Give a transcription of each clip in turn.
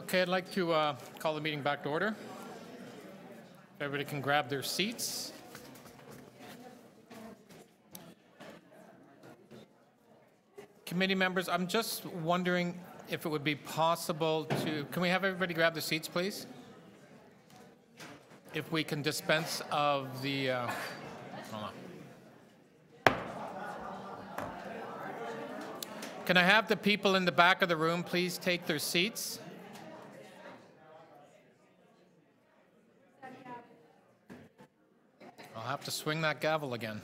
Okay, I'd like to call the meeting back to order. If everybody can grab their seats. Committee members, I'm just wondering if it would be possible to, can we have everybody grab their seats, please? If we can dispense of the, hold on. Can I have the people in the back of the room please take their seats? I'll have to swing that gavel again.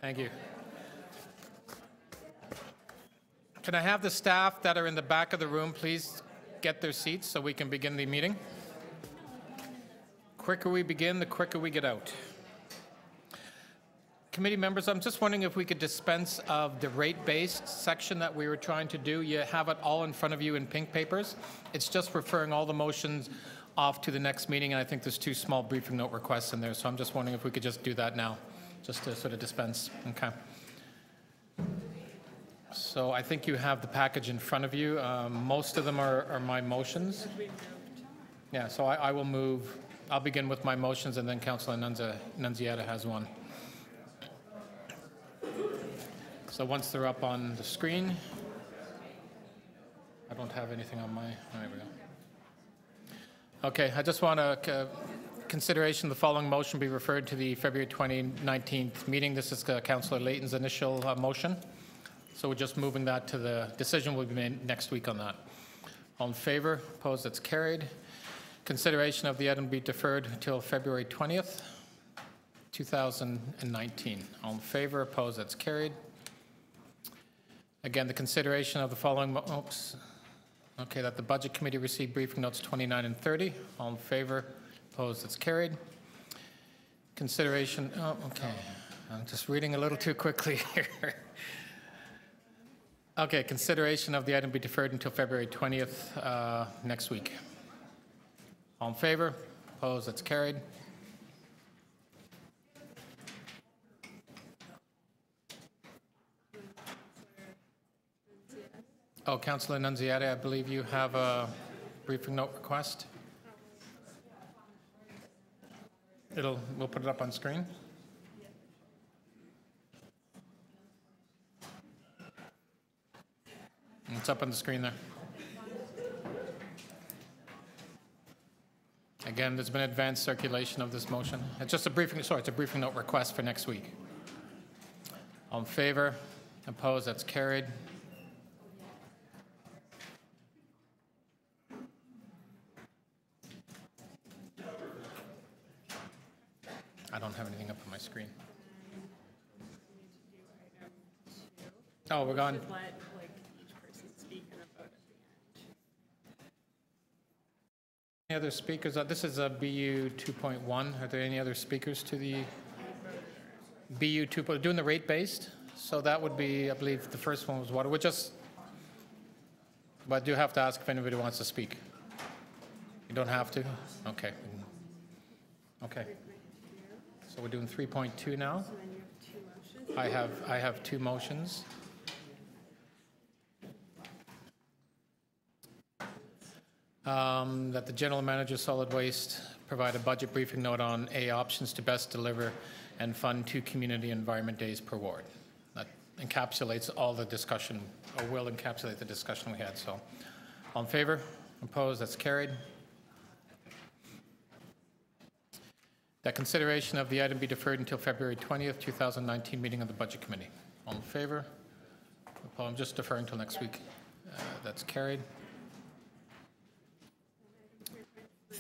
Thank you. Can I have the staff that are in the back of the room please get their seats so we can begin the meeting? The quicker we begin, the quicker we get out. Committee members, I'm just wondering if we could dispense of the rate-based section that we were trying to do. You have it all in front of you in pink papers. It's just referring all the motions off to the next meeting, and I think there's two small briefing note requests in there, so I'm just wondering if we could just do that now, just to sort of dispense. Okay. So I think you have the package in front of you. Most of them are my motions. Yeah, so I will move. I'll begin with my motions, and then Councillor Nunziata has one. So once they're up on the screen, I don't have anything on my, there we go. Okay, I just want to consideration of the following motion be referred to the February 2019 meeting. This is Councillor Layton's initial motion. So we're just moving that to the decision will be made next week on that. All in favor? Opposed? That's carried. Consideration of the item be deferred until February 20th, 2019. All in favor? Opposed? That's carried. Again, the consideration of the following, okay, that the Budget Committee receive briefing notes 29 and 30. All in favor? Opposed? That's carried. Consideration, okay. I'm just reading a little too quickly here. Okay, consideration of the item be deferred until February 20th next week. All in favor? Opposed? That's carried. Oh, Councillor Nunziata, I believe you have a briefing note request. We'll put it up on screen. It's up on the screen there. Again, there's been advanced circulation of this motion. It's just a briefing, sorry, it's a briefing note request for next week. All in favor? Opposed? That's carried. I don't have anything up on my screen. Oh, we're gone. Any other speakers? This is a BU 2.1. Are there any other speakers to the BU 2.1? Doing the rate-based? So that would be, I believe, the first one was water. But I do have to ask if anybody wants to speak. You don't have to? Okay. Okay. So we're doing 3.2 now. I have two motions. That the General Manager of Solid Waste provide a budget briefing note on options to best deliver and fund 2 community environment days per ward. That encapsulates all the discussion, or will encapsulate the discussion we had. So, all in favor? Opposed? That's carried. That consideration of the item be deferred until February 20th, 2019 meeting of the Budget Committee. All in favor? I'm just deferring until next week. That's carried.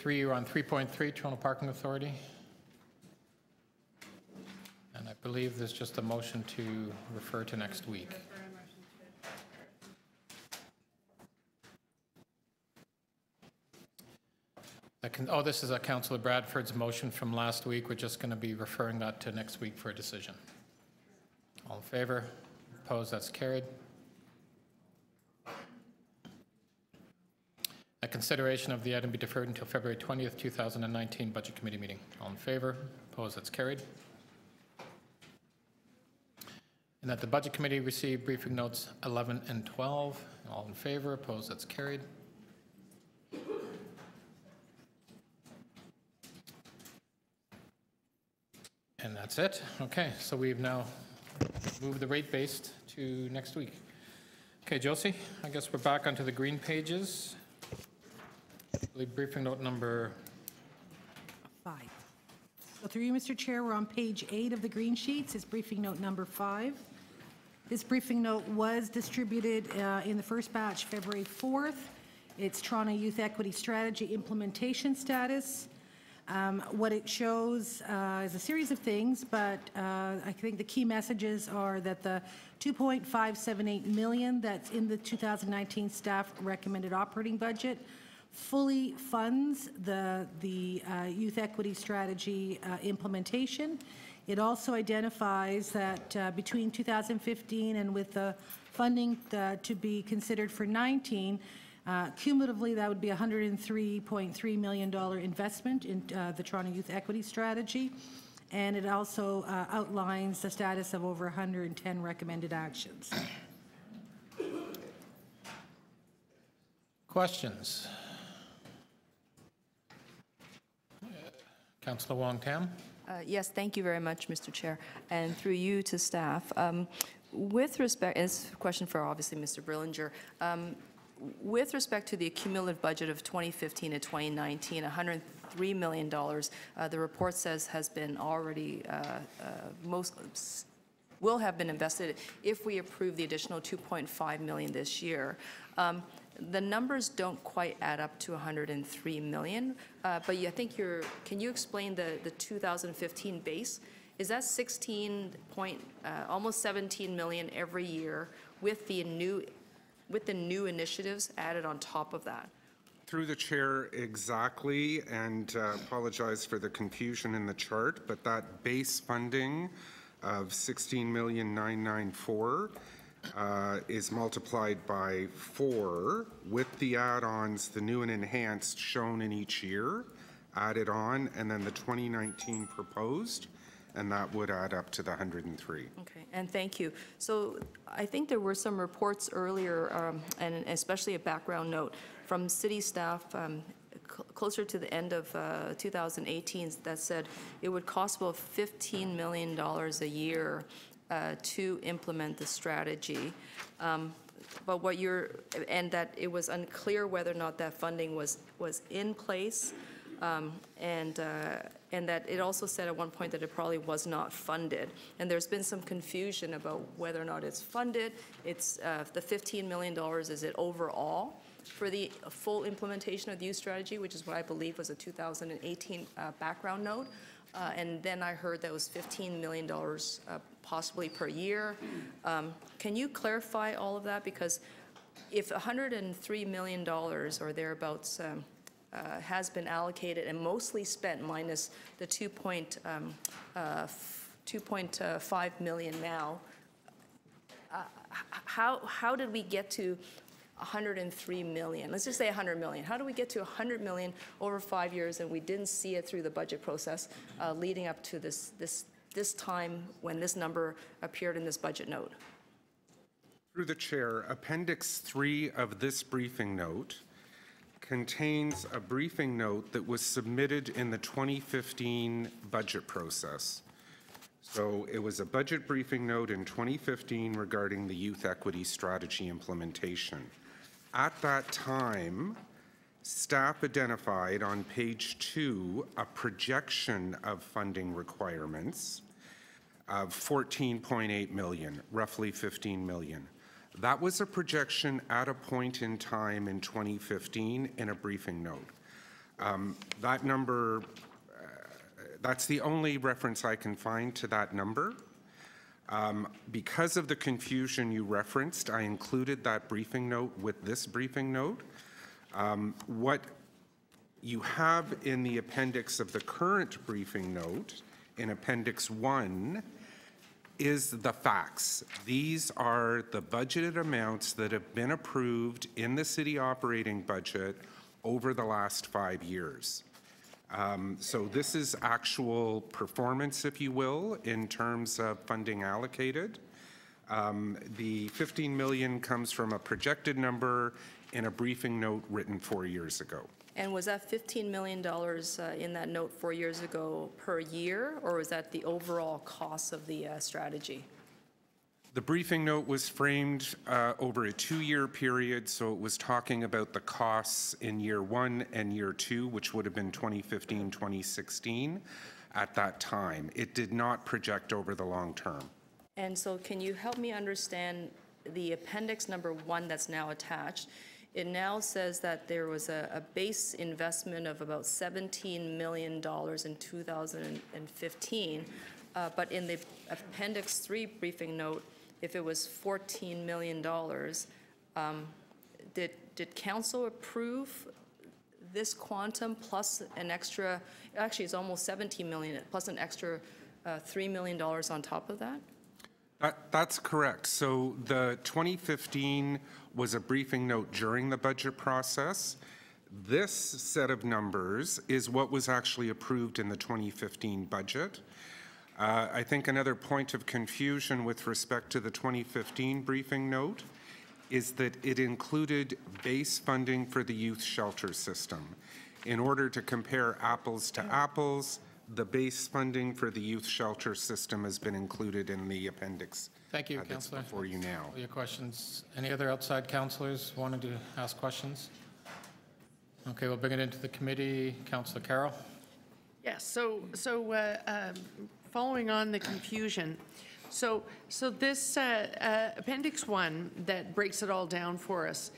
You're on 3.3, Toronto Parking Authority. And I believe there's just a motion to refer to next week. This is a Councillor Bradford's motion from last week. We're just going to be referring that to next week for a decision. All in favor? Opposed? That's carried. A consideration of the item be deferred until February 20th, 2019 Budget Committee meeting. All in favor? Opposed? That's carried. and that the Budget Committee receive briefing notes 11 and 12. All in favor? Opposed? That's carried. And that's it. Okay, so we've now moved the rate-based to next week. Okay, Josie, I guess we're back onto the green pages. I believe briefing note number 5. So through you, Mr. Chair, we're on page 8 of the green sheets. It's briefing note number 5. This briefing note was distributed in the first batch February 4th. It's Toronto Youth Equity Strategy implementation status. What it shows is a series of things, but I think the key messages are that the $2.578 million that's in the 2019 staff recommended operating budget fully funds the youth equity strategy implementation. It also identifies that between 2015 and with the funding to be considered for 19, cumulatively, that would be a $103.3 million investment in the Toronto Youth Equity Strategy, and it also outlines the status of over 110 recommended actions. questions. Councillor Wong-Tam. Yes, thank you very much, Mr. Chair, and through you to staff. With respect, it's a question for obviously Mr. Brillinger. With respect to the cumulative budget of 2015 to 2019, $103 million, the report says has been already will have been invested if we approve the additional $2.5 million this year. The numbers don't quite add up to $103 million, but I think can you explain the 2015 base? Is that almost 17 million every year with the new initiatives added on top of that? Through the chair, exactly, and apologize for the confusion in the chart, but that base funding of $16,994,000 is multiplied by 4 with the add-ons, the new and enhanced shown in each year, added on, and then the 2019 proposed, and that would add up to the 103. Okay, and thank you. So I think there were some reports earlier, and especially a background note from city staff closer to the end of 2018 that said it would cost about $15 million a year to implement the strategy. But and that it was unclear whether or not that funding was in place, and that it also said at one point that it probably was not funded. And there's been some confusion about whether or not it's funded. It's the $15 million, is it overall for the full implementation of the youth strategy, which is what I believe was a 2018 background note. And then I heard that was $15 million possibly per year. Can you clarify all of that? Because if $103 million or thereabouts has been allocated and mostly spent minus the 2.5 million now, how did we get to 103 million? Let's just say 100 million. How do we get to 100 million over 5 years and we didn't see it through the budget process leading up to this time when this number appeared in this budget note? Through the chair, Appendix 3 of this briefing note contains a briefing note that was submitted in the 2015 budget process. So it was a budget briefing note in 2015 regarding the youth equity strategy implementation. At that time, staff identified on page 2 a projection of funding requirements of 14.8 million, roughly 15 million. That was a projection at a point in time in 2015 in a briefing note. That number, that's the only reference I can find to that number. Because of the confusion you referenced, I included that briefing note with this briefing note. What you have in the appendix of the current briefing note, in Appendix 1, is the facts. These are the budgeted amounts that have been approved in the city operating budget over the last 5 years. So this is actual performance, if you will, in terms of funding allocated. The 15 million comes from a projected number in a briefing note written 4 years ago. And was that $15 million in that note 4 years ago per year, or was that the overall cost of the strategy? The briefing note was framed over a 2-year period, so it was talking about the costs in year 1 and year 2, which would have been 2015, 2016 at that time. It did not project over the long term. And so can you help me understand the appendix number 1 that's now attached? It now says that there was a base investment of about $17 million in 2015, but in the appendix 3 briefing note, if it was $14 million, did council approve this quantum plus an extra, actually it's almost 17 million, plus an extra $3 million on top of that? That's correct. So the 2015 was a briefing note during the budget process. This set of numbers is what was actually approved in the 2015 budget. I think another point of confusion with respect to the 2015 briefing note is that it included base funding for the youth shelter system. In order to compare apples to apples, the base funding for the youth shelter system has been included in the appendix. Thank you, That's Councillor. before you now. For your questions. Any other outside councillors wanting to ask questions? Okay, we'll bring it into the committee. Councillor Carroll. Yes, so following on the confusion, so this Appendix 1 that breaks it all down for us,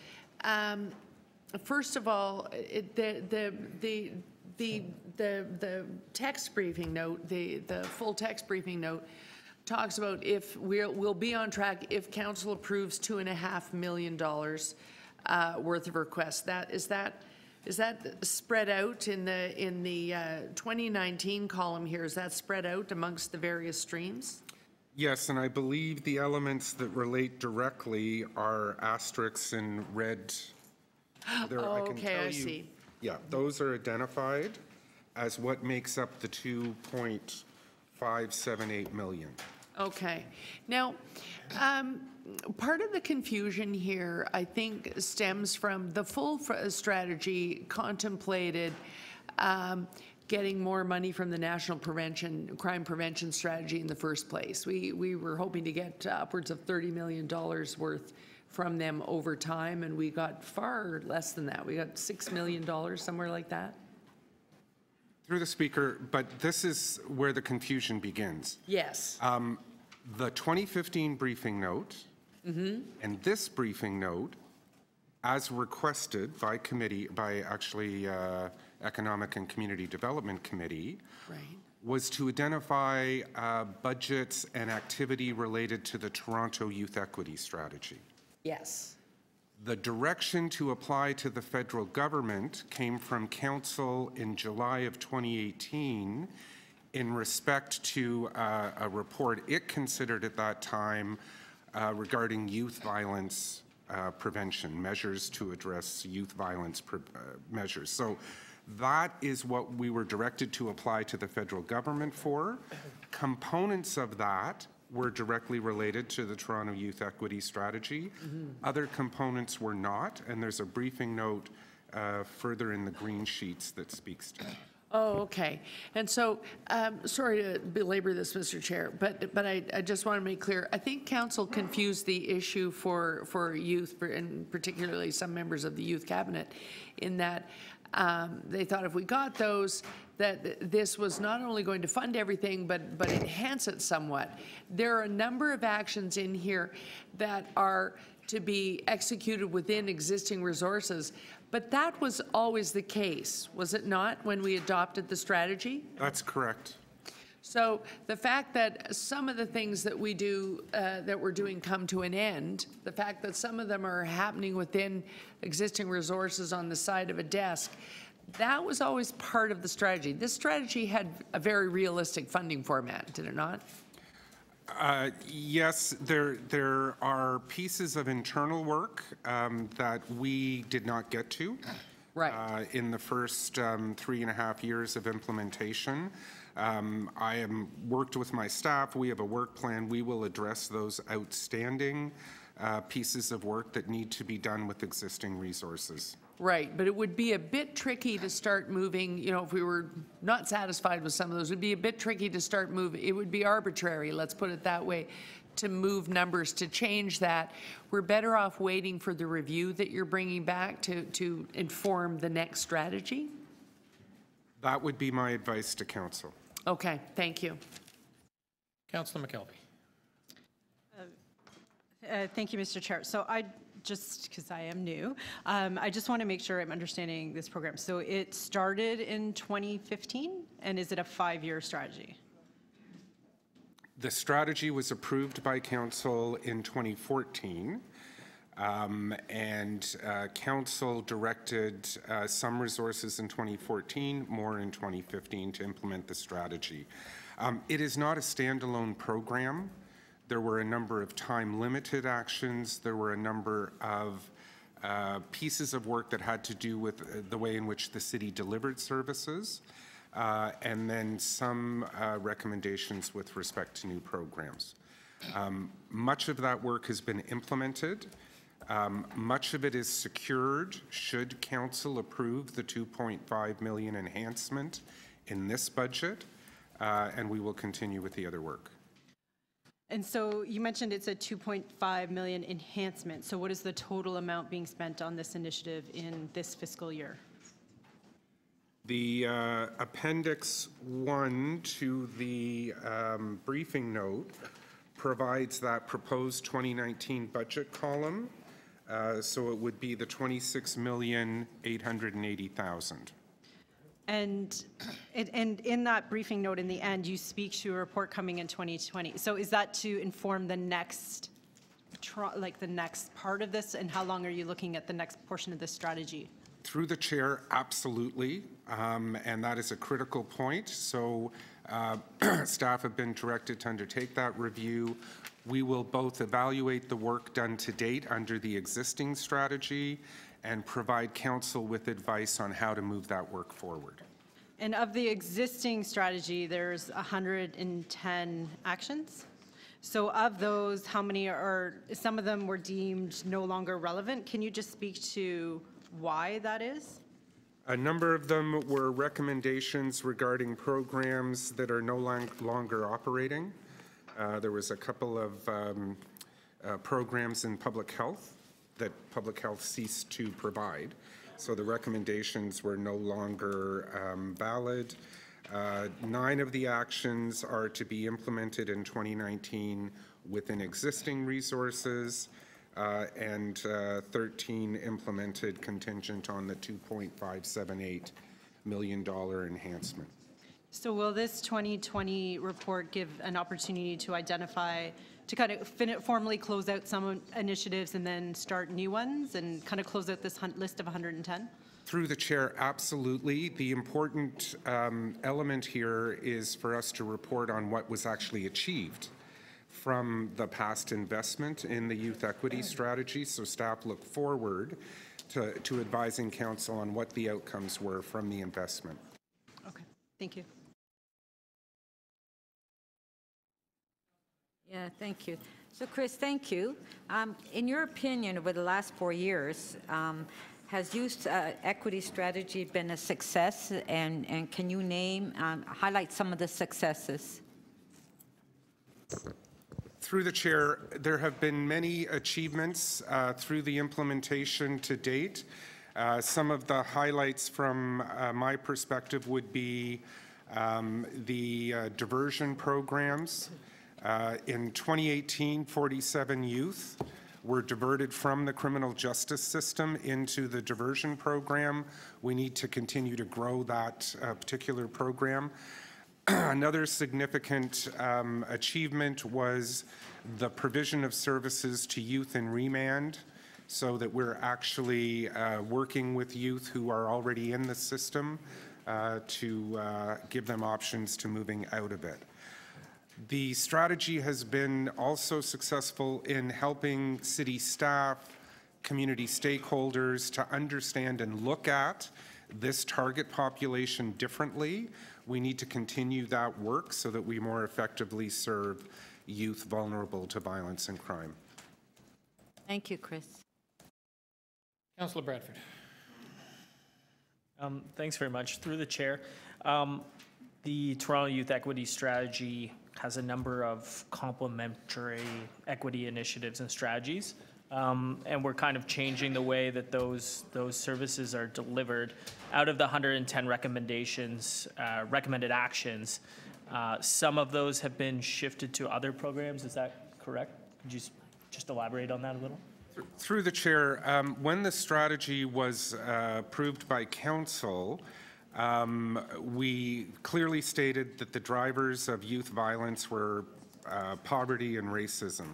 first of all, the text briefing note, the full text briefing note talks about if we'll be on track if council approves $2.5 million worth of requests. Is that spread out in the 2019 column here? Is that spread out amongst the various streams? Yes, and I believe the elements that relate directly are asterisks in red. I see. Yeah, those are identified as what makes up the 2.578 million. Okay. Now, part of the confusion here, I think, stems from the full strategy contemplated getting more money from the National Crime Prevention Strategy in the first place. We were hoping to get upwards of $30 million worth from them over time, and we got far less than that. We got $6 million, somewhere like that. Through the speaker, but this is where the confusion begins. Yes. The 2015 briefing note and this briefing note, as requested by committee, by actually Economic and Community Development Committee, right, was to identify budgets and activity related to the Toronto Youth Equity Strategy. Yes. The direction to apply to the federal government came from Council in July of 2018 in respect to a report it considered at that time regarding youth violence prevention, measures to address youth violence measures. So that is what we were directed to apply to the federal government for. Components of that were directly related to the Toronto Youth Equity Strategy. Other components were not, and there's a briefing note further in the green sheets that speaks to it. Oh, okay. And so, sorry to belabor this, Mr. Chair, but I just want to make clear, I think council confused the issue for youth, and particularly some members of the youth cabinet, in that they thought if we got those, that this was not only going to fund everything, but enhance it somewhat. There are a number of actions in here that are to be executed within existing resources, but that was always the case, was it not, when we adopted the strategy? That's correct. So the fact that some of the things that we do, that we're doing come to an end, the fact that some of them are happening within existing resources on the side of a desk, that was always part of the strategy. This strategy had a very realistic funding format, did it not? Yes, there are pieces of internal work that we did not get to right. In the first 3.5 years of implementation. I am worked with my staff. We have a work plan. We will address those outstanding pieces of work that need to be done with existing resources. Right, but it would be a bit tricky to start moving, you know, if we were not satisfied with some of those, it would be a bit tricky to start moving. It would be arbitrary, let's put it that way, to move numbers, to change that. We're better off waiting for the review that you're bringing back to inform the next strategy? That would be my advice to council. Okay, thank you. Councillor McKelvey. Thank you, Mr. Chair. So just because I am new, I just want to make sure I'm understanding this program. So it started in 2015, and is it a 5-year strategy? The strategy was approved by council in 2014, and council directed some resources in 2014, more in 2015 to implement the strategy. It is not a standalone program. There were a number of time-limited actions. There were a number of pieces of work that had to do with the way in which the city delivered services, and then some recommendations with respect to new programs. Much of that work has been implemented. Much of it is secured should council approve the $2.5 million enhancement in this budget, and we will continue with the other work. And so you mentioned it's a $2.5 million enhancement. So what is the total amount being spent on this initiative in this fiscal year? The Appendix 1 to the briefing note provides that proposed 2019 budget column. So it would be the $26,880,000. And in that briefing note in the end, you speak to a report coming in 2020. So is that to inform the next, the next part of this, and how long are you looking at the next portion of this strategy? Through the chair, absolutely, and that is a critical point. So staff have been directed to undertake that review. We will both evaluate the work done to date under the existing strategy and provide council with advice on how to move that work forward. And of the existing strategy, there's 110 actions. So of those, how many some of them were deemed no longer relevant? Can you just speak to why that is? A number of them were recommendations regarding programs that are no longer operating. There was a couple of programs in public health that public health ceased to provide. So the recommendations were no longer valid. 9 of the actions are to be implemented in 2019 within existing resources, and 13 implemented contingent on the $2.578 million enhancement. So will this 2020 report give an opportunity to identify, to kind of formally close out some initiatives and then start new ones and kind of close out this list of 110? Through the chair, absolutely. The important element here is for us to report on what was actually achieved from the past investment in the youth equity strategy. So staff look forward to advising council on what the outcomes were from the investment. Okay, thank you. Yeah, thank you. So, Chris, thank you. In your opinion, over the last 4 years, has youth equity strategy been a success? And can you name, highlight some of the successes? Through the chair, there have been many achievements through the implementation to date. Some of the highlights from my perspective would be the diversion programs. In 2018, 47 youth were diverted from the criminal justice system into the diversion program. We need to continue to grow that particular program. Another significant achievement was the provision of services to youth in remand, so that we're actually working with youth who are already in the system to give them options to moving out of it. The strategy has been also successful in helping city staff, community stakeholders to understand and look at this target population differently. We need to continue that work so that we more effectively serve youth vulnerable to violence and crime. Thank you, Chris. Councillor Bradford. Thanks very much. Through the chair, the Toronto Youth Equity Strategy has a number of complementary equity initiatives and strategies, and we're kind of changing the way that those services are delivered. Out of the 110 recommendations, recommended actions, some of those have been shifted to other programs. Is that correct? Could you just elaborate on that a little? Through the chair, when the strategy was approved by council, we clearly stated that the drivers of youth violence were poverty and racism.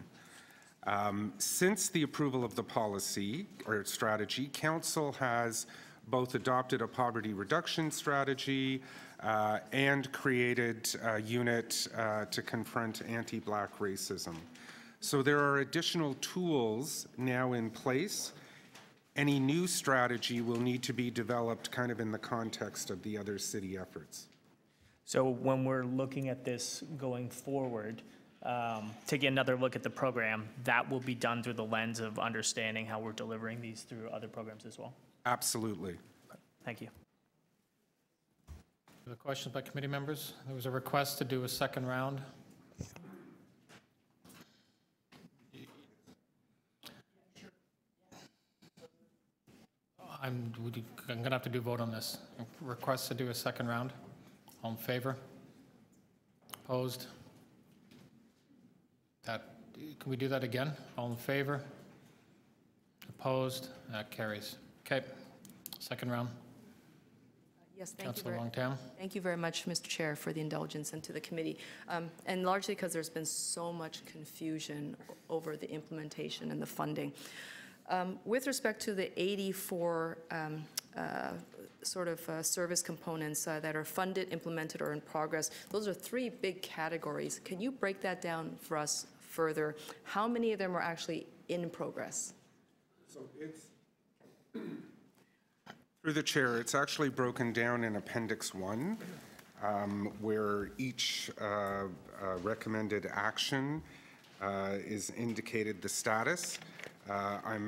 Since the approval of the policy or strategy, council has both adopted a poverty reduction strategy and created a unit to confront anti-Black racism. So there are additional tools now in place. Any new strategy will need to be developed kind of in the context of the other city efforts. So when we're looking at this going forward, taking another look at the program, that will be done through the lens of understanding how we're delivering these through other programs as well? Absolutely. Thank you. Other questions by committee members? There was a request to do a second round. I'm going to have to do a vote on this. Request to do a second round. All in favor? Opposed? Can we do that again? All in favor? Opposed? That carries. Okay. Second round. Yes, thank Councillor you. Longtown. Thank you very much, Mr. Chair, for the indulgence, and to the committee. And largely because there's been so much confusion over the implementation and the funding. With respect to the 84 service components that are funded, implemented, or in progress, those are 3 big categories. Can you break that down for us further? How many of them are actually in progress? So it's, through the chair, it's actually broken down in Appendix 1, where each recommended action is indicated the status. I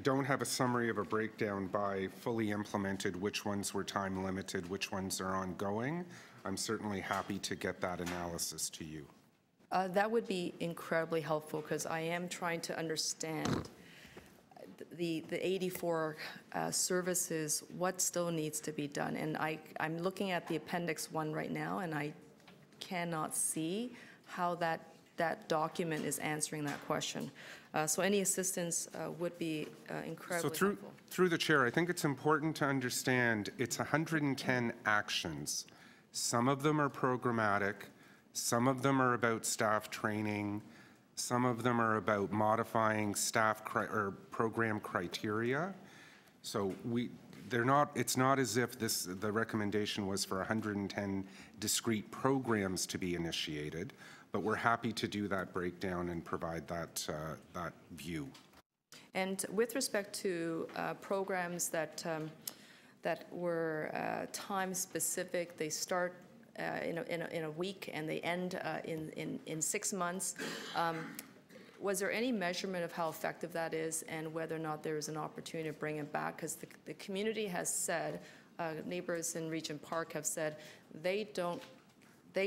don't have a summary of a breakdown by fully implemented, which ones were time limited, which ones are ongoing. I'm certainly happy to get that analysis to you. That would be incredibly helpful, because I am trying to understand the 84 services, what still needs to be done. And I'm looking at the Appendix 1 right now, and I cannot see how that document is answering that question. So any assistance would be incredibly helpful. Through the chair, I think it's important to understand it's 110 actions. Some of them are programmatic, some of them are about staff training, some of them are about modifying staff or program criteria. So it's not as if the recommendation was for 110 discrete programs to be initiated, but we're happy to do that breakdown and provide that view. And with respect to programs that were time specific, they start in a week and they end in 6 months. Was there any measurement of how effective that is, and whether or not there is an opportunity to bring it back? Because the community has said, neighbors in Regent Park have said, they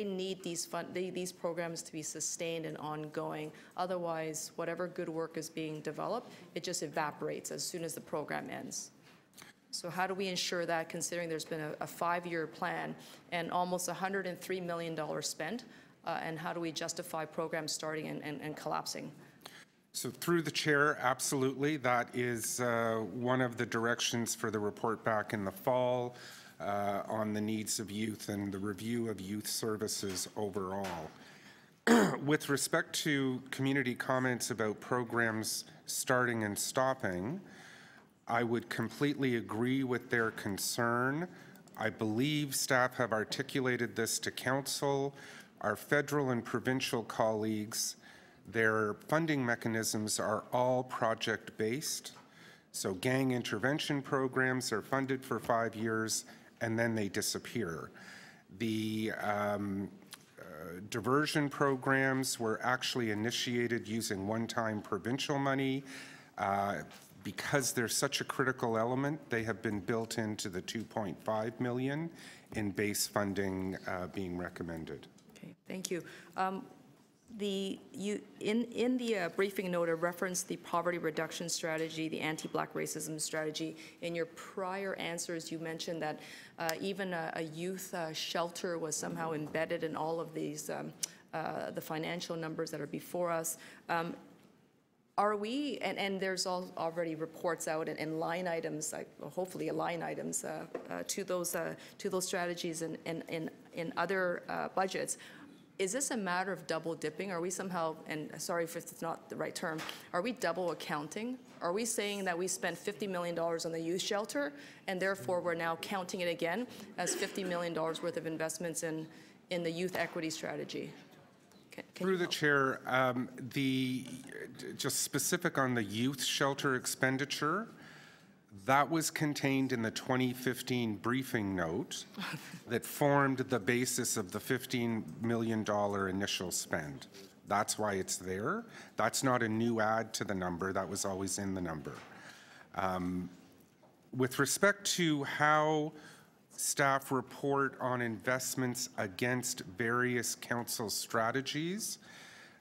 need these programs to be sustained and ongoing. Otherwise, whatever good work is being developed, it just evaporates as soon as the program ends. So how do we ensure that, considering there's been a 5-year plan and almost $103 million spent, and how do we justify programs starting and collapsing? So through the chair, absolutely. That is one of the directions for the report back in the fall on the needs of youth and the review of youth services overall. With respect to community comments about programs starting and stopping, I would completely agree with their concern. I believe staff have articulated this to council. Our federal and provincial colleagues, their funding mechanisms are all project-based. So gang intervention programs are funded for 5 years, and then they disappear. The diversion programs were actually initiated using one-time provincial money. Because they're such a critical element, they have been built into the 2.5 million in base funding being recommended. Okay, thank you. In the briefing note, I referenced the poverty reduction strategy, the anti-Black racism strategy. In your prior answers, you mentioned that even a youth shelter was somehow embedded in all of these, the financial numbers that are before us. Are we, and there's already reports out and line items, hopefully line items to those strategies in other budgets. Is this a matter of double dipping? Are we somehow, and sorry if it's not the right term, are we double accounting? Are we saying that we spent $50 million on the youth shelter and therefore we're now counting it again as $50 million worth of investments in the youth equity strategy? Through the chair, just specific on the youth shelter expenditure, that was contained in the 2015 briefing note that formed the basis of the $15 million initial spend. That's why it's there. That's not a new add to the number. That was always in the number. With respect to how staff report on investments against various council strategies,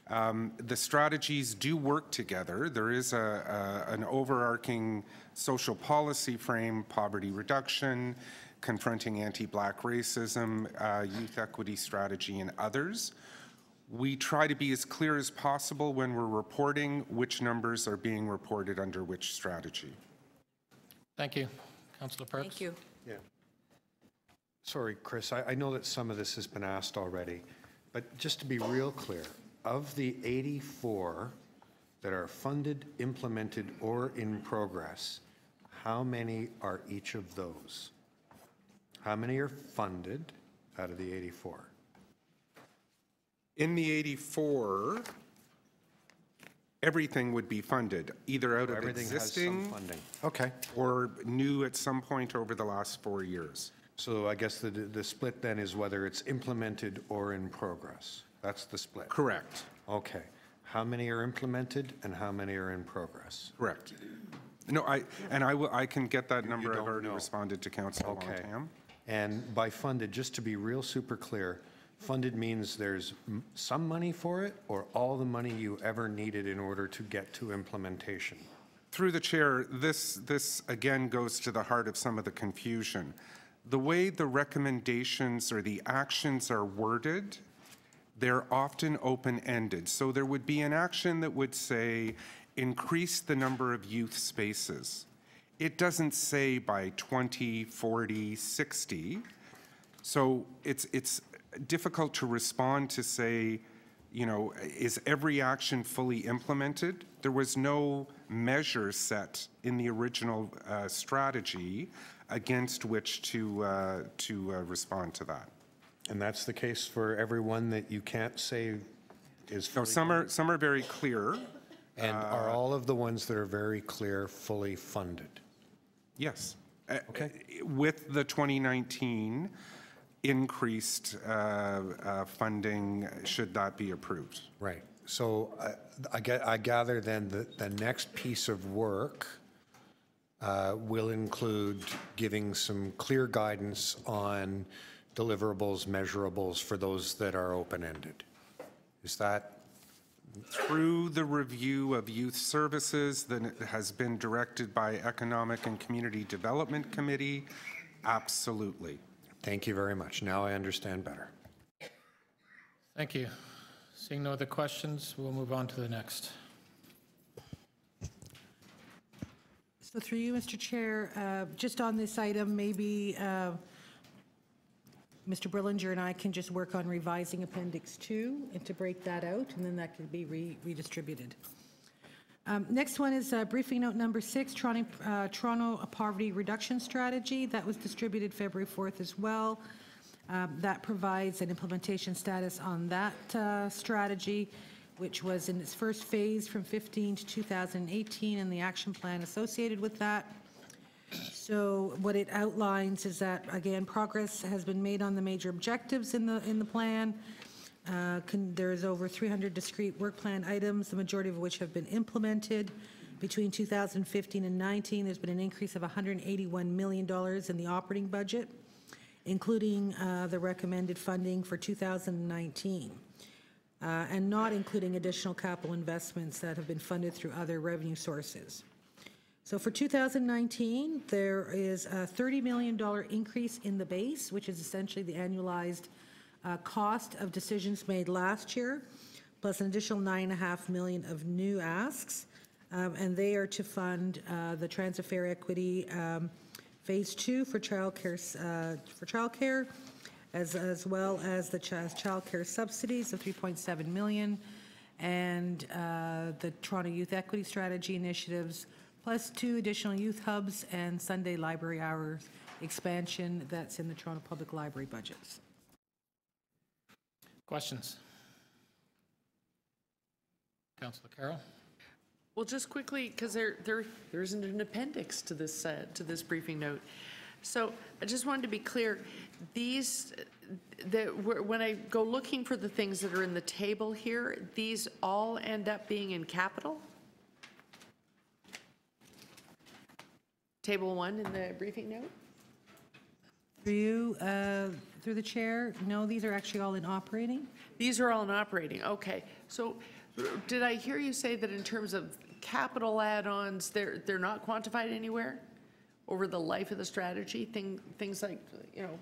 the strategies do work together. There is an overarching social policy frame, poverty reduction, confronting anti-Black racism, youth equity strategy, and others. We try to be as clear as possible when we're reporting which numbers are being reported under which strategy. Thank you. Councillor Perks. Thank you. Yeah. Sorry, Chris, I know that some of this has been asked already, but just to be real clear, of the 84 that are funded, implemented, or in progress, how many are each of those? How many are funded out of the 84? In the 84, everything would be funded, either out of existing has some funding. Okay. or new at some point over the last 4 years. So I guess the split then is whether it's implemented or in progress. That's the split. Correct. Okay. How many are implemented and how many are in progress? Correct. No, I can get that number. I've don't already know. responded to Councillor Wong-Tam. And by funded, just to be real super clear, funded means there's some money for it or all the money you ever needed in order to get to implementation? Through the chair, this again goes to the heart of some of the confusion. The way the recommendations or the actions are worded, they're often open-ended. So there would be an action that would say, increase the number of youth spaces. It doesn't say by 20, 40, 60. So it's difficult to respond to say, you know, is every action fully implemented? There was no measure set in the original strategy against which to respond to that. And that's the case for everyone that you can't say is So fully some are very clear. And are all of the ones that are very clear fully funded? Yes. Okay. With the 2019 increased funding, should that be approved. Right. So I gather then that the next piece of work will include giving some clear guidance on deliverables, measurables for those that are open-ended. Is that? Through the review of youth services that has been directed by Economic and Community Development Committee, absolutely. Thank you very much. Now I understand better. Thank you. Seeing no other questions, we'll move on to the next. So through you, Mr. Chair, just on this item, maybe Mr. Brillinger and I can just work on revising Appendix 2 and to break that out, and then that can be redistributed. Next one is briefing note number 6, Toronto Poverty Reduction Strategy. That was distributed February 4th as well. That provides an implementation status on that strategy, which was in its first phase from 15 to 2018, and the action plan associated with that. So what it outlines is that, again, progress has been made on the major objectives in the plan. There's over 300 discrete work plan items, the majority of which have been implemented. Between 2015 and 19, there's been an increase of $181 million in the operating budget, including the recommended funding for 2019, and not including additional capital investments that have been funded through other revenue sources. So for 2019, there is a $30 million increase in the base, which is essentially the annualized cost of decisions made last year, plus an additional $9.5 million of new asks, and they are to fund the transit fare equity phase 2 for childcare, as well as the childcare subsidies of $3.7 million, and the Toronto Youth Equity Strategy initiatives, plus 2 additional youth hubs and Sunday library hours expansion that's in the Toronto Public Library budgets. Questions? Councillor Carroll? Well, just quickly, because there isn't an appendix to this briefing note. So I just wanted to be clear, when I go looking for the things that are in the table here, these all end up being in capital? Table 1 in the briefing note? Through the chair, no, these are actually all in operating. These are all in operating, okay. So did I hear you say that in terms of capital add-ons, they're not quantified anywhere over the life of the strategy? Things like, you know.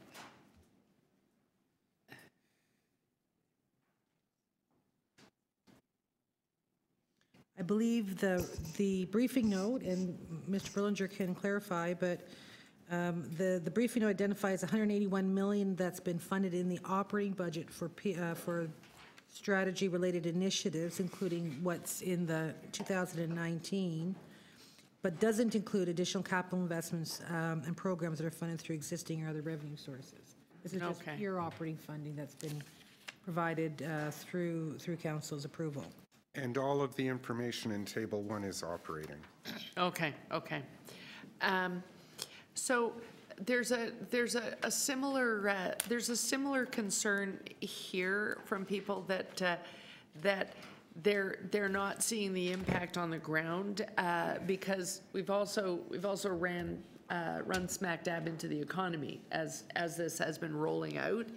I believe the briefing note, and Mr. Berlinger can clarify, but the briefing note identifies $181 million that's been funded in the operating budget for strategy-related initiatives, including what's in the 2019, but doesn't include additional capital investments and programs that are funded through existing or other revenue sources. This is just pure operating funding that's been provided through Council's approval. And all of the information in Table 1 is operating. Okay. So there's a similar concern here from people that they're not seeing the impact on the ground because we've also run smack dab into the economy as this has been rolling out.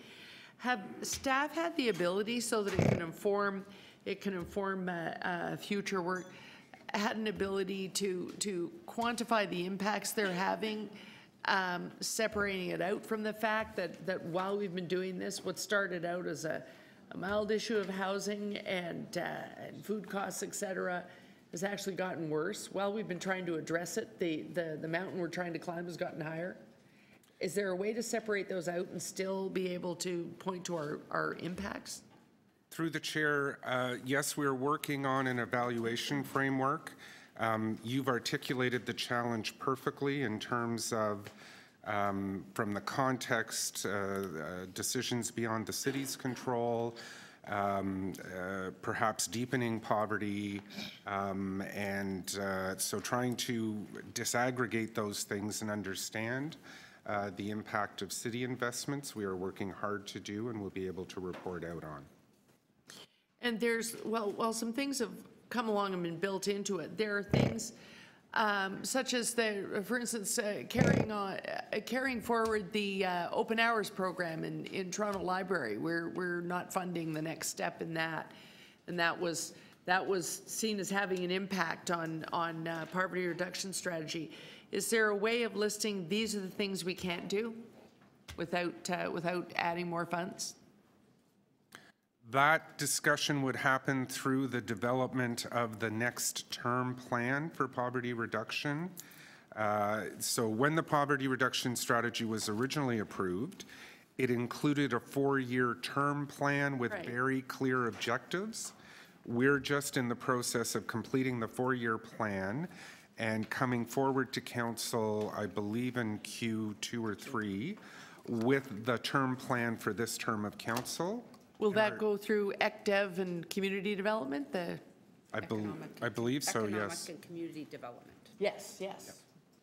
Have staff had the ability so that it can inform future work, had an ability to quantify the impacts they're having, separating it out from the fact that while we've been doing this, what started out as a mild issue of housing and food costs, et cetera, has actually gotten worse. While we've been trying to address it, the mountain we're trying to climb has gotten higher. Is there a way to separate those out and still be able to point to our impacts? Through the chair, yes, we're working on an evaluation framework. You've articulated the challenge perfectly in terms of, from the context, decisions beyond the city's control, perhaps deepening poverty, and so trying to disaggregate those things and understand the impact of city investments, we are working hard to do and we'll be able to report out on. And while some things have come along and been built into it, there are things such as, for instance, carrying forward the open hours program in Toronto Library. We're not funding the next step in that, and that was seen as having an impact on poverty reduction strategy. Is there a way of listing these are the things we can't do without adding more funds? That discussion would happen through the development of the next term plan for poverty reduction. So when the poverty reduction strategy was originally approved, it included a 4-year term plan with very clear objectives. We're just in the process of completing the 4-year plan and coming forward to council, I believe in Q2 or 3, with the term plan for this term of council. Will that go through ECDev and community development? I believe so, yes. Economic and community development. Yes.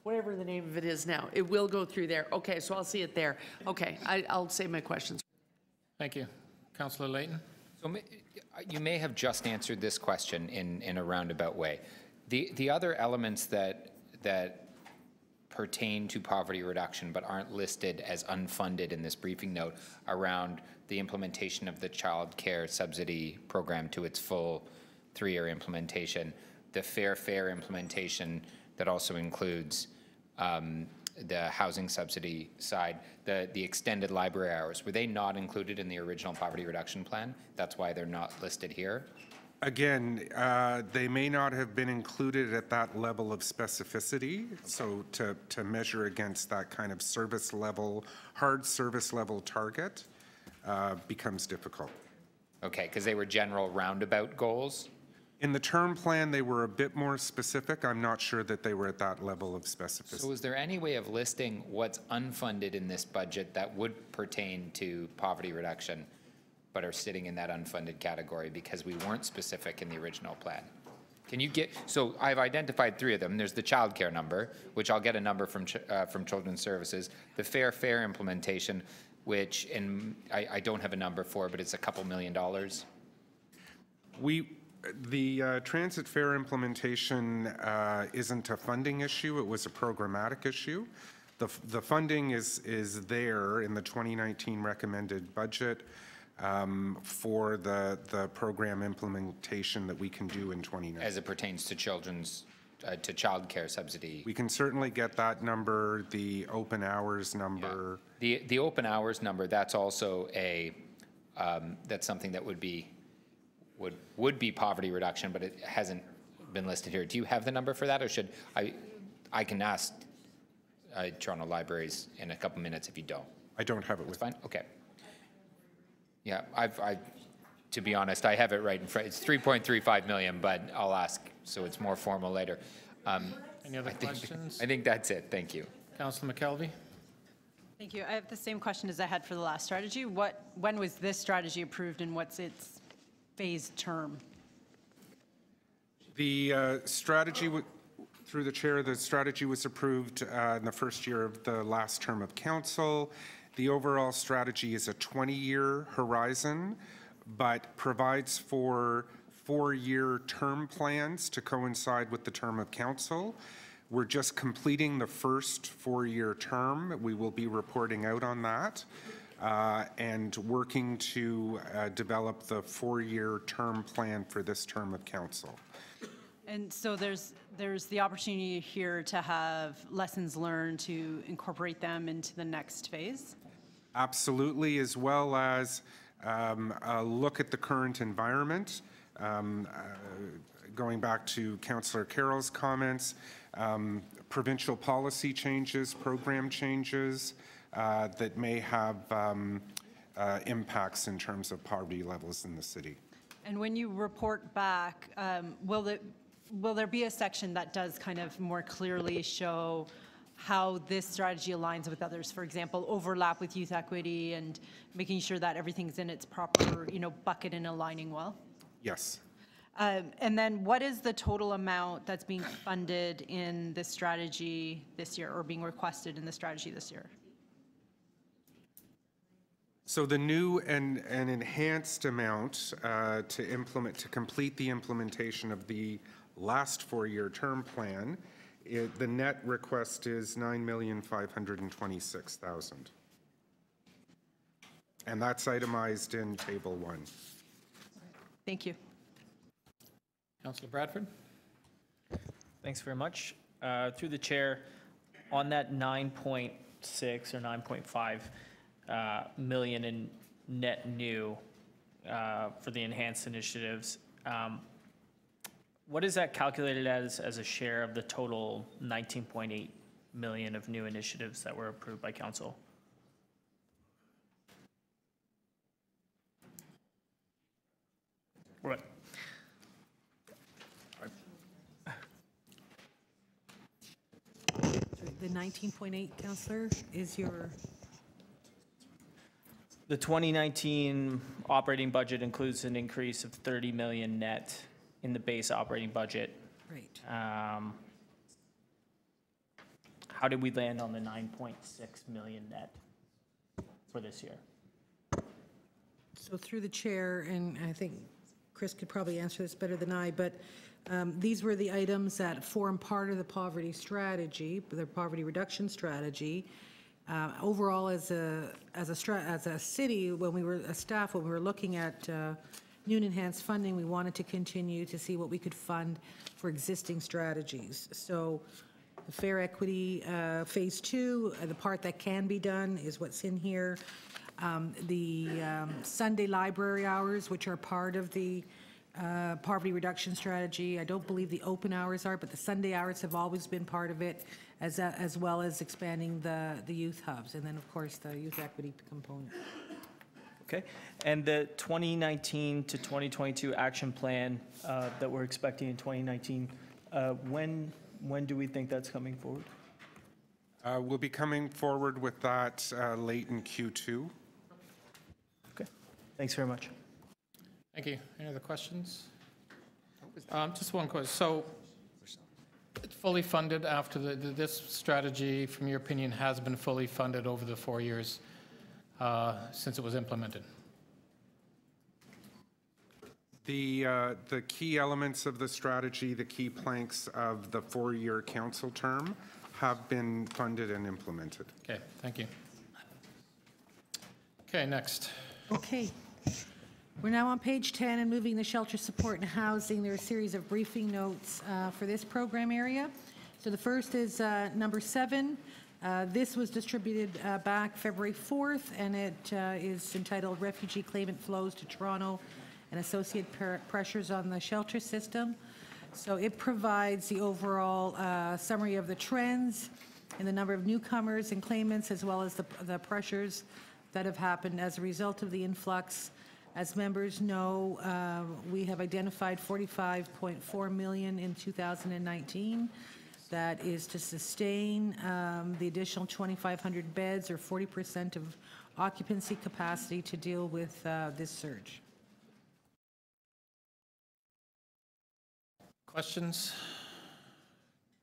whatever the name of it is now. It will go through there. Okay, so I'll see it there. Okay, I'll save my questions. Thank you. Councillor Layton? So you may have just answered this question in a roundabout way. The other elements that pertain to poverty reduction but aren't listed as unfunded in this briefing note around the implementation of the child care subsidy program to its full 3-year implementation, the fair fare implementation that also includes the housing subsidy side, the extended library hours, were they not included in the original poverty reduction plan? That's why they're not listed here? Again, they may not have been included at that level of specificity, so to measure against that kind of service level, hard service level target becomes difficult. Okay, because they were general roundabout goals? In the term plan, they were a bit more specific. I'm not sure that they were at that level of specificity. So is there any way of listing what's unfunded in this budget that would pertain to poverty reduction but are sitting in that unfunded category because we weren't specific in the original plan? Can you get, so I've identified 3 of them. There's the childcare number, which I'll get a number from Children's Services, the fair fare implementation, which I don't have a number for, but it's a couple $2 million. The transit fare implementation isn't a funding issue. It was a programmatic issue. The funding is there in the 2019 recommended budget for the program implementation that we can do in 2019. As it pertains to to child care subsidy. We can certainly get that number, the open hours number. Yeah. The open hours number, that's also that's something that would be poverty reduction, but it hasn't been listed here. Do you have the number for that, or should I can ask Toronto Libraries in a couple minutes if you don't? I don't have it with me. Fine, okay. Yeah, to be honest, I have it right in front. It's 3.35 million, but I'll ask, so it's more formal later. Any other questions? I think that's it, thank you. Councillor McKelvey? Thank you. I have the same question as I had for the last strategy. When was this strategy approved and what's its phased term? The strategy, through the chair, the strategy was approved in the first year of the last term of council. The overall strategy is a 20-year horizon, but provides for 4-year term plans to coincide with the term of council. We're just completing the first 4-year term. We will be reporting out on that and working to develop the 4-year term plan for this term of council. And so there's the opportunity here to have lessons learned to incorporate them into the next phase? Absolutely, as well as a look at the current environment. Going back to Councillor Carroll's comments, provincial policy changes, program changes that may have impacts in terms of poverty levels in the city. And when you report back, will there be a section that does kind of more clearly show how this strategy aligns with others? For example, overlap with youth equity and making sure that everything's in its proper, bucket and aligning well? Yes. And then what is the total amount that's being funded in this strategy this year, or being requested in the strategy this year? So the new and enhanced amount to complete the implementation of the last 4-year term plan, the net request is $9,526,000. And that's itemized in Table 1. Thank you. Councillor Bradford? Thanks very much. Through the chair, on that 9.6 or 9.5 million in net new for the enhanced initiatives, what is that calculated as a share of the total 19.8 million of new initiatives that were approved by council? What? The 19.8, Councillor, is your... The 2019 operating budget includes an increase of 30 million net in the base operating budget. Right. how did we land on the 9.6 million net for this year? So through the chair, and I think Chris could probably answer this better than I, but these were the items that form part of the poverty strategy, the poverty reduction strategy. Overall, as a city, when we were a staff, when we were looking at new and enhanced funding, we wanted to continue to see what we could fund for existing strategies. So the fair equity phase 2, the part that can be done is what's in here. The Sunday library hours, which are part of the poverty reduction strategy. I don't believe the open hours are, but the Sunday hours have always been part of it, as well as expanding the youth hubs, and then of course the youth equity component. Okay, and the 2019 to 2022 action plan that we're expecting in 2019, when do we think that's coming forward? We'll be coming forward with that late in Q2. Okay, thanks very much. Thank you. Any other questions? Just one question. So it's fully funded after this strategy, from your opinion, has been fully funded over the 4 years since it was implemented? The key elements of the strategy, the key planks of the 4-year council term have been funded and implemented. Okay, thank you. Okay, next. Okay. We're now on page 10 and moving the shelter support and housing. There are a series of briefing notes for this program area. So the first is number 7. This was distributed back February 4th, and it is entitled Refugee Claimant Flows to Toronto and Associated Pressures on the Shelter System. So it provides the overall summary of the trends in the number of newcomers and claimants, as well as the pressures that have happened as a result of the influx. As members know, we have identified $45.4 million in 2019. That is to sustain the additional 2,500 beds, or 40% of occupancy capacity, to deal with this surge. Questions?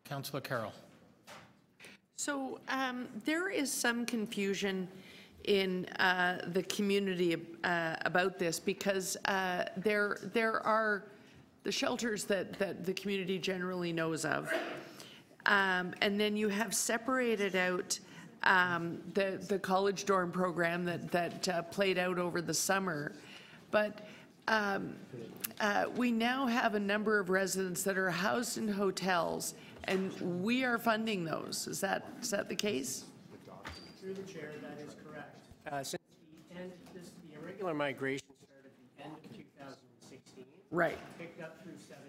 Councillor Carroll. So there is some confusion in the community about this, because there are the shelters that the community generally knows of, and then you have separated out the college dorm program that played out over the summer, but we now have a number of residents that are housed in hotels, and we are funding those. Is that the case? Through the chair, that is correct. Since the irregular migration started at the end of 2016. Right. Picked up through 17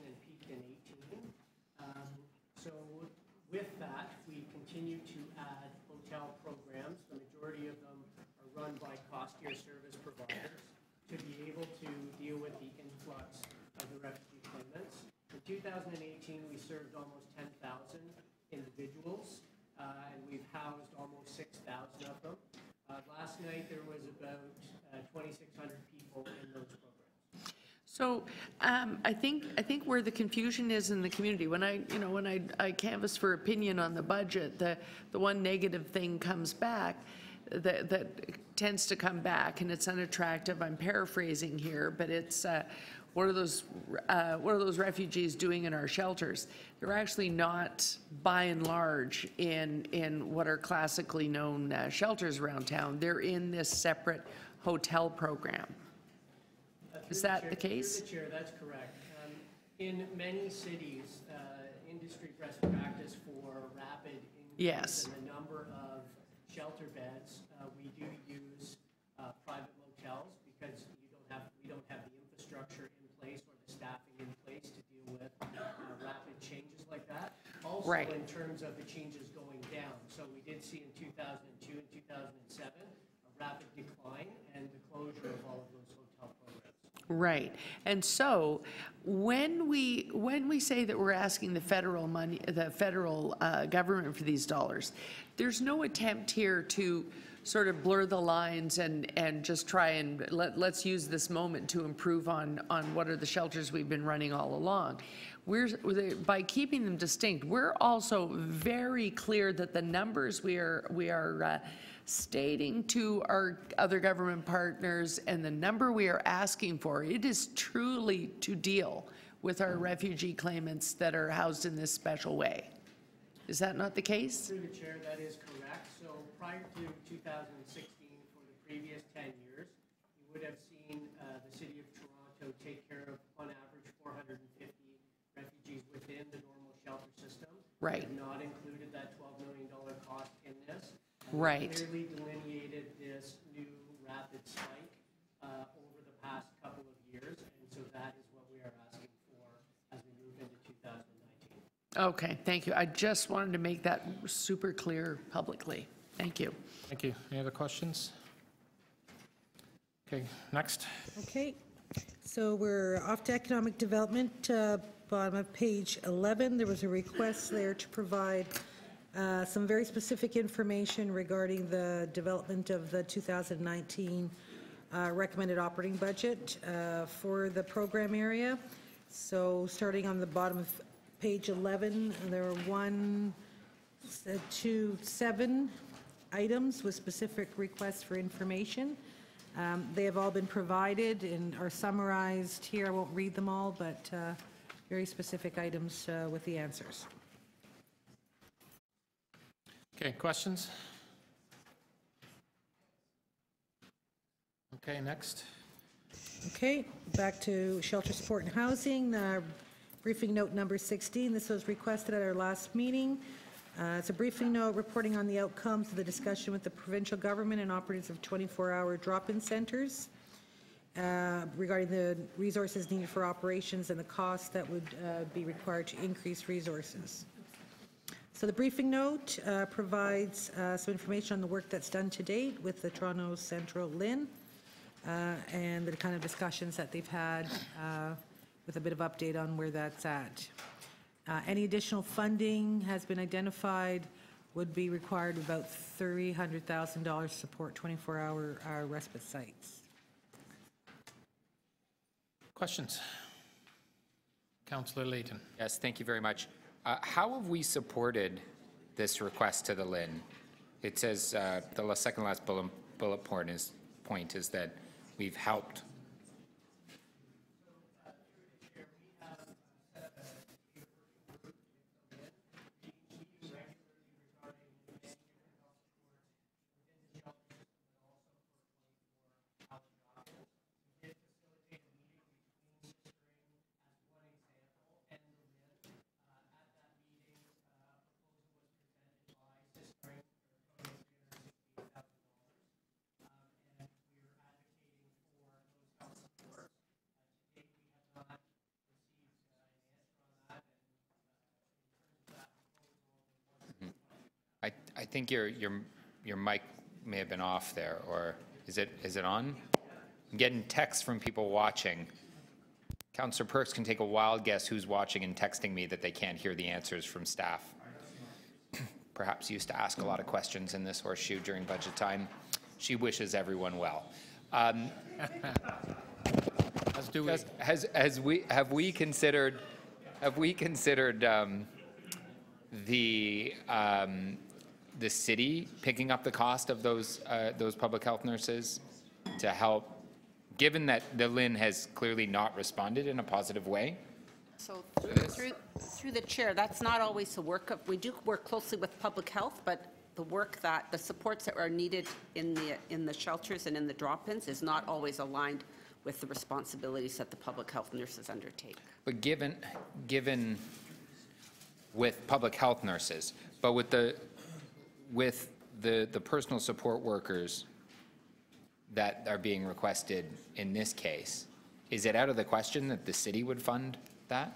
and peaked in 18. So with that, we continue to add hotel programs. The majority of them are run by cost-tier service providers to be able to deal with the influx of the refugee claimants. In 2018, we served almost 10,000 individuals, and we've housed almost 6,000 of them. Last night, there was about 2,600 people in those programs. So I think where the confusion is in the community, when I canvass for opinion on the budget, the one negative thing comes back that tends to come back, and it's unattractive. I'm paraphrasing here, but it's what are those refugees doing in our shelters? They're actually not, by and large, in what are classically known shelters around town. They're in this separate hotel program. Is that the case? Through the chair, that's correct. In many cities, industry best practice for rapid increase in the number of shelter beds, we do use private motels, because we don't have the infrastructure in place or the staffing in place to deal with rapid changes like that. Also, in terms of the changes going down. So we did see in 2002 and 2007 a rapid decline and the closure of all of those hotel programs. Right. And so when we say that we're asking the federal money, the federal government for these dollars, there's no attempt here to sort of blur the lines and just try and let's use this moment to improve on what are the shelters we've been running all along. By keeping them distinct, we're also very clear that the numbers we are stating to our other government partners and the number we are asking for, it is truly to deal with our refugee claimants that are housed in this special way. Is that not the case? Through the chair, that is correct. So prior to 2016, for the previous 10 years, you would have seen the City of Toronto take care of, on average, 450 refugees within the normal shelter system. Right. We have not included that $12 million cost in this. Right. Clearly delineated this new rapid spike over the past couple of years, and so that is what we are asking for as we move into 2019. Okay, thank you. I just wanted to make that super clear publicly. Thank you. Thank you. Any other questions? Okay, next. Okay, so we're off to economic development, bottom of page 11. There was a request there to provide some very specific information regarding the development of the 2019 recommended operating budget for the program area. So starting on the bottom of page 11, there are 1, 2, 7 items with specific requests for information. They have all been provided and are summarized here. I won't read them all, but very specific items with the answers. Okay, questions? Okay, next. Okay, back to shelter support and housing. Briefing note number 16. This was requested at our last meeting. It's a briefing note reporting on the outcomes of the discussion with the provincial government and operatives of 24-hour drop-in centers regarding the resources needed for operations and the costs that would be required to increase resources. So the briefing note provides some information on the work that's done to date with the Toronto Central LHIN and the kind of discussions that they've had with a bit of update on where that's at. Any additional funding has been identified would be required about $300,000 to support 24-hour respite sites. Questions? Councillor Layton. Yes, thank you very much. How have we supported this request to the LHIN? It says the second last bullet point is that we've helped. I think your mic may have been off there, or is it on? I'm getting texts from people watching. Councillor Perks can take a wild guess who's watching and texting me that they can't hear the answers from staff. Perhaps used to ask a lot of questions in this horseshoe during budget time. She wishes everyone well. As do we. Have we considered the city picking up the cost of those public health nurses to help, given that the LHIN has clearly not responded in a positive way? So through the chair, that's not always the work of, we do work closely with public health, but the supports that are needed in the shelters and in the drop-ins is not always aligned with the responsibilities that the public health nurses undertake. But given with public health nurses, but with the personal support workers that are being requested in this case, is it out of the question that the city would fund that?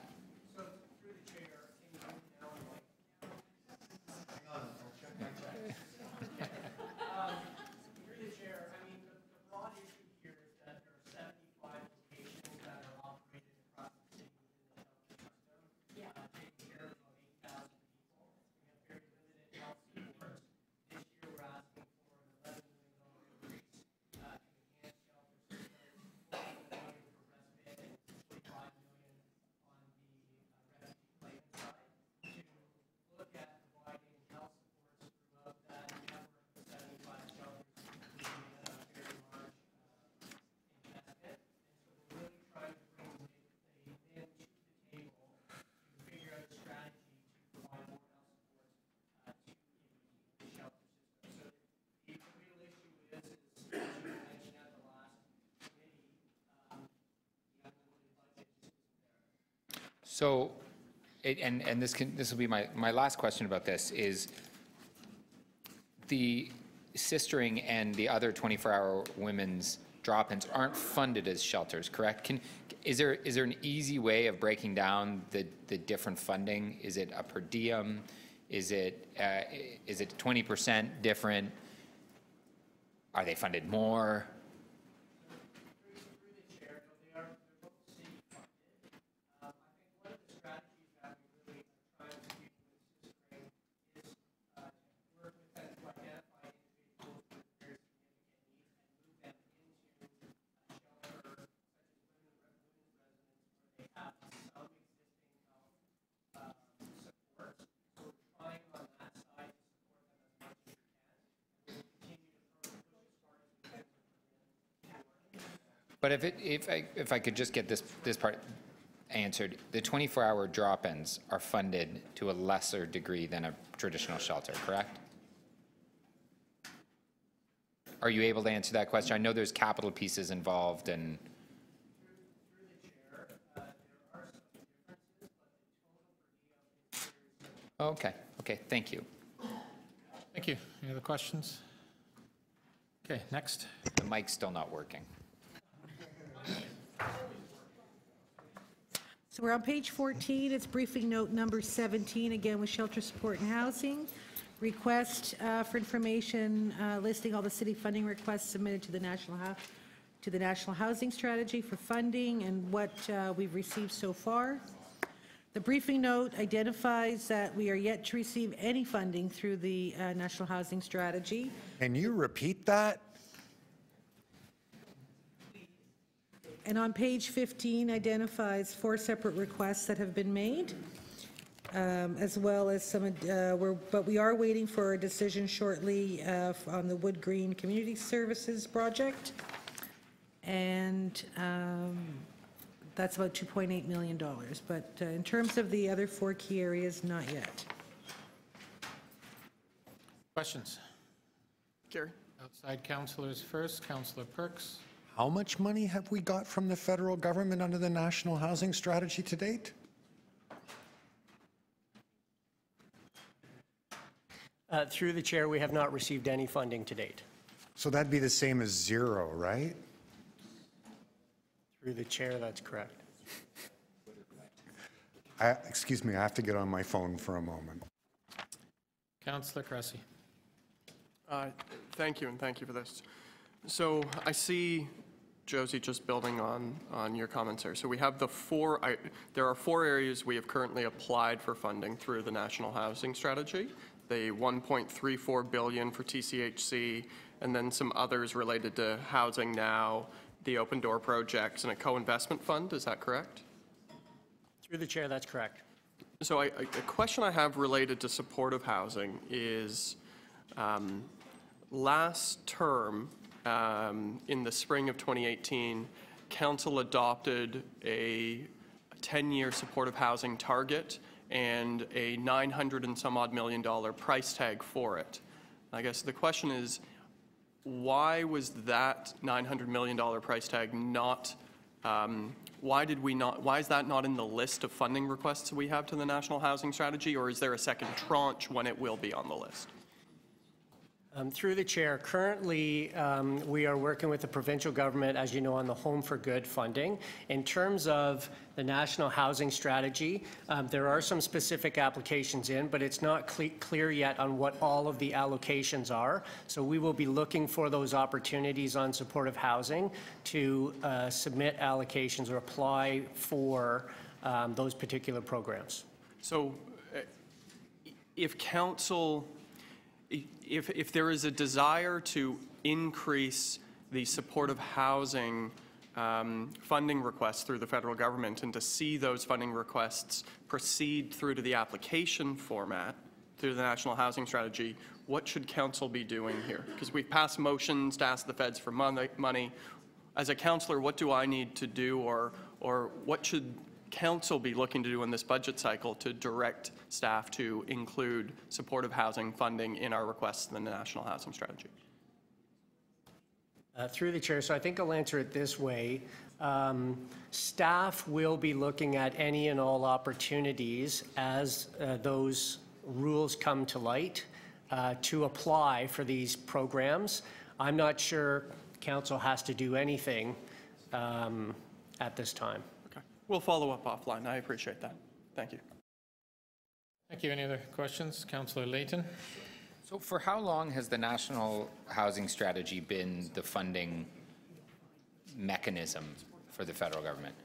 So, and this will be my last question about this is the sistering and the other 24-hour women's drop-ins aren't funded as shelters, correct? Is there an easy way of breaking down the different funding? Is it a per diem? Is it 20% different? Are they funded more? But if I could just get this part answered, the 24-hour drop-ins are funded to a lesser degree than a traditional shelter, correct? Are you able to answer that question? I know there's capital pieces involved and. Okay, thank you. Thank you. Any other questions? Okay, next. The mic's still not working. So we're on page 14. It's briefing note number 17, again with shelter support and housing. Request for information listing all the city funding requests submitted to the National Housing Strategy for funding and what we've received so far. The briefing note identifies that we are yet to receive any funding through the National Housing Strategy. Can you repeat that? And on page 15 identifies 4 separate requests that have been made, as well as some, but we are waiting for a decision shortly on the Wood Green Community Services project. And that's about $2.8 million. But in terms of the other 4 key areas, not yet. Questions? Gary? Outside councillors first. Councillor Perks. How much money have we got from the federal government under the National Housing Strategy to date? Through the chair, we have not received any funding to date. So that'd be the same as 0, right? Through the chair, that's correct. Excuse me, I have to get on my phone for a moment. Councillor Cressy. Thank you, and thank you for this. So I see, Josie, just building on your comments there. So we have there are 4 areas we have currently applied for funding through the National Housing Strategy. The $1.34 billion for TCHC, and then some others related to Housing Now, the Open Door projects, and a co-investment fund. Is that correct? Through the chair, that's correct. So a question I have related to supportive housing is last term, in the spring of 2018, Council adopted a 10-year supportive housing target and a $900 and some odd million price tag for it. I guess the question is, why was that $900 million price tag not, why is that not in the list of funding requests we have to the National Housing Strategy, or is there a second tranche when it will be on the list? Through the chair, currently we are working with the provincial government, as you know, on the Home for Good funding. In terms of the National Housing Strategy, there are some specific applications in, but it's not clear yet on what all of the allocations are. So we will be looking for those opportunities on supportive housing to submit allocations or apply for those particular programs. So if council, if there is a desire to increase the supportive housing funding requests through the federal government and to see those funding requests proceed through to the application format through the National Housing Strategy, what should council be doing here? Because we've passed motions to ask the feds for money. As a councillor, what do I need to do, or what should council be looking to do in this budget cycle to direct staff to include supportive housing funding in our requests in the National Housing Strategy? Through the chair, so I think I'll answer it this way. Staff will be looking at any and all opportunities as those rules come to light to apply for these programs. I'm not sure council has to do anything at this time. Okay. We'll follow up offline. I appreciate that. Thank you. Thank you. Any other questions? Councillor Layton. So for how long has the National Housing Strategy been the funding mechanism for the federal government?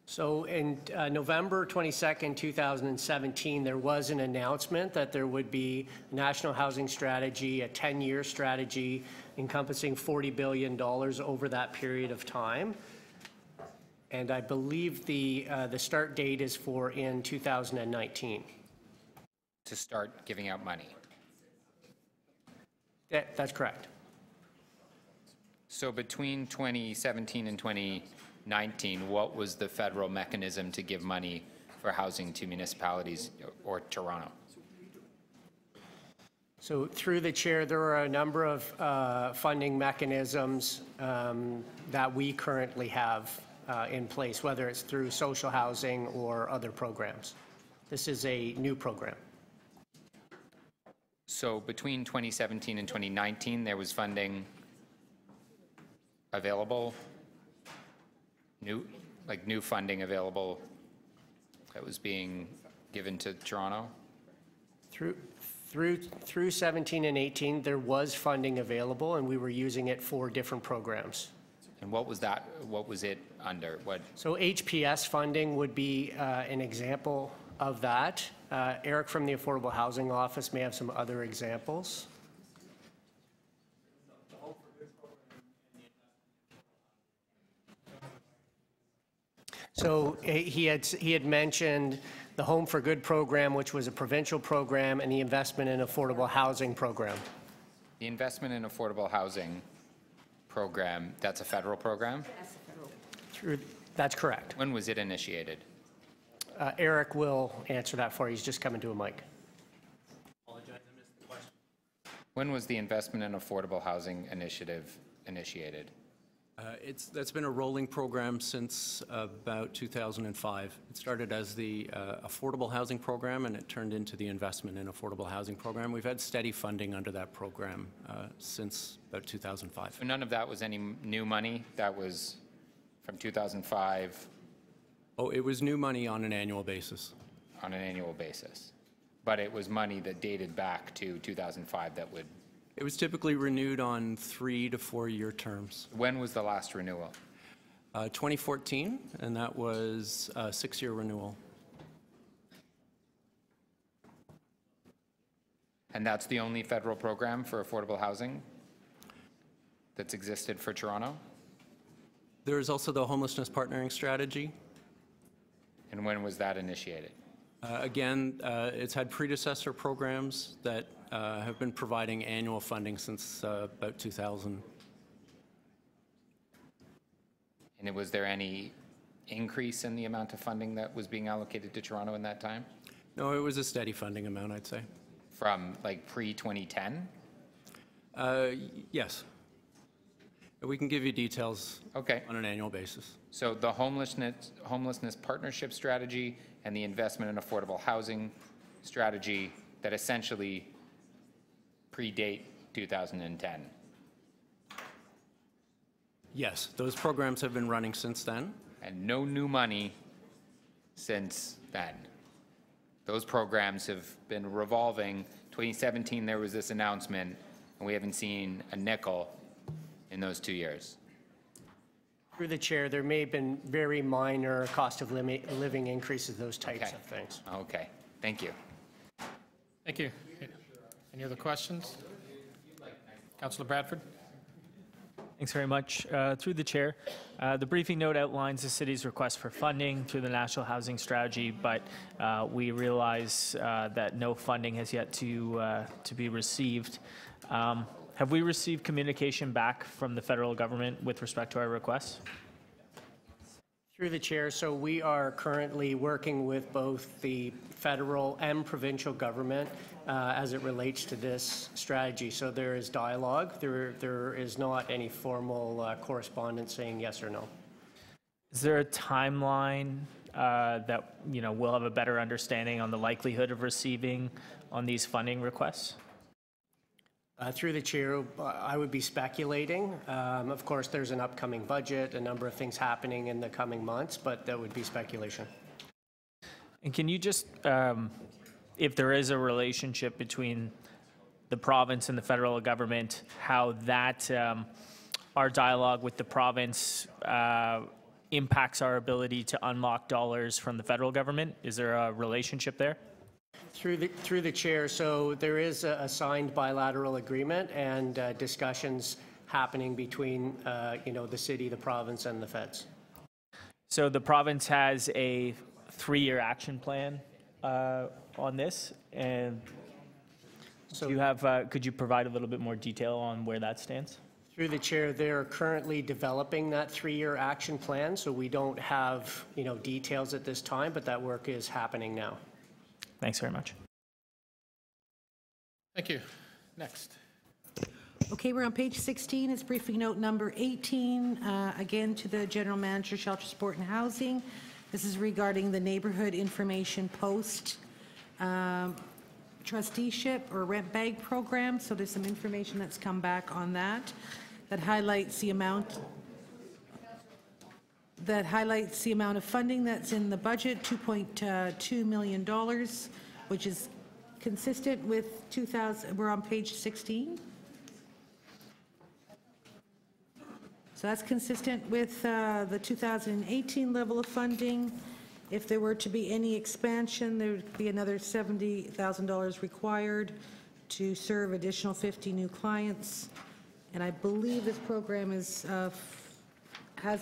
So in November 22nd, 2017, there was an announcement that there would be a National Housing Strategy, a 10-year strategy encompassing $40 billion over that period of time. And I believe the start date is for in 2019. To start giving out money? That's correct. So between 2017 and 2019, what was the federal mechanism to give money for housing to municipalities or Toronto? So through the chair, there are a number of funding mechanisms that we currently have in place, whether it's through social housing or other programs. This is a new program. So between 2017 and 2019, there was funding available, new funding available that was being given to Toronto? Through 17 and 18, there was funding available, and we were using it for different programs. And what was that? What was it under? What? So HPS funding would be an example of that. Eric from the Affordable Housing Office may have some other examples. So he had mentioned the Home for Good program, which was a provincial program, and the Investment in Affordable Housing program. The Investment in Affordable Housing program, that's a federal program? That's correct. When was it initiated? Eric will answer that for you. He's just coming to a mic. Apologize, I missed the question. When was the Investment in Affordable Housing initiative initiated? That's been a rolling program since about 2005. It started as the Affordable Housing Program, and it turned into the Investment in Affordable Housing Program. We've had steady funding under that program since about 2005. So none of that was any new money? That was from 2005? Oh, it was new money on an annual basis. On an annual basis. But it was money that dated back to 2005 that would... It was typically renewed on 3 to 4 year terms. When was the last renewal? 2014, and that was a 6-year renewal. And that's the only federal program for affordable housing that's existed for Toronto? There is also the Homelessness Partnering Strategy. And when was that initiated? Again, it's had predecessor programs that have been providing annual funding since about 2000. And was there any increase in the amount of funding that was being allocated to Toronto in that time? No, it was a steady funding amount, I'd say. From like pre-2010? Yes. We can give you details okay. on an annual basis. So the homelessness partnership strategy and the investment in affordable housing strategy that essentially predate 2010. Yes, those programs have been running since then. And no new money since then. Those programs have been revolving. 2017, there was this announcement, and we haven't seen a nickel in those 2 years. Through the chair, there may have been very minor cost of living increases, those types of things. Okay, thank you. Thank you. Any other questions? Councillor Bradford. Thanks very much. Through the chair, the briefing note outlines the city's request for funding through the National Housing Strategy, but we realize that no funding has yet to be received. Have we received communication back from the federal government with respect to our requests? Through the chair, so we are currently working with both the federal and provincial government as it relates to this strategy. So there is dialogue. There is not any formal correspondence saying yes or no. Is there a timeline that, we'll have a better understanding on the likelihood of receiving on these funding requests? Through the chair, I would be speculating. Of course, there's an upcoming budget, a number of things happening in the coming months, but that would be speculation. And can you just, if there is a relationship between the province and the federal government, how that, our dialogue with the province impacts our ability to unlock dollars from the federal government? Is there a relationship there? Through the chair, so there is a signed bilateral agreement and discussions happening between, the city, the province, and the feds. So the province has a 3-year action plan on this, and So do you have, could you provide a little bit more detail on where that stands? through the chair, they're currently developing that 3-year action plan, so we don't have, details at this time, but that work is happening now. Thanks very much. Thank you. Next. Okay, we're on page 16. It's briefing note number 18, again to the General Manager, Shelter Support and Housing. This is regarding the Neighborhood Information Post trusteeship or rent bag program. So there's some information that's come back on that highlights the amount of funding that's in the budget, $2.2 million, which is consistent with we're on page 16. So that's consistent with the 2018 level of funding. If there were to be any expansion, there would be another $70,000 required to serve additional 50 new clients. And I believe this program has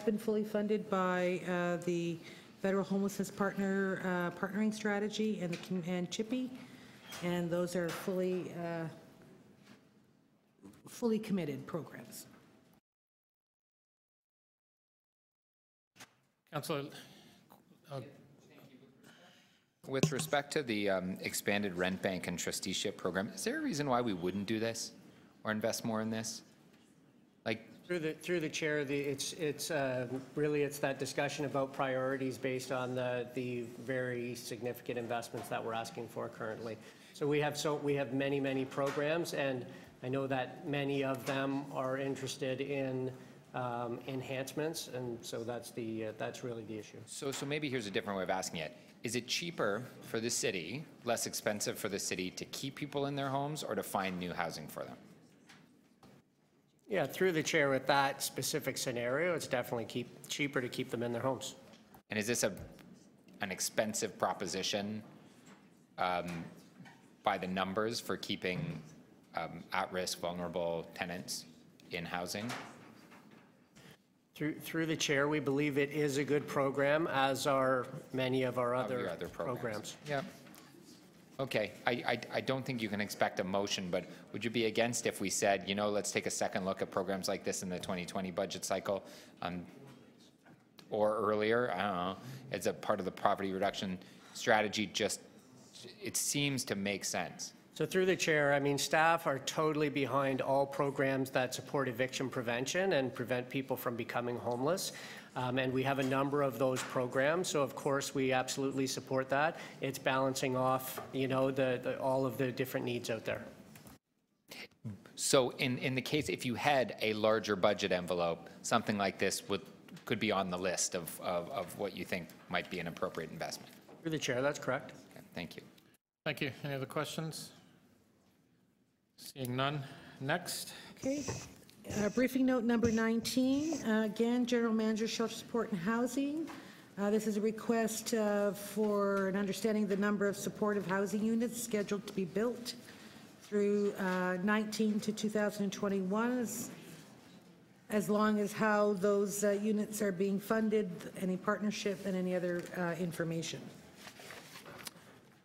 been fully funded by the Federal Homelessness Partnering Strategy and CHIPPY, and those are fully committed programs. Councillor. With respect to the expanded rent bank and trusteeship program, is there a reason why we wouldn't do this or invest more in this? Through the chair, it's really that discussion about priorities based on the very significant investments that we're asking for currently. So we have many programs, and I know that many of them are interested in enhancements, and so that's really the issue. So maybe here's a different way of asking it. Is it cheaper for the city, less expensive for the city to keep people in their homes or to find new housing for them? Yeah, through the chair, with that specific scenario, it's definitely cheaper to keep them in their homes. And is this an expensive proposition by the numbers for keeping at-risk, vulnerable tenants in housing? Through the chair, we believe it is a good program, as are many of our other programs. Yeah. Okay. I don't think you can expect a motion, but would you be against if we said, let's take a second look at programs like this in the 2020 budget cycle, or earlier? I don't know. As a part of the poverty reduction strategy, it seems to make sense. So through the chair, staff are totally behind all programs that support eviction prevention and prevent people from becoming homeless. And we have a number of those programs, so of course we absolutely support that. It's balancing off, all of the different needs out there. So in the case, if you had a larger budget envelope, something like this could be on the list of what you think might be an appropriate investment? Through the chair, that's correct. Okay, thank you. Thank you. Any other questions? Seeing none. Next. Okay. Briefing note number 19, again, General Manager, Shelter Support and Housing. This is a request for an understanding of the number of supportive housing units scheduled to be built through 19 to 2021, as long as how those units are being funded, any partnership, and any other information.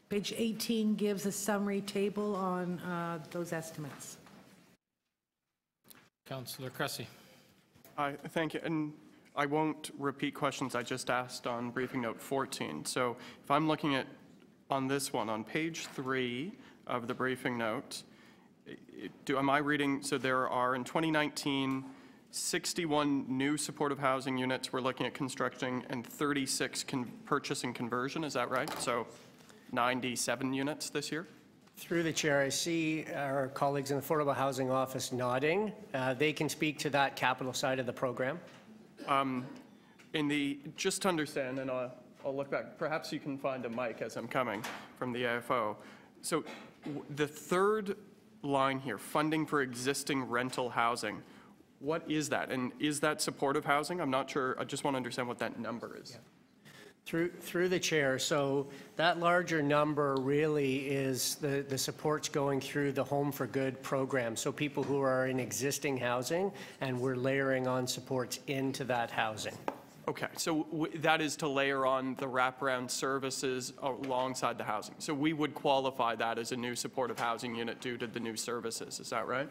Page 18 gives a summary table on those estimates. Councillor Cressy. Thank you. And I won't repeat questions I just asked on briefing note 14. So if I'm looking at on this one, on page 3 of the briefing note, am I reading, so there are in 2019, 61 new supportive housing units we're looking at constructing and 36 purchase and conversion, is that right? So 97 units this year? Through the chair, I see our colleagues in the Affordable Housing Office nodding. They can speak to that capital side of the program. Just to understand, and I'll look back, perhaps you can find a mic as I'm coming from the AFO. So the third line here, funding for existing rental housing, what is that? And is that supportive housing? I'm not sure. I just want to understand what that number is. Yeah. Through the chair, so that larger number really is the supports going through the Home for Good program. So people who are in existing housing, and we're layering on supports into that housing. Okay, so that is to layer on the wraparound services alongside the housing. So we would qualify that as a new supportive housing unit due to the new services, is that right?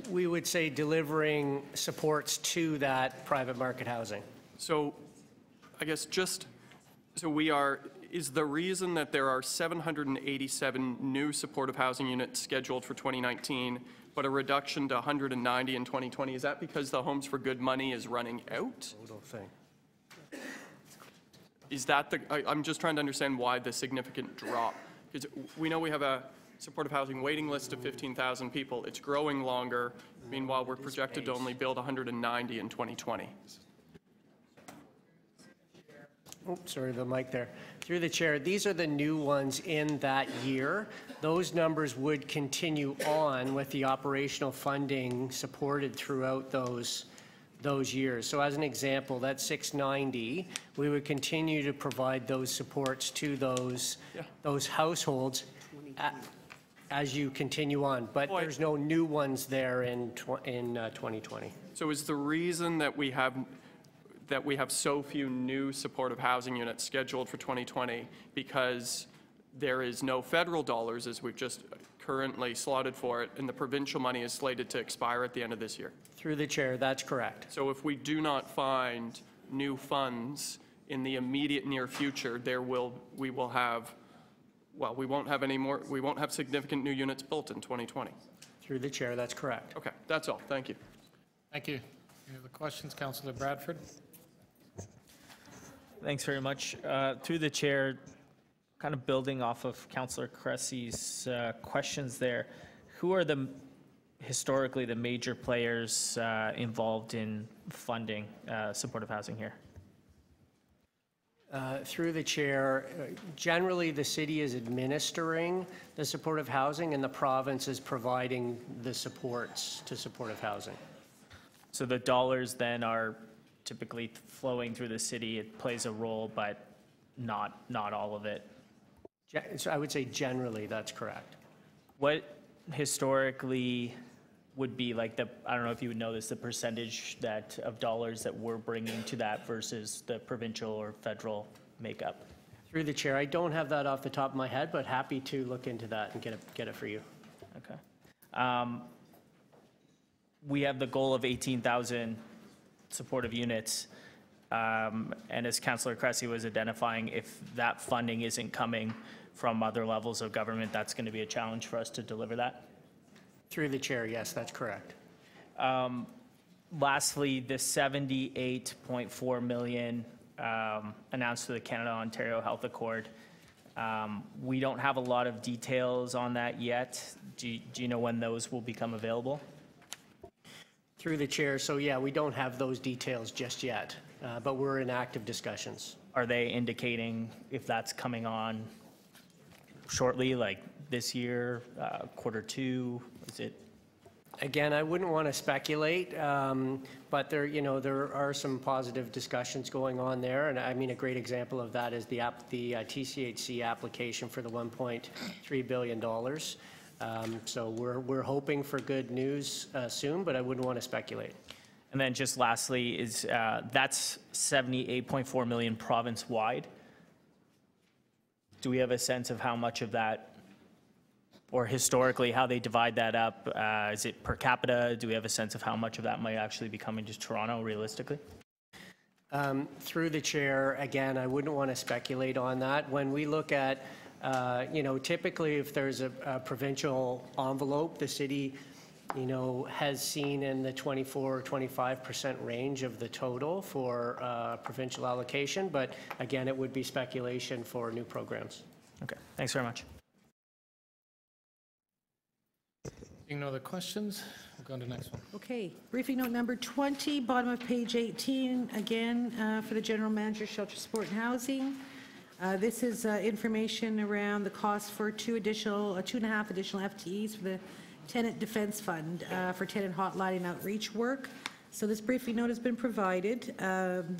We would say delivering supports to that private market housing. So I guess is the reason that there are 787 new supportive housing units scheduled for 2019, but a reduction to 190 in 2020, is that because the Homes for Good money is running out? Total thing. Is that I'm just trying to understand why the significant drop. Because we know we have a supportive housing waiting list of 15,000 people. It's growing longer. Meanwhile, we're projected to only build 190 in 2020. Oh, sorry, the mic there. Through the chair, these are the new ones in that year. Those numbers would continue on with the operational funding supported throughout those years. So as an example, that 690, we would continue to provide those supports to those households as you continue on, but there's no new ones there in 2020. So is the reason that we have so few new supportive housing units scheduled for 2020 because there is no federal dollars, as we've just currently slotted for it, and the provincial money is slated to expire at the end of this year? Through the chair, that's correct. So if we do not find new funds in the immediate near future, we won't have significant new units built in 2020. Through the chair, that's correct. Okay, that's all. Thank you. Thank you. Any other questions? Councillor Bradford? Thanks very much. Through the chair, kind of building off of Councillor Cressy's questions there, who are historically the major players involved in funding supportive housing here? Through the chair, generally the city is administering the supportive housing and the province is providing the supports to supportive housing. So the dollars then are typically flowing through the city. It plays a role, but not all of it. So I would say generally that's correct. What historically would be like I don't know if you would know this, the percentage of dollars that we're bringing to that versus the provincial or federal makeup? Through the chair, I don't have that off the top of my head, but happy to look into that and get it for you. Okay. We have the goal of 18,000 supportive units. And as Councillor Cressy was identifying, if that funding isn't coming from other levels of government, that's going to be a challenge for us to deliver that? Through the chair, yes, that's correct. Lastly, the 78.4 million announced to the Canada-Ontario Health Accord. We don't have a lot of details on that yet. Do you know when those will become available? Through the chair, so yeah, we don't have those details just yet, but we're in active discussions. Are they indicating if that's coming on shortly, like this year, quarter two? Is it? Again, I wouldn't want to speculate, but there are some positive discussions going on there, and I mean a great example of that is the TCHC application for the $1.3 billion. So we're hoping for good news soon, but I wouldn't want to speculate. And then just lastly is that's 78.4 million province-wide. Do we have a sense of how much of that, or historically how they divide that up? Is it per capita? Do we have a sense of how much of that might actually be coming to Toronto realistically? Through the chair, again, I wouldn't want to speculate on that. When we look at typically if there's a provincial envelope, the city you know, has seen in the 24 or 25% range of the total for provincial allocation. But again, it would be speculation for new programs. Okay, thanks very much. Seeing no other questions, we'll go on to the next one. Okay, briefing note number 20, bottom of page 18, again, for the General Manager, Shelter Support and Housing. This is information around the cost for 2.5 additional FTEs for the Tenant Defense Fund for tenant hotline and outreach work. So this briefing note has been provided.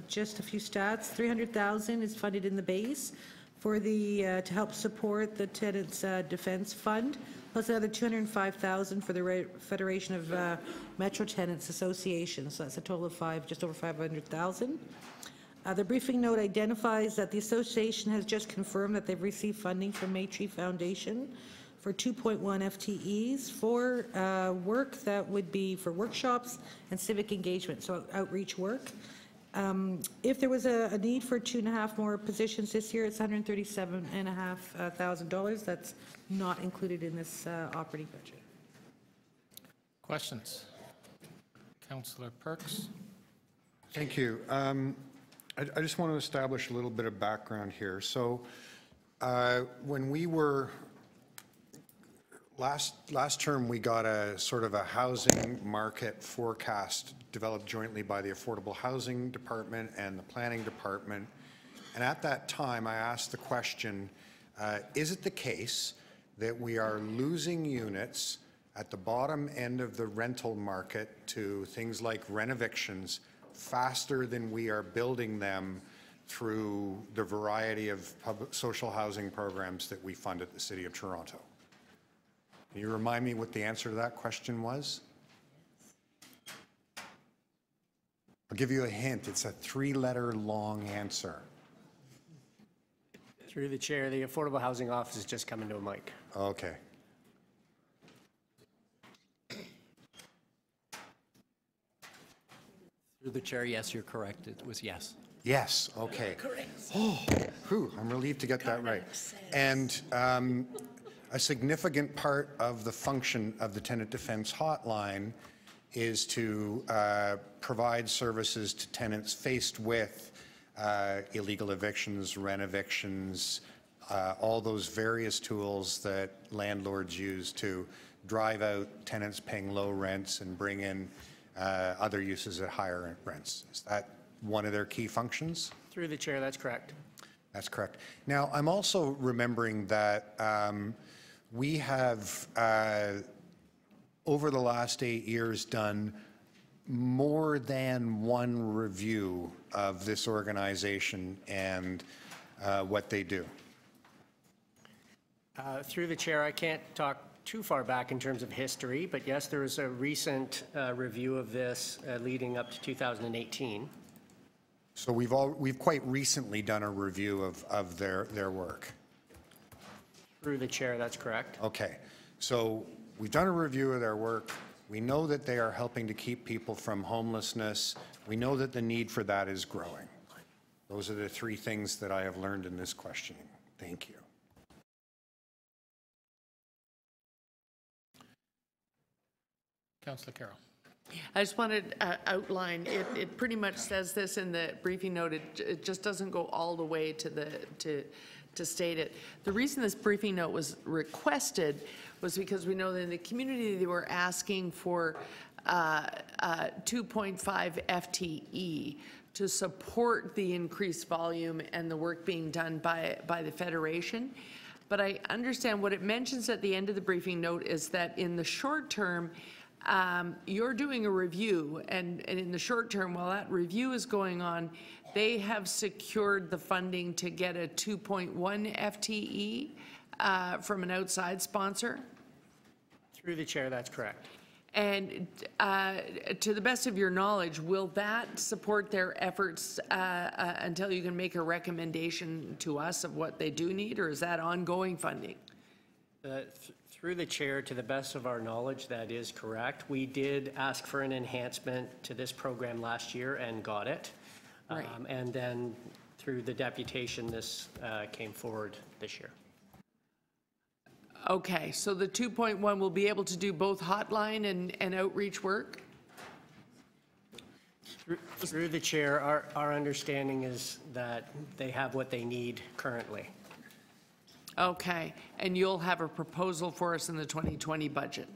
Just a few stats. $300,000 is funded in the base for the to help support the Tenants Defense Fund, plus another $205,000 for the Federation of Metro Tenants Association. So that's a total of just over $500,000. The briefing note identifies that the association has just confirmed that they've received funding from Maytree Foundation for 2.1 FTEs for work that would be for workshops and civic engagement, so outreach work. If there was a need for 2.5 more positions this year, it's $137,500. That's not included in this operating budget. Questions? Councillor Perks. Thank you. I just want to establish a little bit of background here. So when we were, last term we got a sort of a housing market forecast developed jointly by the Affordable Housing Department and the Planning Department. And at that time I asked the question, is it the case that we are losing units at the bottom end of the rental market to things like renovictions faster than we are building them through the variety of public social housing programs that we fund at the City of Toronto? Can you remind me what the answer to that question was? I'll give you a hint. It's a 3-letter long answer. Through the chair, the Affordable Housing Office is just coming to a mic. Okay. Through the chair, yes, you're correct. It was yes. Yes, okay. Oh, whew, I'm relieved to get that right. And a significant part of the function of the Tenant Defense Hotline is to provide services to tenants faced with illegal evictions, renovictions, all those various tools that landlords use to drive out tenants paying low rents and bring in other uses at higher rents. Is that one of their key functions? Through the chair, that's correct. That's correct. Now, I'm also remembering that we have, over the last 8 years, done more than one review of this organization and what they do. Through the chair, I can't talk too far back in terms of history, but yes, there was a recent review of this leading up to 2018. So we've quite recently done a review of their work. Through the chair, that's correct. Okay, so we've done a review of their work. We know that they are helping to keep people from homelessness. We know that the need for that is growing. Those are the 3 things that I have learned in this questioning. Thank you. Councillor Carroll. I just wanted to outline, it pretty much says this in the briefing note, it just doesn't go all the way to state it. The reason this briefing note was requested was because we know that in the community they were asking for 2.5 FTE to support the increased volume and the work being done by the Federation. But I understand what it mentions at the end of the briefing note is that in the short term, you're doing a review, and in the short term, while that review is going on, they have secured the funding to get a 2.1 FTE from an outside sponsor. Through the chair, that's correct. And to the best of your knowledge, will that support their efforts until you can make a recommendation to us of what they do need, or is that ongoing funding? Through the chair, to the best of our knowledge, that is correct. We did ask for an enhancement to this program last year and got it. Right. And then through the deputation, this came forward this year. Okay, so the 2.1 will be able to do both hotline and outreach work? Through the chair, our understanding is that they have what they need currently. Okay, and you'll have a proposal for us in the 2020 budget?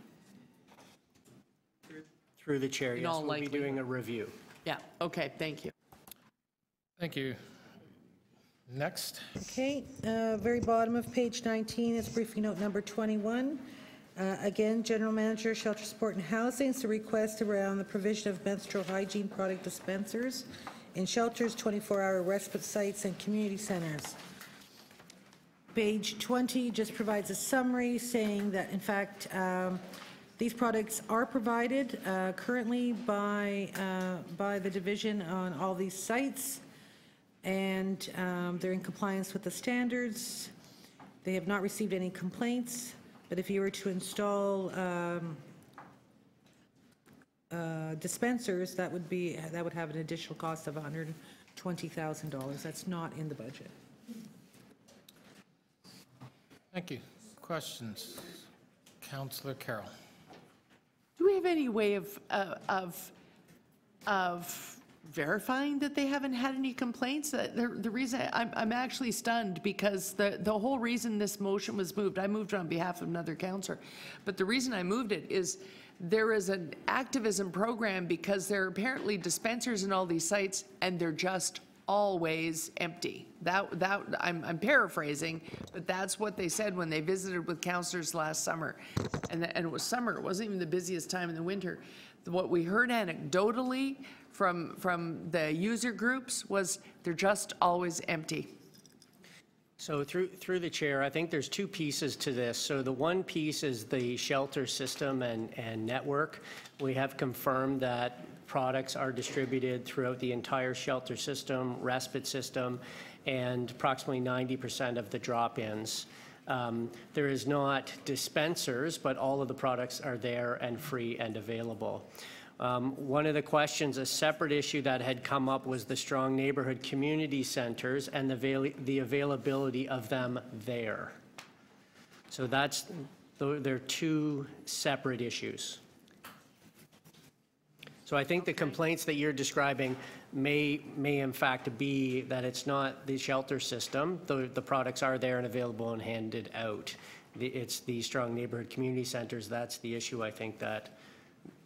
Through the chair, In yes, all we'll be doing likelihood. a review. Yeah, okay, thank you. Thank you. Next. Okay, very bottom of page 19 is briefing note number 21. Again, General Manager, Shelter Support and Housing, it's a request around the provision of menstrual hygiene product dispensers in shelters, 24-hour respite sites, and community centers. Page 20 just provides a summary saying that, in fact, these products are provided currently by the division on all these sites, and they're in compliance with the standards. They have not received any complaints, but if you were to install dispensers, that would have an additional cost of $120,000. That's not in the budget. Thank you. Questions? Councillor Carroll. Do we have any way of verifying that they haven't had any complaints? The reason I'm actually stunned, because the whole reason this motion was moved, I moved on behalf of another councillor, but the reason I moved it is there is an activism program because there are apparently dispensers in all these sites and they're just always empty. I'm paraphrasing, but that's what they said when they visited with councillors last summer. And it was summer, it wasn't even the busiest time in the winter. What we heard anecdotally from the user groups was they're just always empty. So through the chair, I think there's two pieces to this. So the one piece is the shelter system and network. We have confirmed that products are distributed throughout the entire shelter system, respite system, and approximately 90% of the drop-ins. There is not dispensers, but all of the products are there and free and available. One of the questions, a separate issue that had come up, was the strong neighborhood community centers and the availability of them there. So they're two separate issues. So I think the complaints that you're describing may in fact be that it's not the shelter system. The products are there and available and handed out. It's the strong neighborhood community centers. That's the issue I think that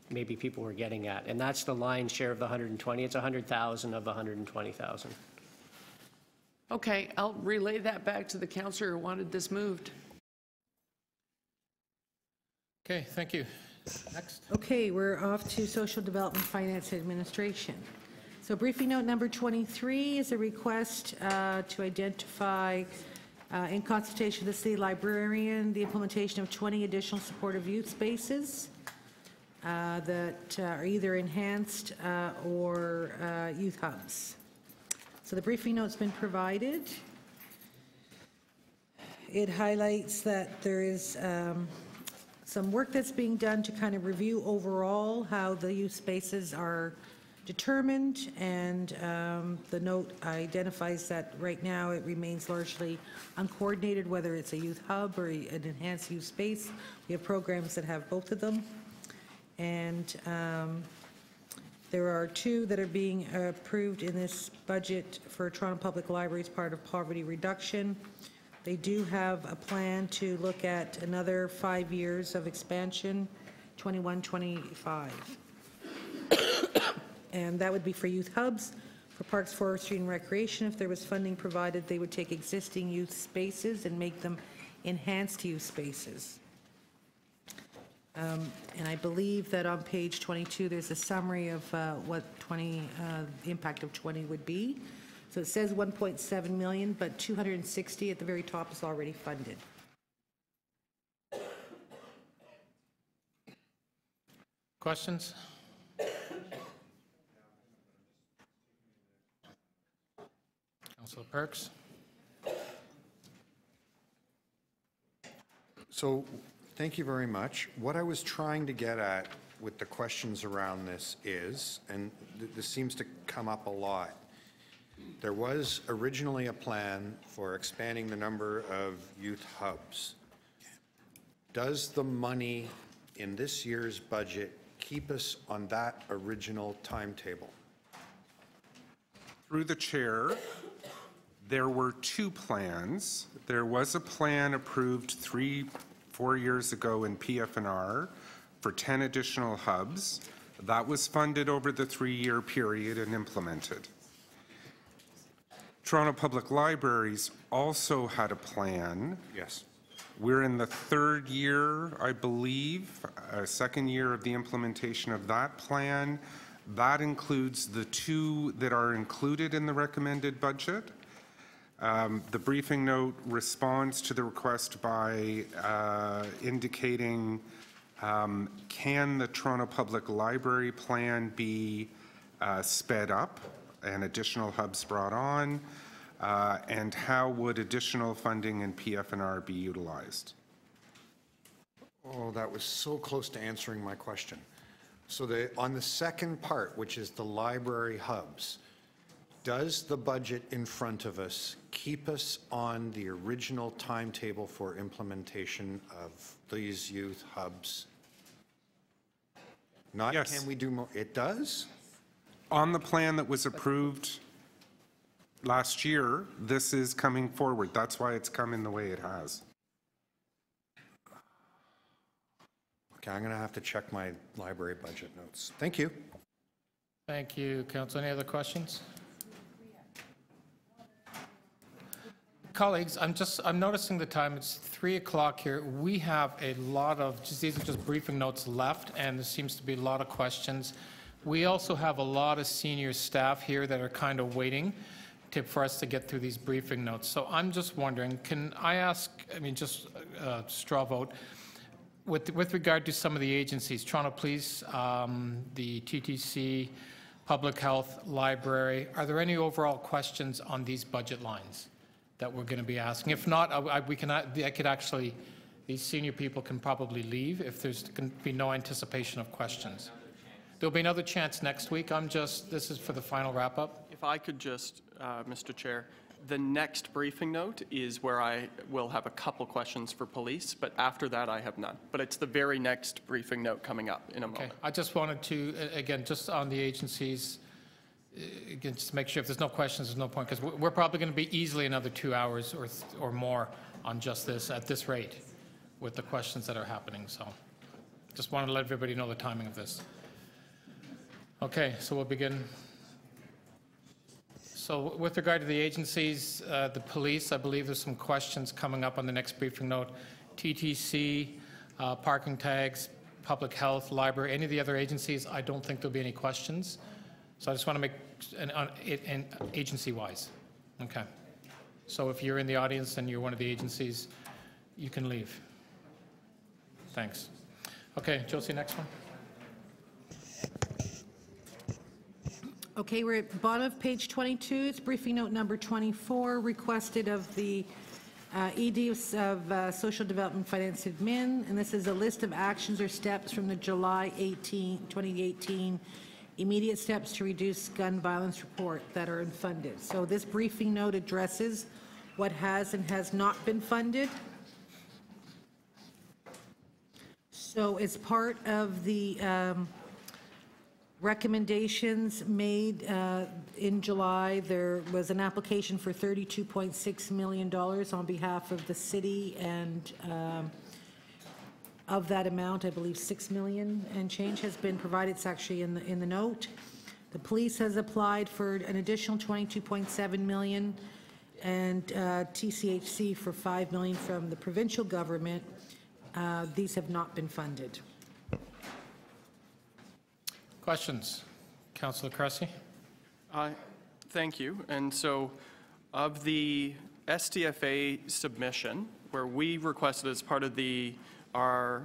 maybe people were getting at. And that's the lion's share of the 120. It's 100,000 of the 120,000. Okay, I'll relay that back to the councillor who wanted this moved. Okay, thank you. Next. Okay, we're off to Social Development, Finance, and Administration. So briefing note number 23 is a request to identify, in consultation with the city librarian, the implementation of 20 additional supportive youth spaces that are either enhanced or youth hubs. So the briefing note's been provided. It highlights that there is some work that's being done to kind of review overall how the youth spaces are determined, and the note identifies that right now it remains largely uncoordinated, whether it's a youth hub or an enhanced youth space. We have programs that have both of them, and there are two that are being approved in this budget for Toronto Public Library as part of poverty reduction. They do have a plan to look at another 5 years of expansion, 21-25. And that would be for youth hubs. For parks, forestry, and recreation, if there was funding provided, they would take existing youth spaces and make them enhanced youth spaces. And I believe that on page 22, there's a summary of what the impact of 20 would be. So it says 1.7 million, but 260 at the very top is already funded. Questions? Councillor Perks. So thank you very much. What I was trying to get at with the questions around this is, and this seems to come up a lot, there was originally a plan for expanding the number of youth hubs. does the money in this year's budget keep us on that original timetable? Through the chair, there were two plans. There was a plan approved 4 years ago in PF&R for 10 additional hubs. That was funded over the 3-year period and implemented. Toronto Public Libraries also had a plan. Yes. We're in the 3rd year, I believe, 2nd year of the implementation of that plan. That includes the 2 that are included in the recommended budget. The briefing note responds to the request by indicating, can the Toronto Public Library plan be sped up and additional hubs brought on? And how would additional funding in PF&R be utilized? Oh, that was so close to answering my question. So on the second part, which is the library hubs, does the budget in front of us keep us on the original timetable for implementation of these youth hubs? Not Yes. Can we do more? It does? On the plan that was approved last year, this is coming forward. That's why it's come in the way it has. Okay, I'm going to have to check my library budget notes. Thank you. Thank you, Council. Any other questions? Colleagues, I'm noticing the time. It's 3 o'clock here. We have a lot of, these are just briefing notes left, and there seems to be a lot of questions. We also have a lot of senior staff here that are kind of waiting for us to get through these briefing notes. So I'm just wondering, can I ask, just a straw vote, with regard to some of the agencies, Toronto Police, the TTC, Public Health, Library, are there any overall questions on these budget lines that we're going to be asking? If not, these senior people can probably leave if there's going to be no anticipation of questions. There'll be another chance next week. This is for the final wrap-up. If I could just, Mr. Chair, the next briefing note is where I will have a couple questions for police, but after that I have none. But it's the very next briefing note coming up in a moment. I just wanted to, again, just on the agencies, again, just to make sure if there's no questions, there's no point, because we're probably going to be easily another 2 hours or more on just this at this rate with the questions that are happening. So just wanted to let everybody know the timing of this. Okay, so we'll begin. So with regard to the agencies, the police, I believe there's some questions coming up on the next briefing note. TTC, parking tags, public health, library, any of the other agencies, I don't think there'll be any questions. So I just want to make an agency-wise. Okay. So if you're in the audience and you're one of the agencies, you can leave. Thanks. Okay, Josie, next one. Okay, we're at the bottom of page 22. It's briefing note number 24, requested of the ED of Social Development Finance Admin, and this is a list of actions or steps from the July 2018 immediate steps to reduce gun violence report that are unfunded. So this briefing note addresses what has and has not been funded. So as part of the recommendations made in July, there was an application for $32.6 million on behalf of the city, and of that amount, I believe $6 million and change has been provided. It's actually in the note. The police has applied for an additional $22.7 million, and TCHC for $5 million from the provincial government. These have not been funded. Questions? Councillor Cressy? Thank you. And so of the SDFA submission, where we requested as part of our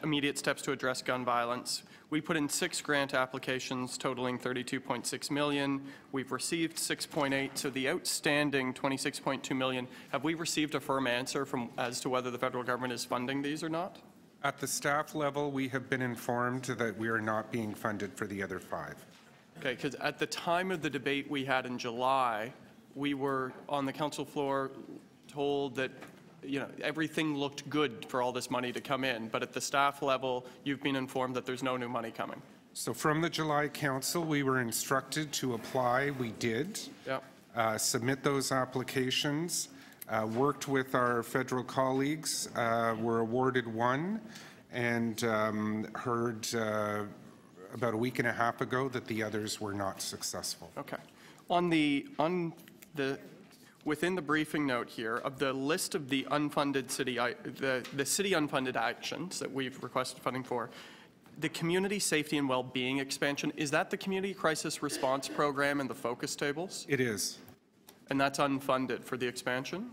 immediate steps to address gun violence, we put in 6 grant applications totaling $32.6 million. We've received 6.8, so the outstanding $26.2 million, have we received a firm answer as to whether the federal government is funding these or not? At the staff level, we have been informed that we are not being funded for the other 5. Okay, because at the time of the debate we had in July, we were on the council floor told that everything looked good for all this money to come in, but at the staff level, you've been informed that there's no new money coming. So from the July Council, we were instructed to apply. We did. Yeah. Submit those applications, worked with our federal colleagues, were awarded one, and heard about a week and a half ago that the others were not successful. Okay. Within the briefing note here, of the list of the unfunded the city unfunded actions that we've requested funding for, the community safety and well-being expansion, is that the community crisis response program and the focus tables? It is. And that's unfunded for the expansion?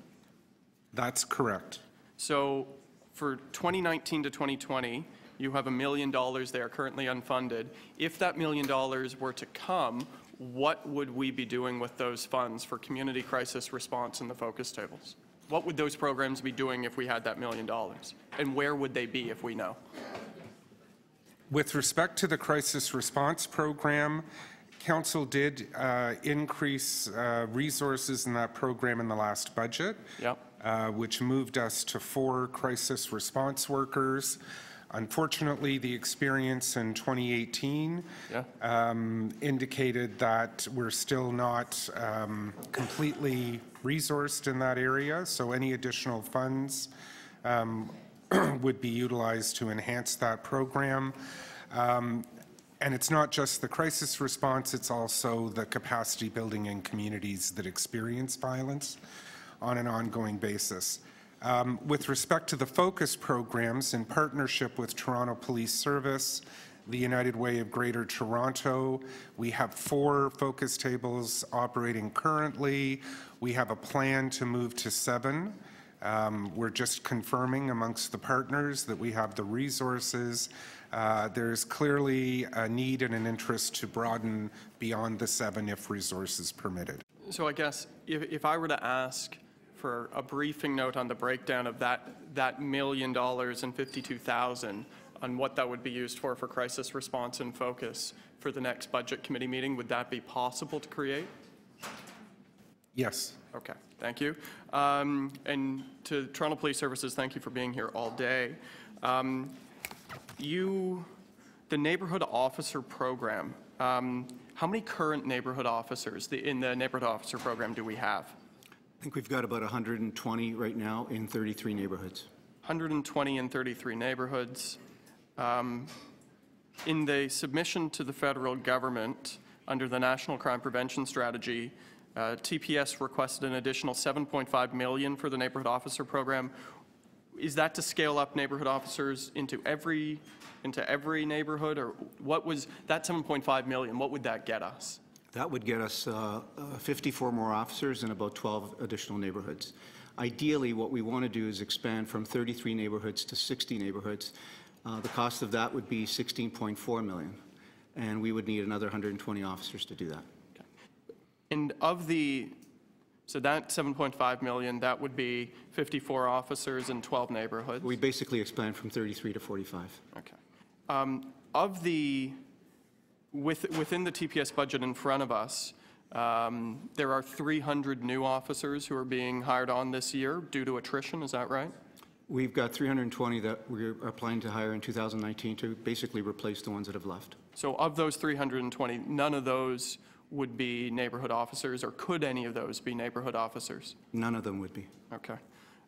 That's correct. So for 2019 to 2020, you have $1 million there currently unfunded. If that $1 million were to come, what would we be doing with those funds for community crisis response and the focus tables? What would those programs be doing if we had that $1 million? And where would they be if we know? With respect to the crisis response program, Council did increase resources in that program in the last budget, which moved us to 4 crisis response workers. Unfortunately, the experience in 2018 indicated that we're still not completely resourced in that area, so any additional funds would be utilized to enhance that program. And it's not just the crisis response, it's also the capacity building in communities that experience violence on an ongoing basis. With respect to the focus programs, in partnership with Toronto Police Service, the United Way of Greater Toronto, we have 4 focus tables operating currently. We have a plan to move to 7. We're just confirming amongst the partners that we have the resources. There's clearly a need and an interest to broaden beyond the 7 if resources permitted. So I guess if I were to ask for a briefing note on the breakdown of that $1 million and 52,000 on what that would be used for crisis response and focus for the next budget committee meeting, would that be possible to create? Yes. Okay, thank you. And to Toronto Police Services, thank you for being here all day. The neighborhood officer program, how many current neighborhood officers in the neighborhood officer program do we have? I think we've got about 120 right now in 33 neighborhoods. 120 in 33 neighborhoods. In the submission to the federal government under the National Crime Prevention Strategy, TPS requested an additional $7.5 million for the neighborhood officer program. Is that to scale up neighborhood officers into every neighborhood, or what was that $7.5 million? What would that get us? That would get us 54 more officers and about 12 additional neighborhoods. Ideally, what we want to do is expand from 33 neighborhoods to 60 neighborhoods. The cost of that would be $16.4 million, and we would need another 120 officers to do that. Okay. And so that $7.5 million, that would be 54 officers in 12 neighborhoods? We basically expand from 33 to 45. Okay. Within the TPS budget in front of us, there are 300 new officers who are being hired on this year due to attrition, is that right? We've got 320 that we are planning to hire in 2019 to basically replace the ones that have left. So of those 320, none of those would be neighborhood officers, or could any of those be neighborhood officers? None of them would be. Okay.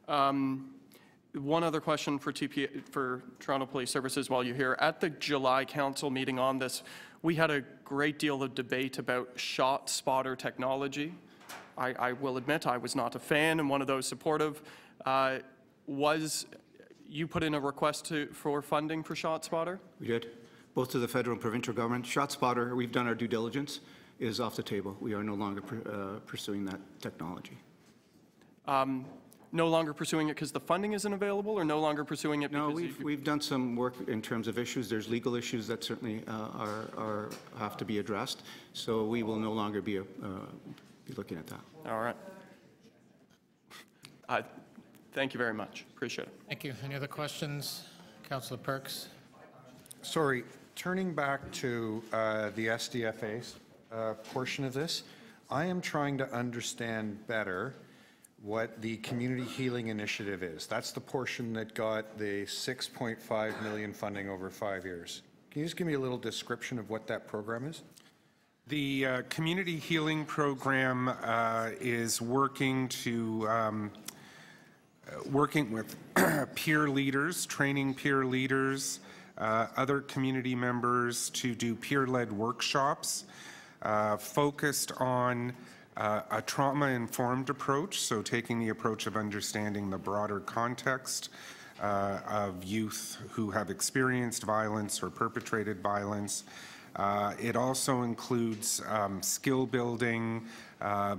One other question for Toronto Police Services while you're here. At the July Council meeting on this, we had a great deal of debate about shot spotter technology. I will admit I was not a fan and one of those supportive. You put in a request for funding for shot spotter? We did, both to the federal and provincial government. Shot spotter, we've done our due diligence, is off the table. We are no longer pursuing that technology. No longer pursuing it because the funding isn't available, or no longer pursuing it because... No, we've done some work in terms of issues. There's legal issues that certainly have to be addressed, so we will no longer be looking at that. All right. Thank you very much. Appreciate it. Thank you. Any other questions? Councillor Perks. Sorry, turning back to the SDFA portion of this, I am trying to understand better what the community healing initiative is. That's the portion that got the 6.5 million funding over 5 years. Can you just give me a little description of what that program is? The community healing program is working with peer leaders, training peer leaders, other community members to do peer-led workshops focused on a trauma-informed approach, so taking the approach of understanding the broader context of youth who have experienced violence or perpetrated violence. It also includes skill building,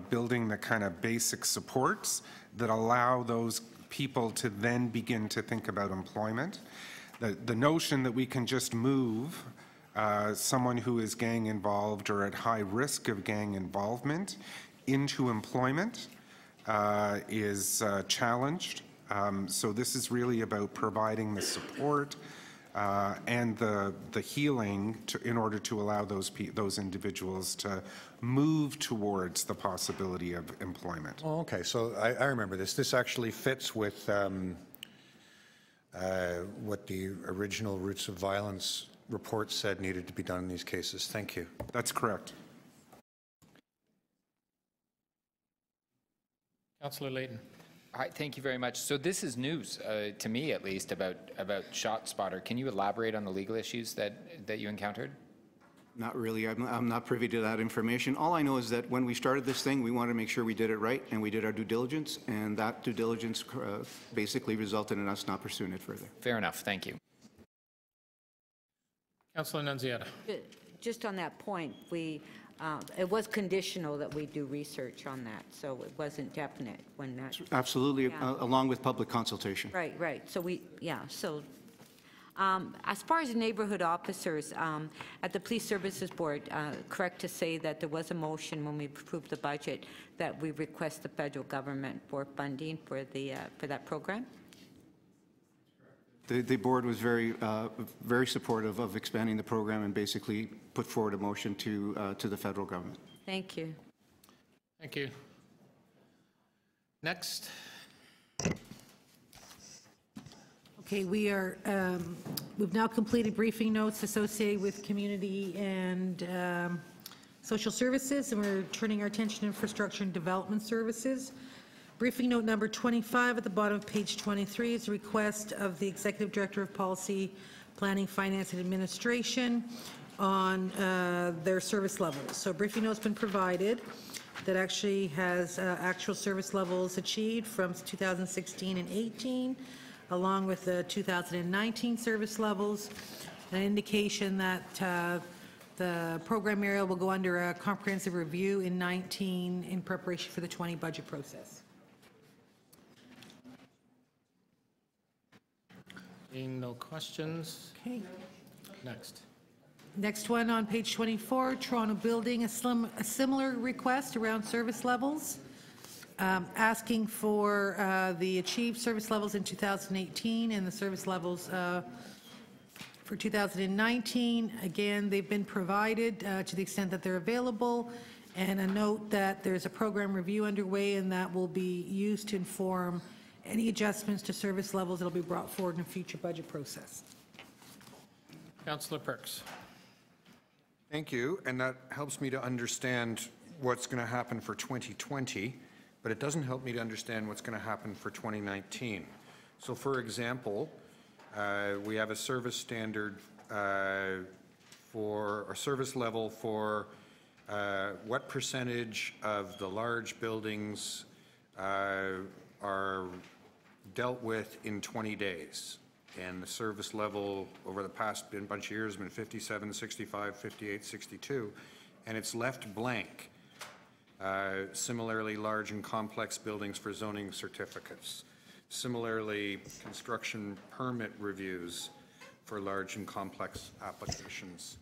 building the kind of basic supports that allow those people to then begin to think about employment. The notion that we can just move someone who is gang involved or at high risk of gang involvement into employment is challenged. So this is really about providing the support and the healing in order to allow those individuals to move towards the possibility of employment. Oh, okay, so I remember this. This actually fits with what the original Roots of Violence report said needed to be done in these cases. Thank you. That's correct. Councillor Layton. All right, thank you very much. So this is news, to me at least, about ShotSpotter. Can you elaborate on the legal issues that you encountered? Not really. I'm not privy to that information. All I know is that when we started this thing, we wanted to make sure we did it right, and we did our due diligence, and that due diligence basically resulted in us not pursuing it further. Fair enough. Thank you. Councillor Nunziata. Just on that point, it was conditional that we do research on that, so it wasn't definite when that. Absolutely, along with public consultation. Right. So as far as neighborhood officers, at the Police Services Board, correct to say that there was a motion when we approved the budget that we request the federal government for funding for that program? The board was very supportive of expanding the program and basically put forward a motion to the federal government. Thank you. Thank you. Next. Okay, we've now completed briefing notes associated with community and social services, and we're turning our attention to infrastructure and development services. Briefing note number 25 at the bottom of page 23 is a request of the Executive Director of Policy, Planning, Finance and Administration on their service levels. So a briefing note's been provided that actually has actual service levels achieved from 2016 and 18, along with the 2019 service levels, an indication that the program area will go under a comprehensive review in 19 in preparation for the 20 budget process. Being no questions. Okay. Next. Next one on page 24, Toronto Building, a similar request around service levels, asking for the achieved service levels in 2018 and the service levels for 2019. Again, they've been provided to the extent that they're available, and a note that there's a program review underway and that will be used to inform any adjustments to service levels that will be brought forward in a future budget process. Councillor Perks. Thank you, and that helps me to understand what's going to happen for 2020, but it doesn't help me to understand what's going to happen for 2019. So for example, we have a service standard for a service level for what percentage of the large buildings are dealt with in 20 days. And the service level over the past bunch of years has been 57, 65, 58, 62, and it's left blank. Similarly, large and complex buildings for zoning certificates. Similarly, construction permit reviews for large and complex applications.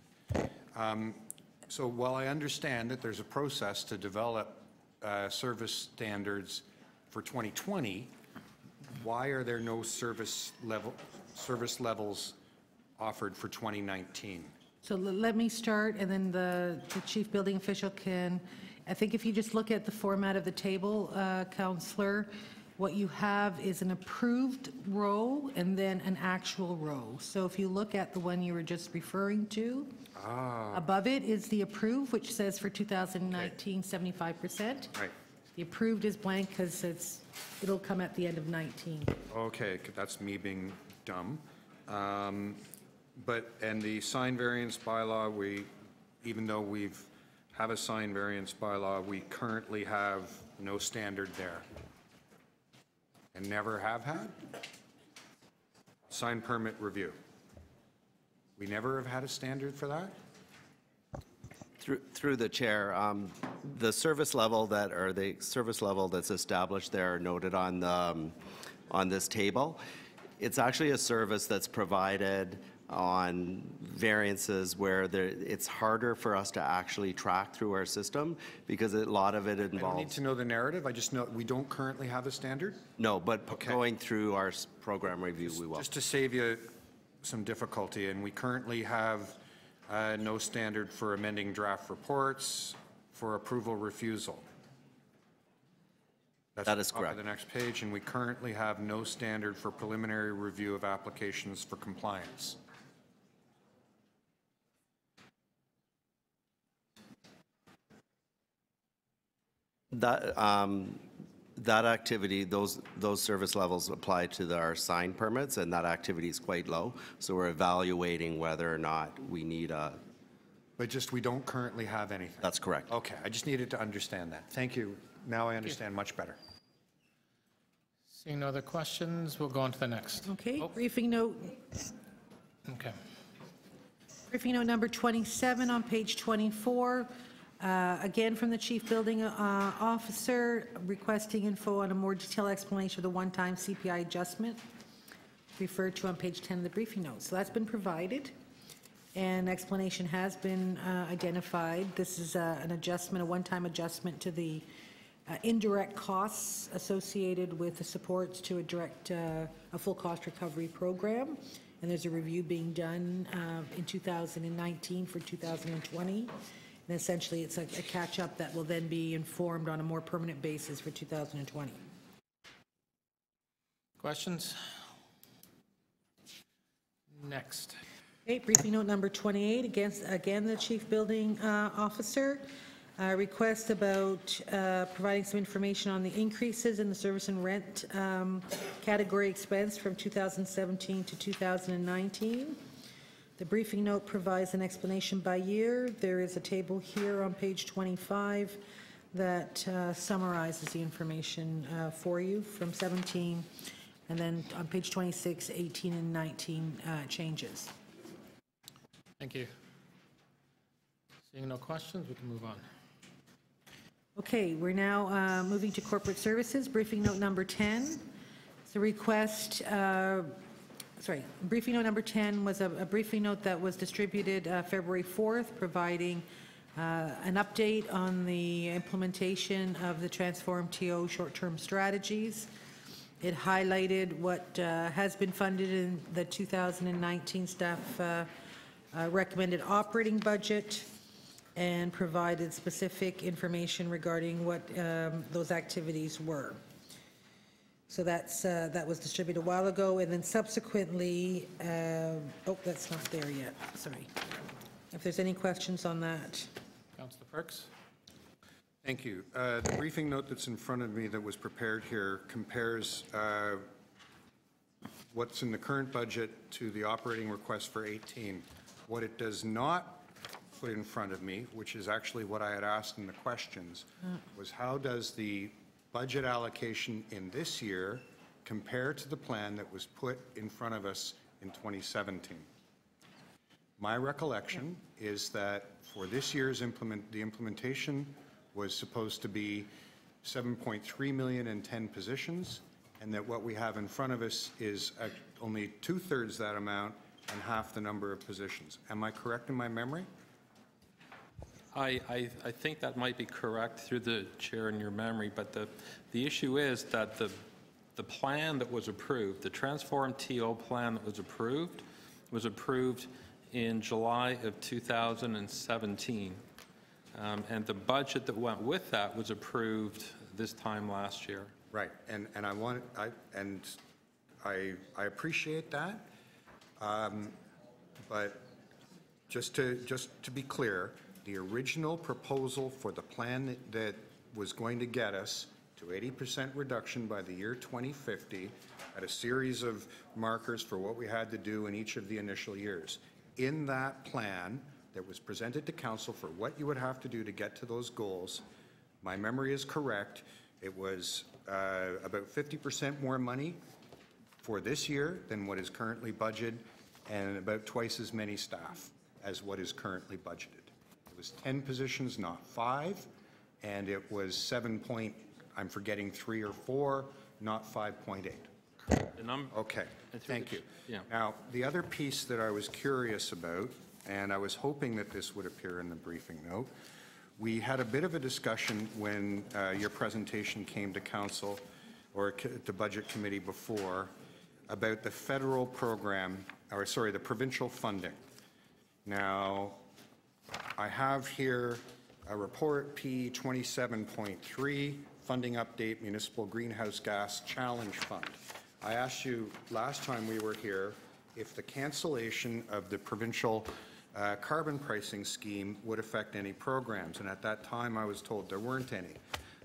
So while I understand that there's a process to develop service standards for 2020, why are there no service levels offered for 2019? So let me start, and then the chief building official can I think if you just look at the format of the table, Councillor, what you have is an approved row and then an actual row. So if you look at the one you were just referring to, above it is the approved, which says for 2019, 75%. Right. The approved is blank because it'll come at the end of 19. Okay, that's me being dumb. And the sign variance bylaw, even though we've have a sign variance bylaw, we currently have no standard there. And never have had? Sign permit review. We never have had a standard for that? Through the chair, the service level that's established there are noted on this table. It's actually a service that's provided on variances where it's harder for us to actually track through our system because a lot of it involves. I don't need to know the narrative. I just know we don't currently have a standard. No, but going through our program review, we will. Just to save you some difficulty, and we currently have no standard for amending draft reports, for approval refusal. That is correct. The next page, and we currently have no standard for preliminary review of applications for compliance. That activity, those service levels apply to our sign permits, and that activity is quite low. So we're evaluating whether or not we need a. But just we don't currently have anything. That's correct. Okay, I just needed to understand that. Thank you. Now I understand much better. Seeing no other questions, we'll go on to the next. Okay, briefing note. Okay. Briefing note number 27 on page 24. Again, from the Chief Building Officer, requesting info on a more detailed explanation of the one-time CPI adjustment referred to on page 10 of the briefing note. So that's been provided, and explanation has been identified. This is an adjustment, a one-time adjustment to the indirect costs associated with the supports to a full cost recovery program. And there's a review being done in 2019 for 2020. And essentially, it's a catch-up that will then be informed on a more permanent basis for 2020. Questions? Next. Okay, briefing note number 28, again, the Chief Building Officer. Request about providing some information on the increases in the service and rent category expense from 2017 to 2019. The briefing note provides an explanation by year. There is a table here on page 25 that summarizes the information for you from 17, and then on page 26, 18 and 19 changes. Thank you. Seeing no questions, we can move on. Okay, we're now moving to corporate services. Briefing note number 10. It's a request. Briefing note number 10 was a briefing note that was distributed February 4th, providing an update on the implementation of the TransformTO short-term strategies. It highlighted what has been funded in the 2019 staff recommended operating budget, and provided specific information regarding what those activities were. So that was distributed a while ago, and then subsequently, that's not there yet, sorry. If there's any questions on that. Councillor Perks. Thank you. The briefing note that's in front of me that was prepared here compares what's in the current budget to the operating request for 18. What it does not put in front of me, which is actually what I had asked in the questions, was how does the budget allocation in this year compare to the plan that was put in front of us in 2017? My recollection is that for this year's the implementation was supposed to be 7.3 million and 10 positions, and that what we have in front of us is only 2/3 that amount and half the number of positions. Am I correct in my memory? I think that might be correct through the chair in your memory, but the issue is that the plan that was approved, the TransformTO plan that was approved in July of 2017. And the budget that went with that was approved this time last year. Right, and I appreciate that, but just to be clear, the original proposal for the plan that was going to get us to 80% reduction by the year 2050 had a series of markers for what we had to do in each of the initial years. In that plan that was presented to council for what you would have to do to get to those goals, my memory is correct, it was about 50% more money for this year than what is currently budgeted, and about twice as many staff as what is currently budgeted. It was 10 positions, not 5, and it was I'm forgetting 3 or 4, not 5.8. Okay, thank you. Yeah. Now, the other piece that I was curious about, and I was hoping that this would appear in the briefing note, we had a bit of a discussion when your presentation came to council or to budget committee before about the federal program, or sorry, the provincial funding. Now, I have here a report P27.3, funding update, municipal greenhouse gas challenge fund. I asked you last time we were here if the cancellation of the provincial carbon pricing scheme would affect any programs, and at that time I was told there weren't any.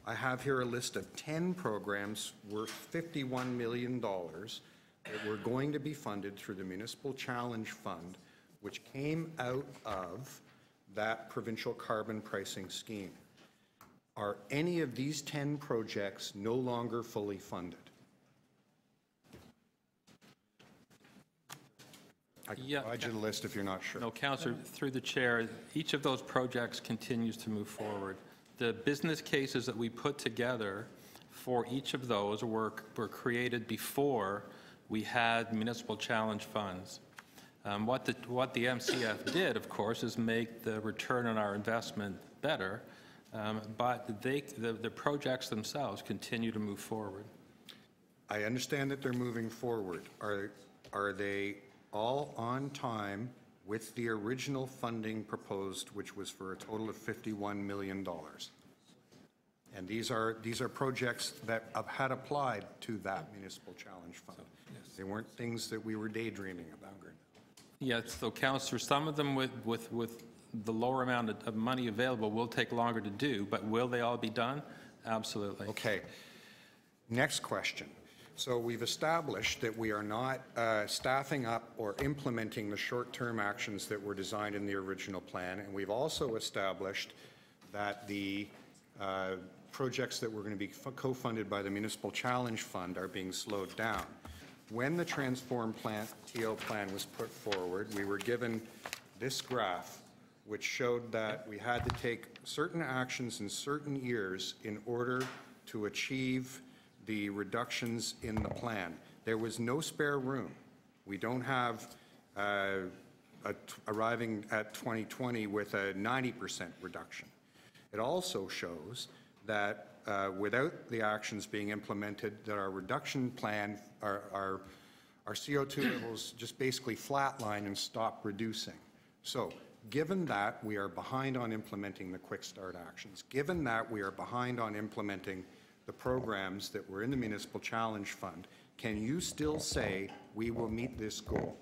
I have here a list of 10 programs worth $51 million that were going to be funded through the Municipal Challenge Fund, which came out of that provincial carbon pricing scheme. Are any of these 10 projects no longer fully funded? I can provide you the list if you're not sure. No, Councillor, through the chair, each of those projects continues to move forward. The business cases that we put together for each of those were created before we had municipal challenge funds. What the MCF did, of course, is make the return on our investment better, but the projects themselves continue to move forward. I understand that they're moving forward. Are they all on time with the original funding proposed, which was for a total of $51 million? And these are projects that had applied to that municipal challenge fund. Yes. They weren't things that we were daydreaming about. Yes, so Councillor, some of them with the lower amount of money available will take longer to do, but will they all be done? Absolutely. Okay. Next question. So we've established that we are not staffing up or implementing the short-term actions that were designed in the original plan, and we've also established that the projects that were going to be co-funded by the Municipal Challenge Fund are being slowed down. When the TransformTO plan was put forward, we were given this graph, which showed that we had to take certain actions in certain years in order to achieve the reductions in the plan. There was no spare room. We don't have arriving at 2020 with a 90% reduction. It also shows that without the actions being implemented, that our reduction plan, our CO2 levels just basically flatline and stop reducing. So given that we are behind on implementing the quick start actions, given that we are behind on implementing the programs that were in the Municipal Challenge Fund, can you still say we will meet this goal?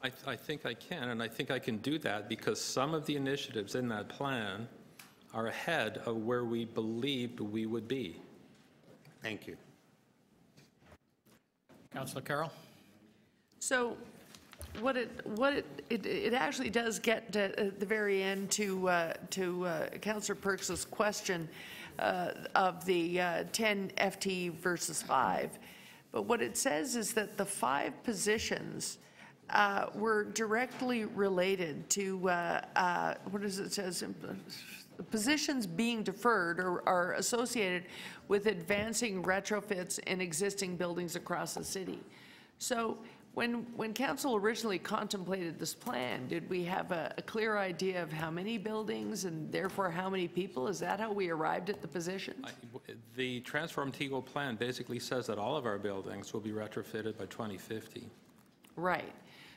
I think I can, and I think I can do that because some of the initiatives in that plan are ahead of where we believed we would be. Thank you. Councillor Carroll? So what it actually does get to, at the very end to Councillor Perks's question of the 10 FT versus 5. But what it says is that the 5 positions were directly related to, what does it says? Positions being deferred are associated with advancing retrofits in existing buildings across the city. So when council originally contemplated this plan, did we have a clear idea of how many buildings and therefore how many people? Is that how we arrived at the positions? The TransformTO plan basically says that all of our buildings will be retrofitted by 2050. Right.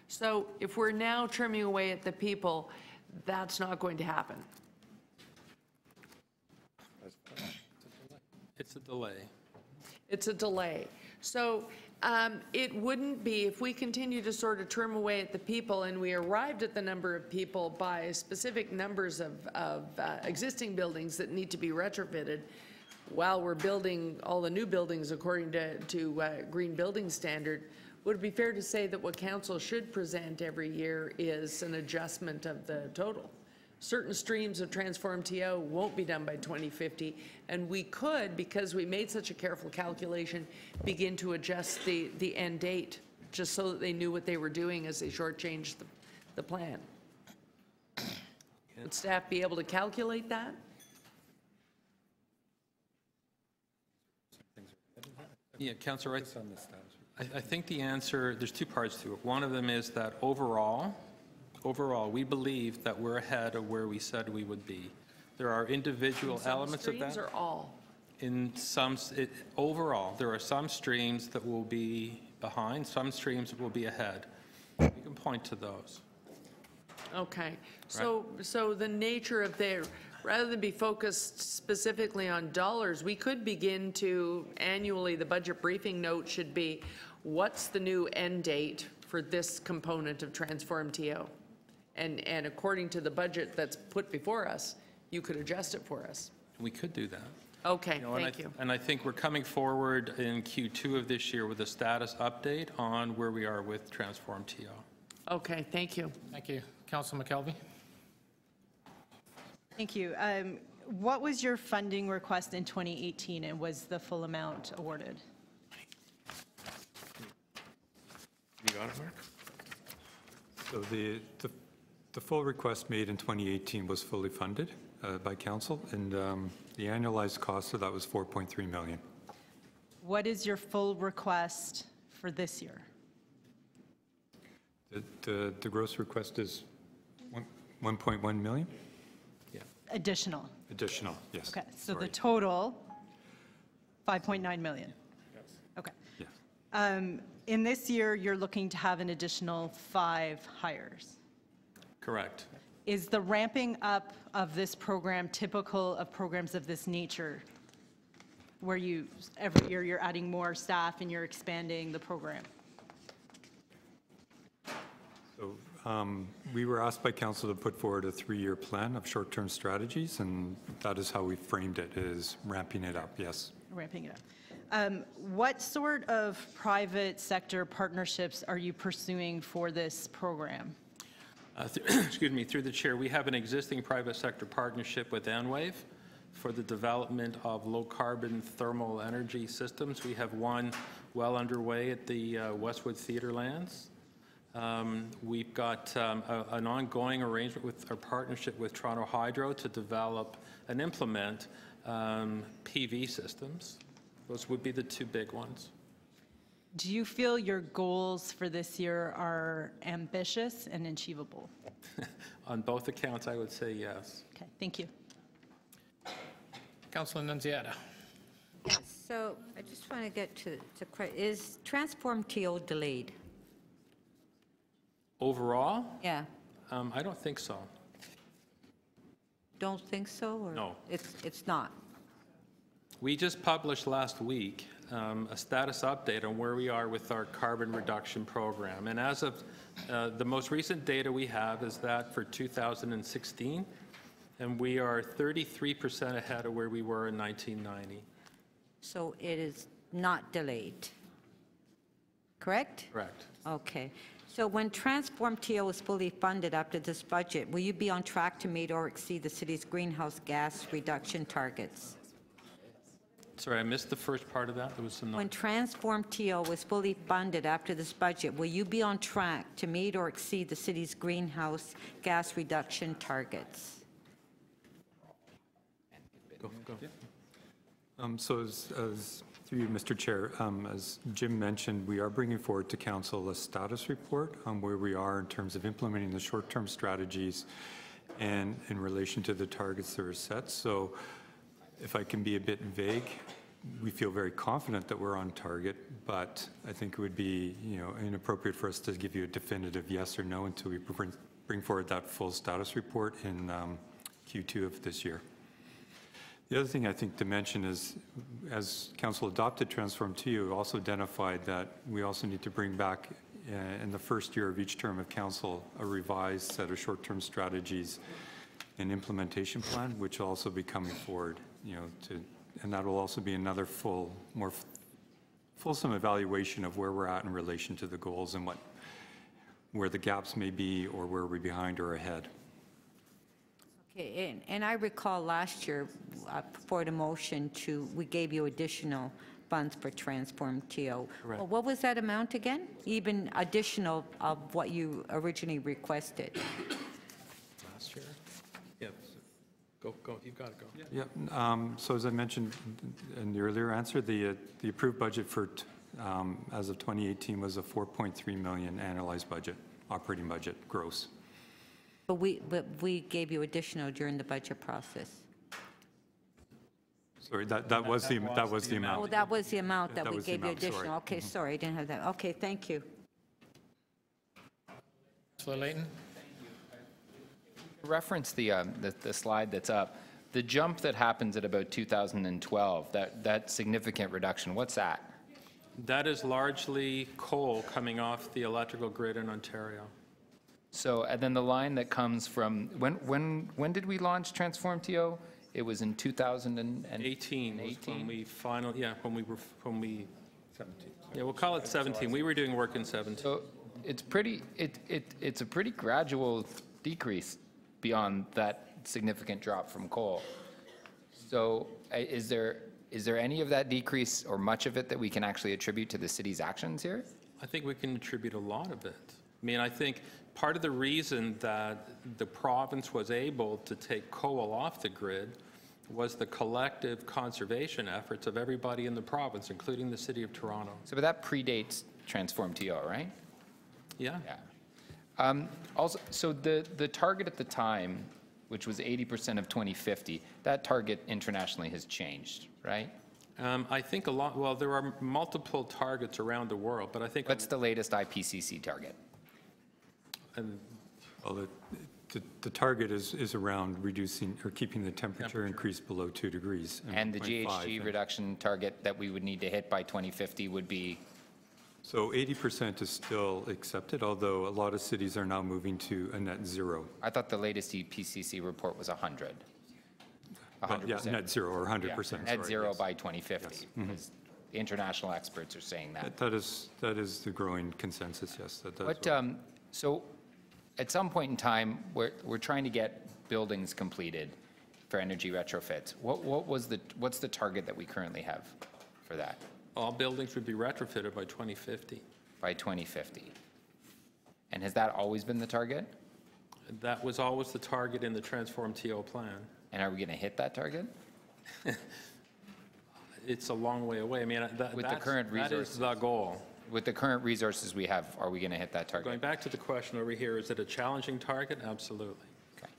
So if we're now trimming away at the people, that's not going to happen. It's a delay. It's a delay. So it wouldn't be, if we continue to sort of term away at the people and we arrived at the number of people by specific numbers of existing buildings that need to be retrofitted while we're building all the new buildings according to green building standard, would it be fair to say that what council should present every year is an adjustment of the total? Certain streams of TransformTO won't be done by 2050, and we could, because we made such a careful calculation, begin to adjust the end date, just so that they knew what they were doing as they shortchanged the plan. Would staff be able to calculate that? Yeah, Councillor, I think the answer, there's two parts to it. One of them is that overall, we believe that we're ahead of where we said we would be. There are individual elements of that. Streams or all? In some, overall, there are some streams that will be behind, some streams that will be ahead. We can point to those. Okay, so the nature of their, rather than be focused specifically on dollars, we could begin to annually, the budget briefing note should be, what's the new end date for this component of TransformTO? And according to the budget that's put before us, you could adjust it for us. We could do that. Okay, thank you. And I think we're coming forward in Q2 of this year with a status update on where we are with TransformTO. Okay, thank you. Thank you. Councilor McKelvey? Thank you. What was your funding request in 2018, and was the full amount awarded? You got it, Mark? So the full request made in 2018 was fully funded by council, and the annualized cost of that was $4.3 million. What is your full request for this year? The gross request is 1.1 million? Yeah. Additional? Additional, yes. Okay, so Sorry. the total, 5.9 million? Yes. Okay. Yes. In this year, you're looking to have an additional 5 hires. Correct. Is the ramping up of this program typical of programs of this nature, where you, every year you're adding more staff and you're expanding the program? So we were asked by council to put forward a 3-year plan of short-term strategies, and that is how we framed it, is ramping it up, yes. Ramping it up. What sort of private sector partnerships are you pursuing for this program? Excuse me, through the chair, we have an existing private sector partnership with Enwave for the development of low-carbon thermal energy systems. We have one well underway at the Westwood Theatre lands. We've got an ongoing arrangement with our partnership with Toronto Hydro to develop and implement PV systems. Those would be the 2 big ones. Do you feel your goals for this year are ambitious and achievable? On both accounts, I would say yes. Okay, thank you. Councilor Nunziata. Yes, so I just want to get to is TransformTO delayed? Overall, Yeah, I don't think so. don't think so? Or No. It's not? We just published last week a status update on where we are with our carbon reduction program. And as of the most recent data we have is that for 2016, and we are 33% ahead of where we were in 1990. So it is not delayed, correct? Correct. Okay. So when TransformTO is fully funded after this budget, will you be on track to meet or exceed the city's greenhouse gas reduction targets? Sorry, I missed the first part of that. There was some. When TransformTO is fully funded after this budget, will you be on track to meet or exceed the city's greenhouse gas reduction targets? Go. So as through you, Mr. Chair, as Jim mentioned, we are bringing forward to council a status report on where we are in terms of implementing the short-term strategies and in relation to the targets that are set. So if I can be a bit vague, we feel very confident that we're on target, but I think it would be, inappropriate for us to give you a definitive yes or no until we bring forward that full status report in Q2 of this year. The other thing I think to mention is, as Council adopted TransformTO, also identified that we also need to bring back in the first year of each term of Council a revised set of short-term strategies and implementation plan, which will also be coming forward, and that will also be another more fulsome evaluation of where we're at in relation to the goals and where the gaps may be, or where we're behind or ahead. Okay, and I recall last year, for the motion we gave you additional funds for TransformTO. Correct. Well, what was that amount again? Even additional of what you originally requested? Last year? Yeah. Go, you've got to go. Yeah. So as I mentioned in the earlier answer, the approved budget for as of 2018 was a 4.3 million annualized budget, operating budget, gross. But we gave you additional during the budget process. Sorry, that was the amount. Oh, that was the amount that we was the gave you amount, sorry. additional. Okay, sorry, I didn't have that. Okay, thank you. Councillor Layton? Reference the slide that's up. The jump that happens at about 2012, that significant reduction, what's that? That is largely coal coming off the electrical grid in Ontario. So, and then the line that comes from, when did we launch TransformTO? It was in 2018. When we finally, when we 17. Yeah, we'll call it 17. We were doing work in 17. So it's a pretty gradual decrease beyond that significant drop from coal. So is there any of that decrease or much of it that we can actually attribute to the city's actions here? I think we can attribute a lot of it. I mean, I think part of the reason that the province was able to take coal off the grid was the collective conservation efforts of everybody in the province, including the City of Toronto. So, but that predates TransformTO, right? Yeah. Yeah. Also, so the target at the time, which was 80% of 2050, that target internationally has changed, right? I think a lot, well, there are multiple targets around the world, but I think... What's the latest IPCC target? Well, the target is around reducing or keeping the temperature increase below 2 degrees. And the GHG reduction target that we would need to hit by 2050 would be? So 80% is still accepted, although a lot of cities are now moving to a net zero. I thought the latest IPCC report was 100. 100%. Yeah, net zero or 100%. Yeah, net zero by 2050. Yes. Mm-hmm. The international experts are saying that. That is the growing consensus, yes. That does But, so at some point in time, we're trying to get buildings completed for energy retrofits. What's the target that we currently have for that? All buildings would be retrofitted by 2050. By 2050. And has that always been the target? That was always the target in the TransformTO plan. And are we going to hit that target? It's a long way away. I mean, with the current resources, that is the goal. With the current resources we have, are we going to hit that target? Going back to the question over here, is it a challenging target? Absolutely. Okay.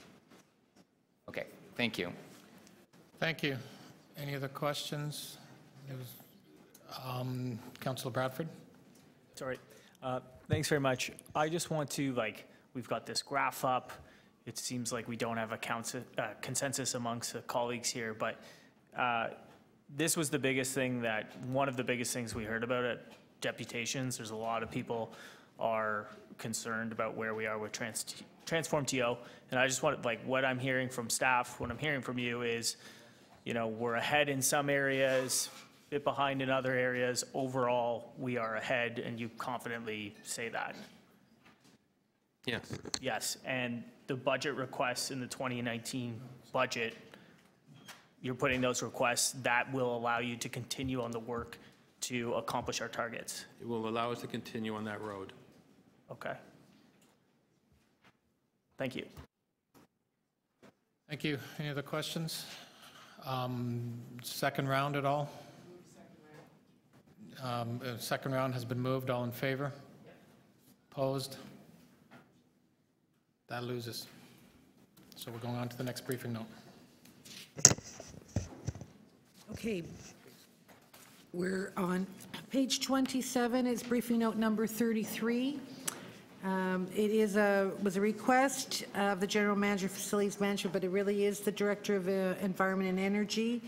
Okay. Thank you. Thank you. Any other questions? Councillor Bradford. Sorry. Thanks very much. I just want to, we've got this graph up. It seems like we don't have a consensus amongst the colleagues here, but this was the biggest thing one of the biggest things we heard about at deputations. There's a lot of people are concerned about where we are with TransformTO, and I just want, what I'm hearing from staff, what I'm hearing from you is, we're ahead in some areas, a bit behind in other areas. Overall, we are ahead, and you confidently say that. Yes. Yes, and the budget requests in the 2019 budget, you're putting those requests that will allow you to continue on the work to accomplish our targets. It will allow us to continue on that road. Okay. Thank you. Thank you. Any other questions? Second round at all? Second round has been moved. All in favor? Opposed? That loses. So we're going on to the next briefing note. Okay. We're on page 27. It's briefing note number 33. Was a request of the General Manager of Facilities Management, but it really is the Director of Environment and Energy,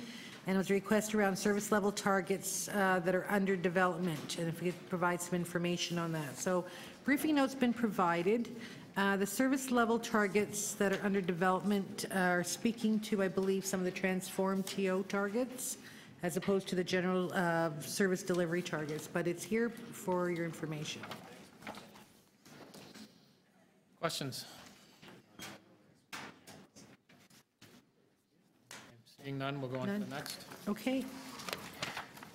and it was a request around service level targets that are under development, and if we could provide some information on that. So briefing note's been provided. The service level targets that are under development are speaking to, I believe, some of the TransformTO targets as opposed to the general service delivery targets, but it's here for your information. Questions? Seeing none, we'll go on to the next. Okay.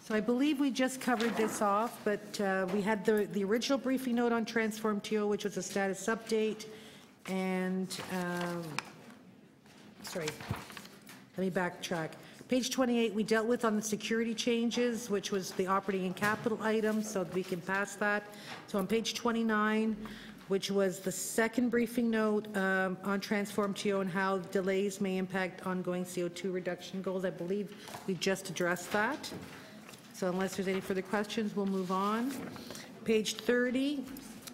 So I believe we just covered this off, but we had the original briefing note on TransformTO, which was a status update, and sorry, let me backtrack. Page 28 we dealt with on the security changes, which was the operating and capital items, so we can pass that. So on page 29, which was the second briefing note on TransformTO and how delays may impact ongoing CO2 reduction goals, I believe we just addressed that. So unless there's any further questions, we'll move on. Page 30,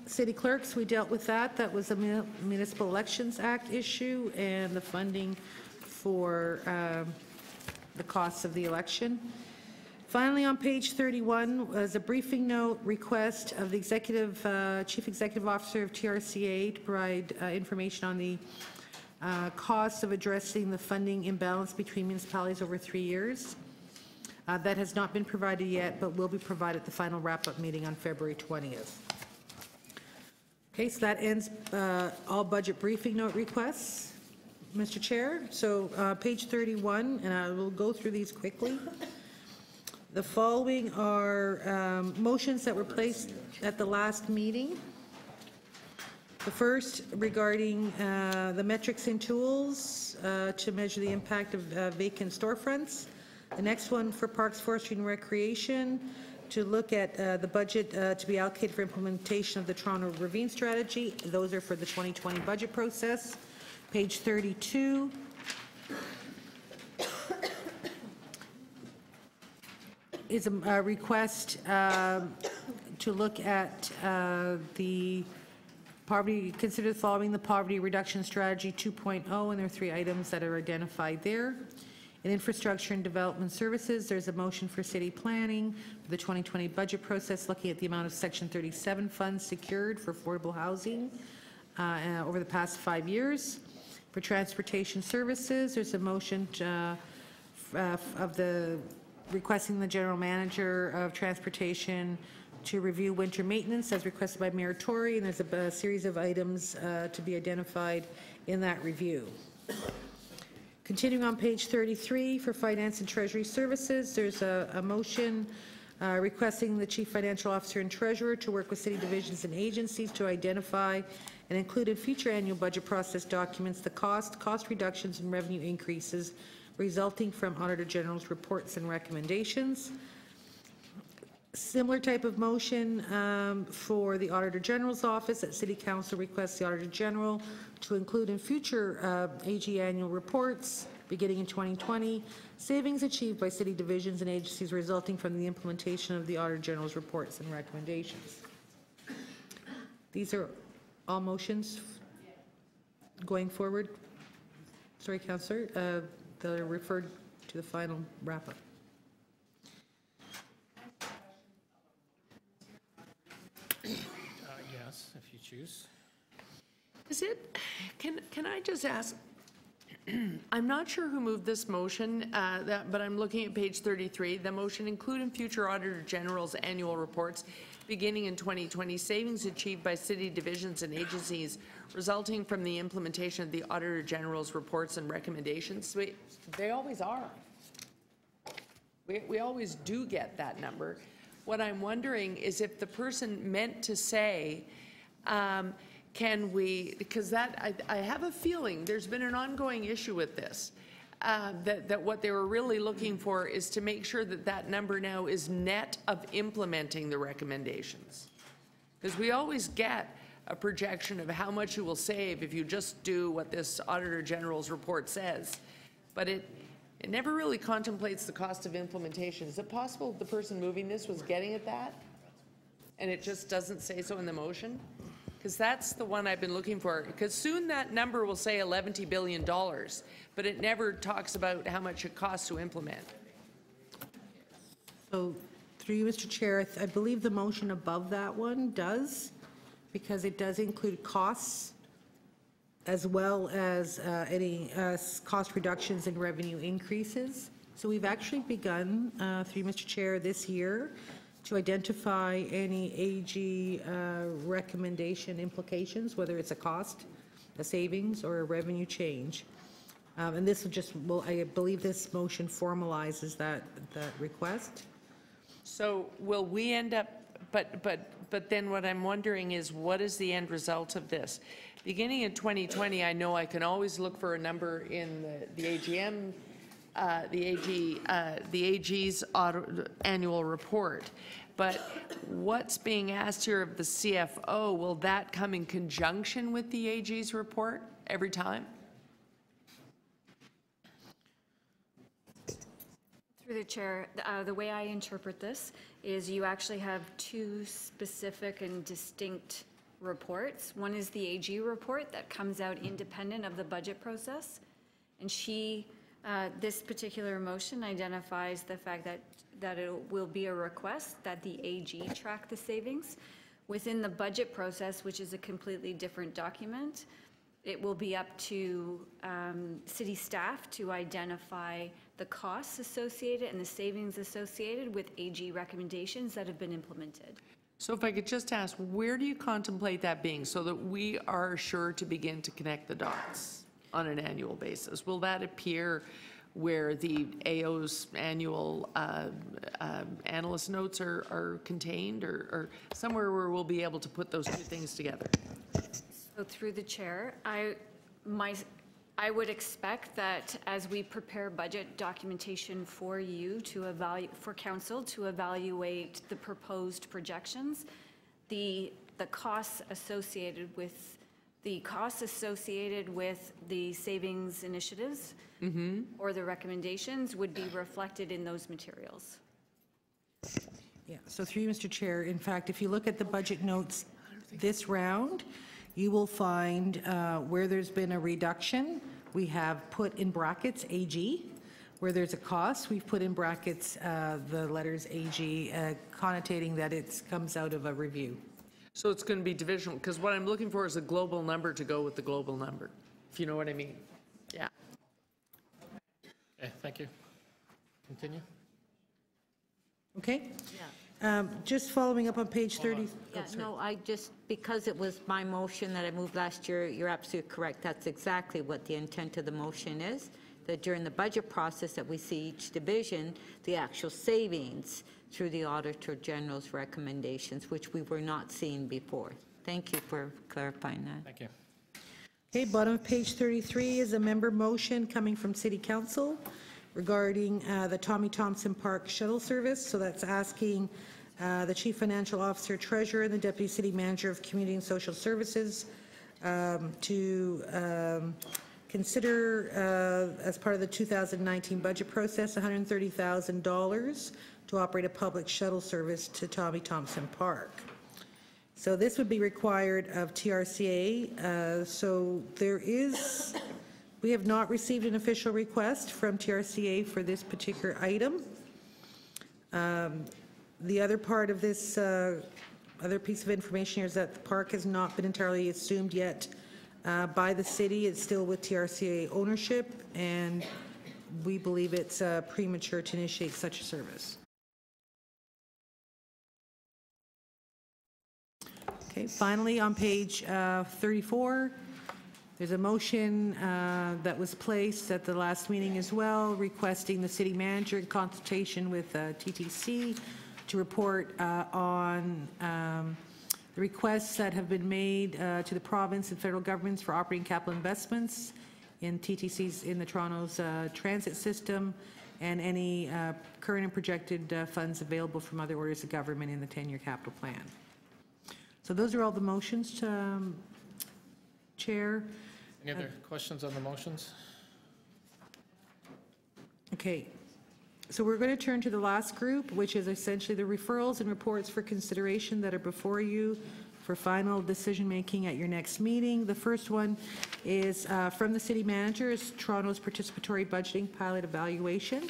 city clerks, we dealt with that. That was a Municipal Elections Act issue and the funding for the costs of the election. Finally, on page 31 was a briefing note request of the Chief Executive Officer of TRCA to provide information on the costs of addressing the funding imbalance between municipalities over 3 years. That has not been provided yet, but will be provided at the final wrap-up meeting on February 20th. Okay, so that ends all budget briefing note requests, Mr. Chair. So page 31, and I will go through these quickly. The following are motions that were placed at the last meeting. The first regarding the metrics and tools to measure the impact of vacant storefronts. The next one for Parks, Forestry and Recreation to look at the budget to be allocated for implementation of the Toronto Ravine Strategy. Those are for the 2020 budget process. Page 32. Is a request to look at the poverty, consider following the Poverty Reduction Strategy 2.0, and there are 3 items that are identified there. In Infrastructure and Development Services, there's a motion for city planning for the 2020 budget process, looking at the amount of Section 37 funds secured for affordable housing over the past 5 years. For Transportation Services, there's a motion requesting the General Manager of Transportation to review winter maintenance as requested by Mayor Tory, and there's a series of items to be identified in that review. Continuing on page 33 for Finance and Treasury Services, there's a motion requesting the Chief Financial Officer and Treasurer to work with city divisions and agencies to identify and include in future annual budget process documents the cost reductions and revenue increases resulting from Auditor General's reports and recommendations. Similar type of motion for the Auditor General's office, that City Council requests the Auditor General to include in future AG annual reports beginning in 2020 savings achieved by city divisions and agencies resulting from the implementation of the Auditor General's reports and recommendations. These are all motions going forward. Sorry, Councillor, that are referred to the final wrap-up. Yes, if you choose. Is it, can I just ask, I'm not sure who moved this motion, but I'm looking at page 33. The motion include in future Auditor General's annual reports beginning in 2020 savings achieved by city divisions and agencies resulting from the implementation of the Auditor General's reports and recommendations. They always are. We always do get that number. What I'm wondering is if the person meant to say, can we, because that, I have a feeling there's been an ongoing issue with this, that what they were really looking for is to make sure that that number now is net of implementing the recommendations. Because we always get a projection of how much you will save if you just do what this Auditor General's report says. But it never really contemplates the cost of implementation. Is it possible the person moving this was getting at that? And it just doesn't say so in the motion? Because that's the one I've been looking for. Because soon that number will say $11 billion, but it never talks about how much it costs to implement. So, through you, Mr. Chair, I believe the motion above that one does, because it does include costs as well as any cost reductions and revenue increases. So we've actually begun, through Mr. Chair, this year to identify any AG recommendation implications, whether it's a cost, a savings, or a revenue change. And this will just, well, I believe this motion formalizes that request. So will we end up, but then what I'm wondering is, what is the end result of this? Beginning in 2020, I know I can always look for a number in the AGM, the AG's annual report. But what's being asked here of the CFO, will that come in conjunction with the AG's report every time? Through the chair, the way I interpret this is you actually have two specific and distinct reports. One is the AG report that comes out independent of the budget process, and this particular motion identifies the fact that it will be a request that the AG track the savings. Within the budget process, which is a completely different document, it will be up to city staff to identify the costs associated and the savings associated with AG recommendations that have been implemented. So if I could just ask, where do you contemplate that being so that we are sure to begin to connect the dots on an annual basis? Will that appear where the AO's annual analyst notes are contained, or somewhere where we'll be able to put those two things together? So through the chair, I would expect that as we prepare budget documentation for you to for council to evaluate the proposed projections, the costs associated with the savings initiatives or the recommendations would be reflected in those materials. Yeah, so through you, Mr. Chair, in fact, if you look at the budget notes this round, you will find where there's been a reduction, we have put in brackets AG. Where there's a cost, we've put in brackets the letters AG, connotating that it comes out of a review. So it's going to be divisional, because what I'm looking for is a global number to go with the global number, if you know what I mean. Yeah. Okay, thank you. Continue. Okay? Yeah. Just following up on page 30. Yeah, no, because it was my motion that I moved last year, you're absolutely correct. That's exactly what the intent of the motion is, that during the budget process that we see each division, the actual savings through the Auditor General's recommendations, which we were not seeing before. Thank you for clarifying that. Thank you. Okay, bottom of page 33 is a member motion coming from City Council regarding the Tommy Thompson Park shuttle service. So that's asking the Chief Financial Officer, Treasurer, and the Deputy City Manager of Community and Social Services to consider, as part of the 2019 budget process, $130,000 to operate a public shuttle service to Tommy Thompson Park. So this would be required of TRCA. We have not received an official request from TRCA for this particular item. The other part of this, other piece of information here is that the park has not been entirely assumed yet by the city. It's still with TRCA ownership, and we believe it's premature to initiate such a service. Okay, finally on page 34, there's a motion that was placed at the last meeting as well, requesting the city manager in consultation with TTC to report on the requests that have been made to the province and federal governments for operating capital investments in TTC's in the Toronto's transit system, and any current and projected funds available from other orders of government in the 10-year capital plan. So those are all the motions, Chair. Any other questions on the motions? Okay. So we're going to turn to the last group, which is essentially the referrals and reports for consideration that are before you for final decision-making at your next meeting. The first one is from the city manager, is Toronto's participatory budgeting pilot evaluation.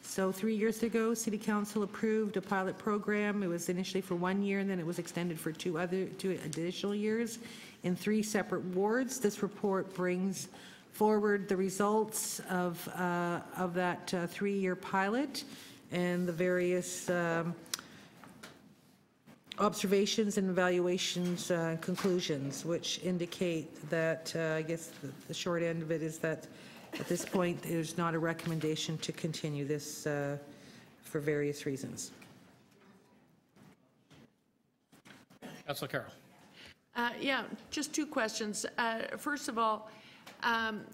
So 3 years ago, City Council approved a pilot program. It was initially for 1 year, and then it was extended for two additional years in 3 separate wards. This report brings forward the results of that 3-year pilot and the various observations and evaluations and conclusions, which indicate that, I guess the short end of it is that at this point, there's not a recommendation to continue this for various reasons. Councilor Carroll. Yeah, just 2 questions. First of all,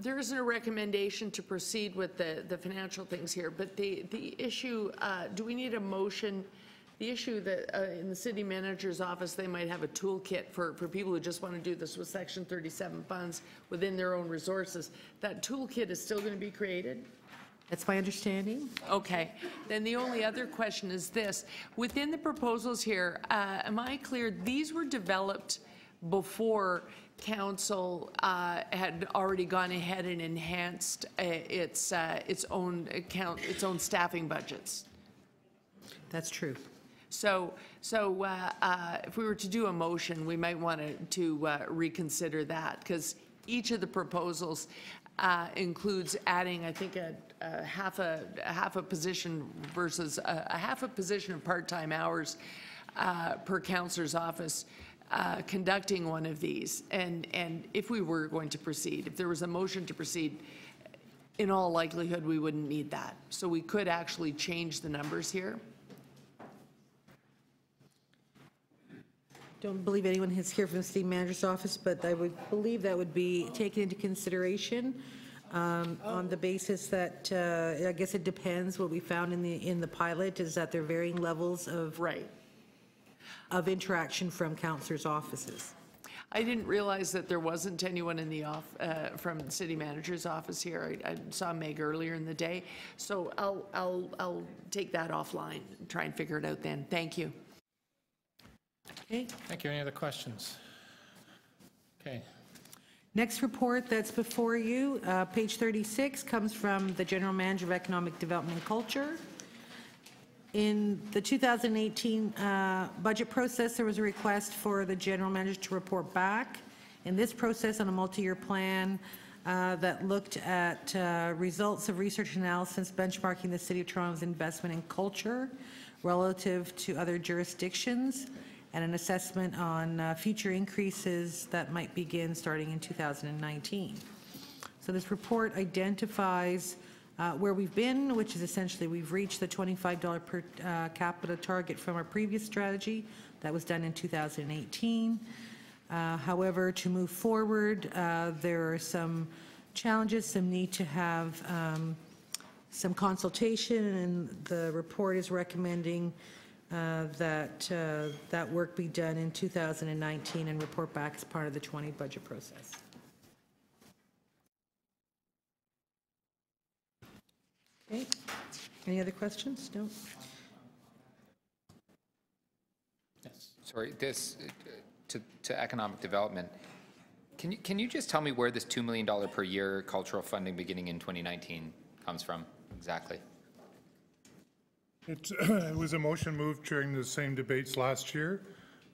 there isn't a recommendation to proceed with the financial things here, but the issue, do we need a motion? The issue that in the city manager's office, they might have a toolkit for people who just want to do this with Section 37 funds within their own resources. That toolkit is still going to be created? That's my understanding. Okay. Then the only other question is this. Within the proposals here, am I clear, these were developed before council had already gone ahead and enhanced its own staffing budgets? That's true. So if we were to do a motion, we might want to reconsider that, because each of the proposals includes adding, I think, a half a position versus a half a position of part-time hours per councillor's office conducting one of these. And if we were going to proceed, if there was a motion to proceed, in all likelihood, we wouldn't need that. So we could actually change the numbers here. Don't believe anyone is here from the city manager's office, but I would believe that would be taken into consideration on the basis that I guess it depends. What we found in the pilot is that there are varying levels of interaction from councillors' offices. I didn't realize that there wasn't anyone in the from the city manager's office here. I saw Meg earlier in the day, so I'll take that offline and try and figure it out then. Thank you. Okay. Thank you. Any other questions? Okay. Next report that's before you, page 36, comes from the General Manager of Economic Development and Culture. In the 2018 budget process, there was a request for the General Manager to report back. In this process, on a multi-year plan that looked at results of research and analysis benchmarking the City of Toronto's investment in culture relative to other jurisdictions, and an assessment on future increases that might begin starting in 2019. So this report identifies where we've been, which is essentially we've reached the $25 per capita target from our previous strategy. That was done in 2018. However, to move forward, there are some challenges, some need to have some consultation, and the report is recommending that work be done in 2019 and report back as part of the 20 budget process. Okay. Any other questions? No. Yes. Sorry, this to economic development. Can you just tell me where this $2 million per year cultural funding beginning in 2019 comes from exactly? It was a motion moved during the same debates last year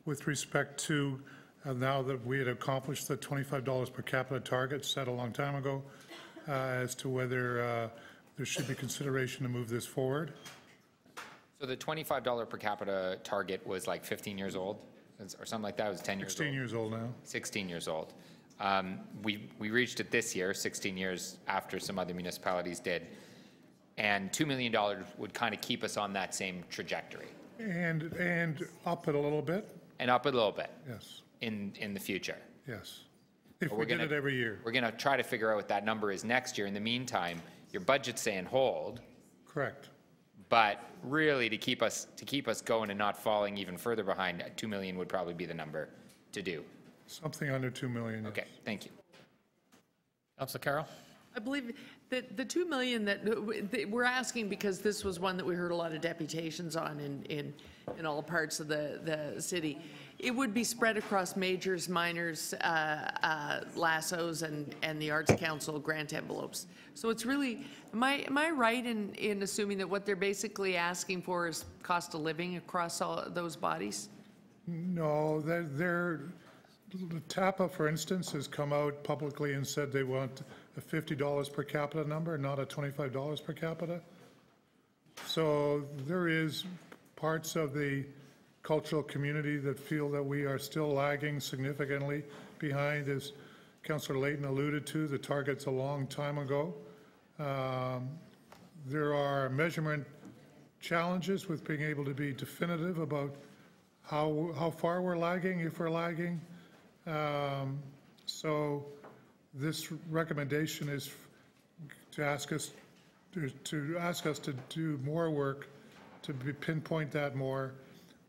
with respect to now that we had accomplished the $25 per capita target set a long time ago as to whether there should be consideration to move this forward. So the $25 per capita target was like 15 years old or something like that. It was 10 years old. 16 years old now. 16 years old. We reached it this year, 16 years after some other municipalities did. And $2 million would kind of keep us on that same trajectory. And up it a little bit? And up it a little bit. Yes. In the future. Yes. If we did it every year. We're going to try to figure out what that number is next year. In the meantime, your budget's saying hold. Correct. But really, to keep us going and not falling even further behind, $2 million would probably be the number to do. Something under $2 million. Okay, thank you. Councilor Carroll. I believe that the 2 million that we're asking, because this was one that we heard a lot of deputations on in all parts of the city, it would be spread across majors, minors, lassos, and the Arts Council grant envelopes. So it's really, am I right in assuming that what they're basically asking for is cost of living across all those bodies? No, TAPA, for instance, has come out publicly and said they want a $50 per capita number, not a $25 per capita. So there is parts of the cultural community that feel that we are still lagging significantly behind, as Councillor Layton alluded to, the target's a long time ago. There are measurement challenges with being able to be definitive about how far we're lagging, if we're lagging. So this recommendation is to ask us to do more work to pinpoint that more,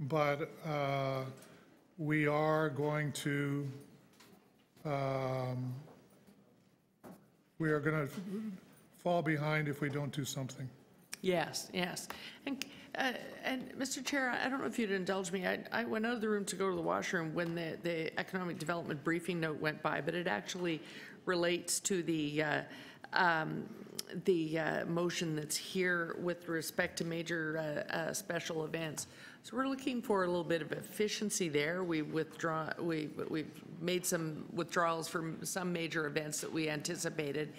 but we are going to fall behind if we don't do something. Yes, yes. And Mr. Chair, I don't know if you'd indulge me. I went out of the room to go to the washroom when the economic development briefing note went by, but it actually relates to the motion that's here with respect to major special events. So we're looking for a little bit of efficiency there. We've made some withdrawals from some major events that we anticipated,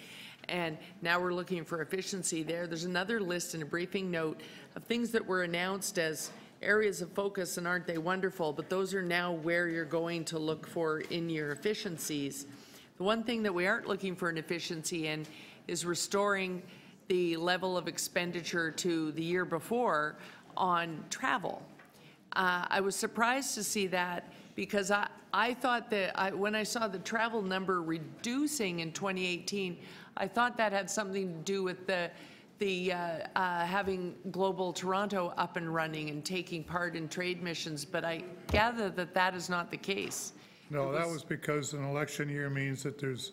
and now we're looking for efficiency there. There's another list in a briefing note of things that were announced as areas of focus, and aren't they wonderful? But those are now where you're going to look for in your efficiencies. The one thing that we aren't looking for an efficiency in is restoring the level of expenditure to the year before on travel. I was surprised to see that, because I thought that when I saw the travel number reducing in 2018, I thought that had something to do with the having Global Toronto up and running and taking part in trade missions, but I gather that that is not the case. No, that was because an election year means that there's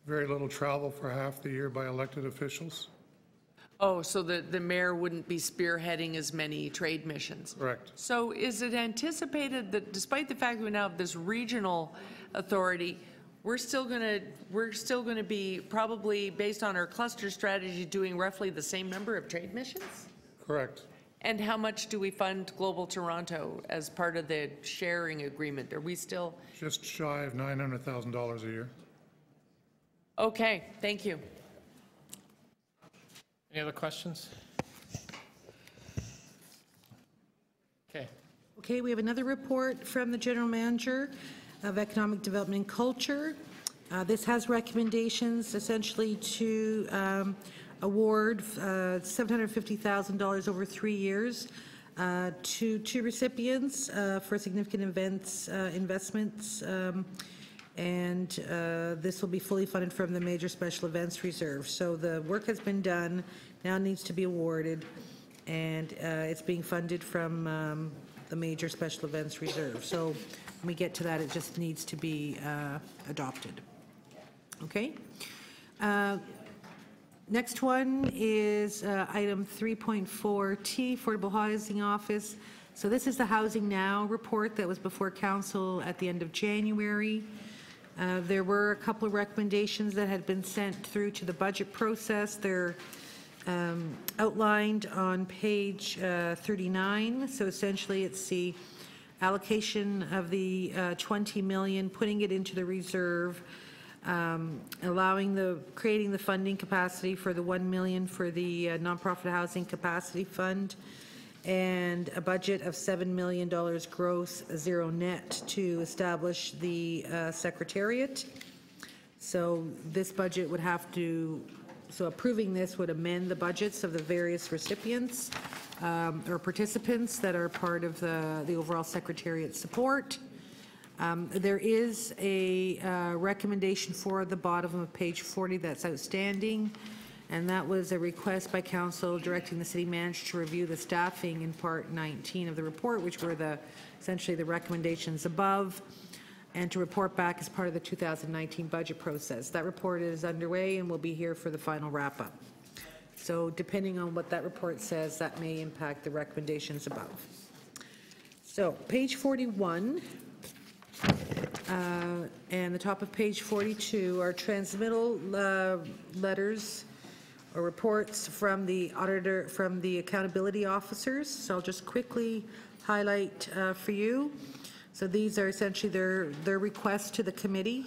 very little travel for half the year by elected officials. Oh, so the mayor wouldn't be spearheading as many trade missions? Correct. So is it anticipated that, despite the fact that we now have this regional authority, we're still going to be, probably based on our cluster strategy, doing roughly the same number of trade missions? Correct. And how much do we fund Global Toronto as part of the sharing agreement? Are we still? Just shy of $900,000 a year. Okay, thank you. Any other questions? Okay. Okay, we have another report from the General Manager of Economic Development and Culture. This has recommendations essentially to award $750,000 over 3 years to two recipients for significant investments, and this will be fully funded from the Major Special Events Reserve. So the work has been done, now needs to be awarded, and it's being funded from the Major Special Events Reserve. So when we get to that, it just needs to be adopted. Okay. Next one is item 3.4T, Affordable Housing Office. So this is the Housing Now report that was before Council at the end of January. There were a couple of recommendations that had been sent through to the budget process. They're outlined on page 39. So essentially it's the allocation of the 20 million, putting it into the reserve, creating the funding capacity for the 1 million for the nonprofit housing capacity fund, and a budget of $7 million gross, zero net, to establish the secretariat. So this budget would have to, so approving this would amend the budgets of the various recipients or participants that are part of the overall secretariat support. There is a recommendation for the bottom of page 40 that's outstanding, and that was a request by Council directing the City Manager to review the staffing in Part 19 of the report, which were essentially the recommendations above, and to report back as part of the 2019 budget process. That report is underway and will be here for the final wrap-up. So depending on what that report says, that may impact the recommendations above. So page 41 and the top of page 42 are transmittal letters or reports from the auditor, from the accountability officers. So I'll just quickly highlight for you. So these are essentially their requests to the committee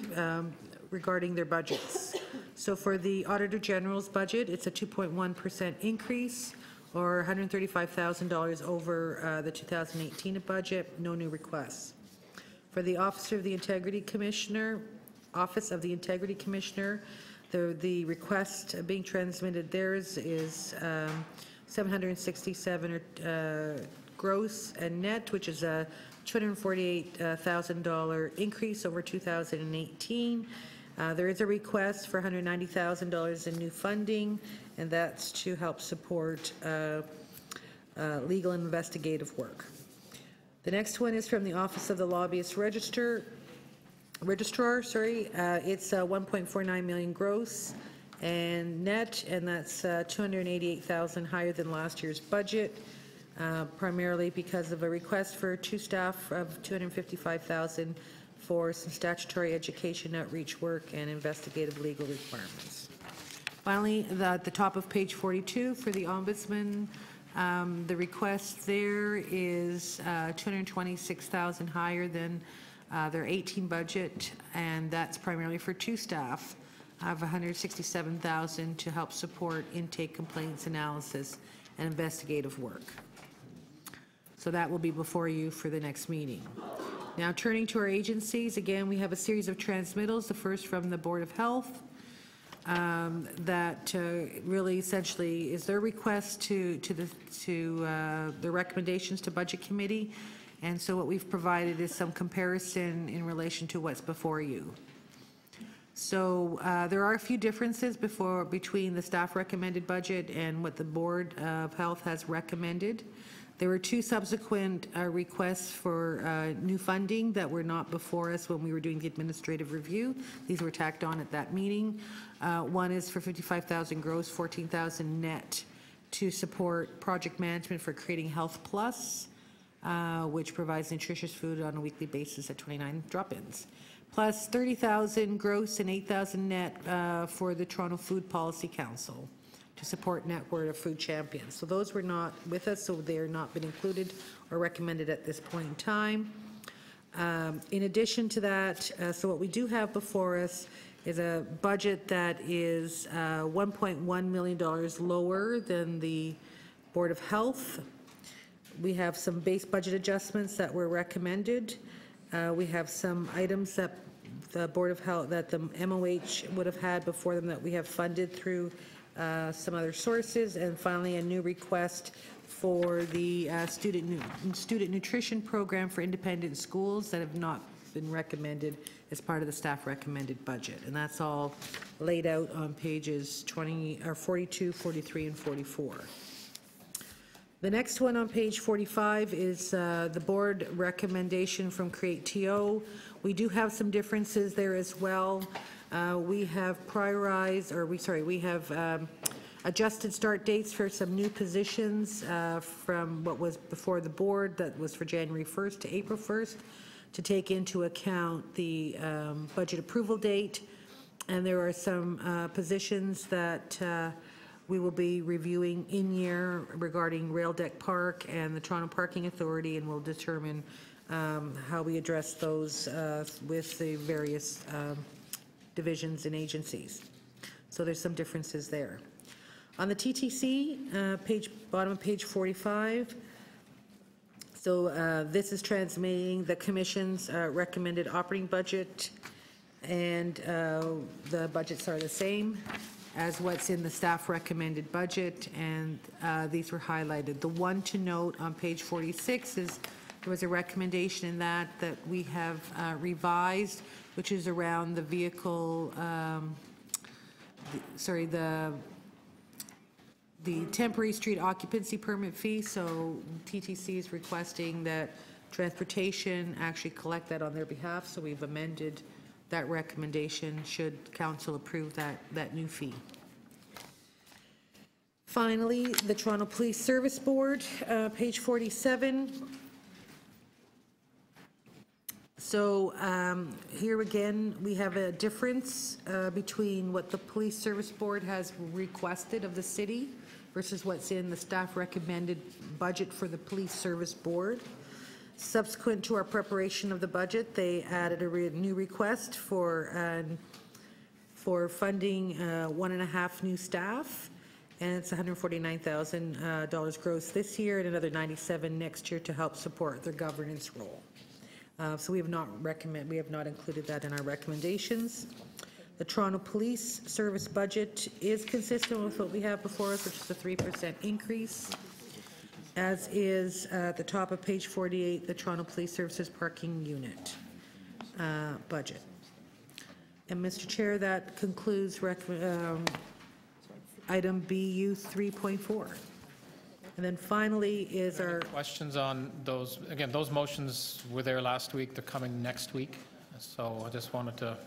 regarding their budgets. So for the Auditor General's budget, it's a 2.1% increase, or $135,000 over the 2018 budget, no new requests. For the Office of the Integrity Commissioner, the request being transmitted theirs is 767 gross and net, which is a $248,000 increase over 2018. There is a request for $190,000 in new funding, and that's to help support legal and investigative work. The next one is from the Office of the Lobbyist Registrar. It's 1.49 million gross and net, and that's 288,000 higher than last year's budget, primarily because of a request for 2 staff of 255,000 for some statutory education outreach work and investigative legal requirements. Finally, at the top of page 42 for the Ombudsman, the request there is 226,000 higher than their 18 budget, and that's primarily for 2 staff of 167,000 to help support intake complaints analysis and investigative work. So that will be before you for the next meeting. Now turning to our agencies, again we have a series of transmittals. The first from the Board of Health, that really essentially is their request to the recommendations to Budget Committee, and so what we've provided is some comparison in relation to what's before you. So there are a few differences between the staff recommended budget and what the Board of Health has recommended. There were 2 subsequent requests for new funding that were not before us when we were doing the administrative review. These were tacked on at that meeting. One is for 55,000 gross, 14,000 net to support project management for creating Health Plus, which provides nutritious food on a weekly basis at 29 drop-ins. Plus 30,000 gross and 8,000 net for the Toronto Food Policy Council to support network of food champions. So those were not with us, so they are not been included or recommended at this point in time. In addition to that, so what we do have before us is a budget that is $1.1 million lower than the Board of Health. We have some base budget adjustments that were recommended. We have some items that the Board of Health, that the MOH would have had before them that we have funded through some other sources, and finally a new request for the student nutrition program for independent schools that have not been recommended as part of the staff recommended budget, and that's all laid out on pages 42, 43, and 44. The next one on page 45 is the board recommendation from TransformTO. We do have some differences there as well. We have prioritized, we have adjusted start dates for some new positions from what was before the board, that was for January 1st to April 1st, to take into account the budget approval date. And there are some positions that we will be reviewing in year regarding Rail Deck Park and the Toronto Parking Authority, and we'll determine how we address those with the various divisions and agencies. So there's some differences there. On the TTC, bottom of page 45, so this is transmitting the Commission's recommended operating budget, and the budgets are the same as what's in the staff recommended budget, and these were highlighted. The one to note on page 46 is there was a recommendation in that we have revised, which is around the vehicle, the temporary street occupancy permit fee. So TTC is requesting that Transportation actually collect that on their behalf, so we've amended that recommendation should council approve that new fee. Finally, the Toronto Police Service Board, page 47. So here again, we have a difference between what the Police Service Board has requested of the city versus what's in the staff recommended budget for the Police Service Board. Subsequent to our preparation of the budget, they added a new request for funding 1.5 new staff, and it's $149,000 gross this year and another $97,000 next year to help support their governance role. So we have not included that in our recommendations. The Toronto Police Service budget is consistent with what we have before us, which is a 3% increase, as is at the top of page 48, the Toronto Police Services Parking Unit budget. And Mr. Chair, that concludes item BU 3.4. And then finally is our... Questions on those? Again, those motions were there last week. They're coming next week. So I just wanted to,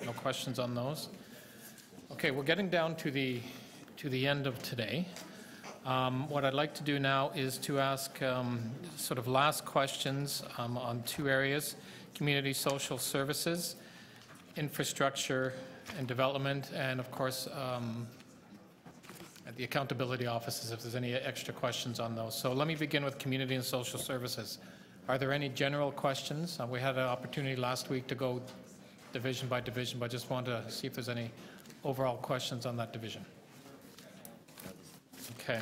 no questions on those. Okay, we're getting down to the end of today. What I'd like to do now is to ask sort of last questions on two areas: community social services, infrastructure and development, and of course at the accountability offices if there's any extra questions on those. So let me begin with community and social services. Are there any general questions? We had an opportunity last week to go division by division, but I just want to see if there's any overall questions on that division. Okay.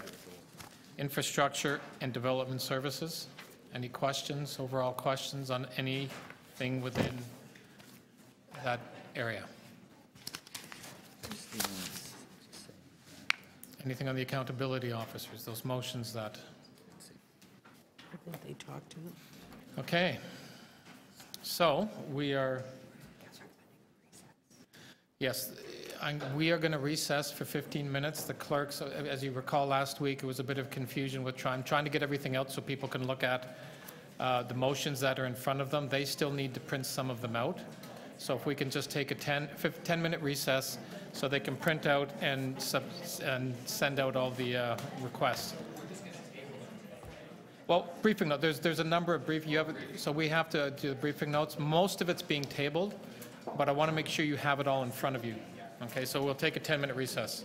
Infrastructure and development services. Any questions, overall questions on anything within that area? Anything on the accountability officers, those motions that... I think they talked to them. Okay. So we are... Yes, we are going to recess for 15 minutes. The clerks, as you recall last week, it was a bit of confusion with trying to get everything out so people can look at the motions that are in front of them. They still need to print some of them out. So if we can just take a 10-minute recess so they can print out and send out all the requests. Well, briefing note, there's a number of so we have to do the briefing notes. Most of it's being tabled, but I want to make sure you have it all in front of you. Okay, so we'll take a 10-minute recess.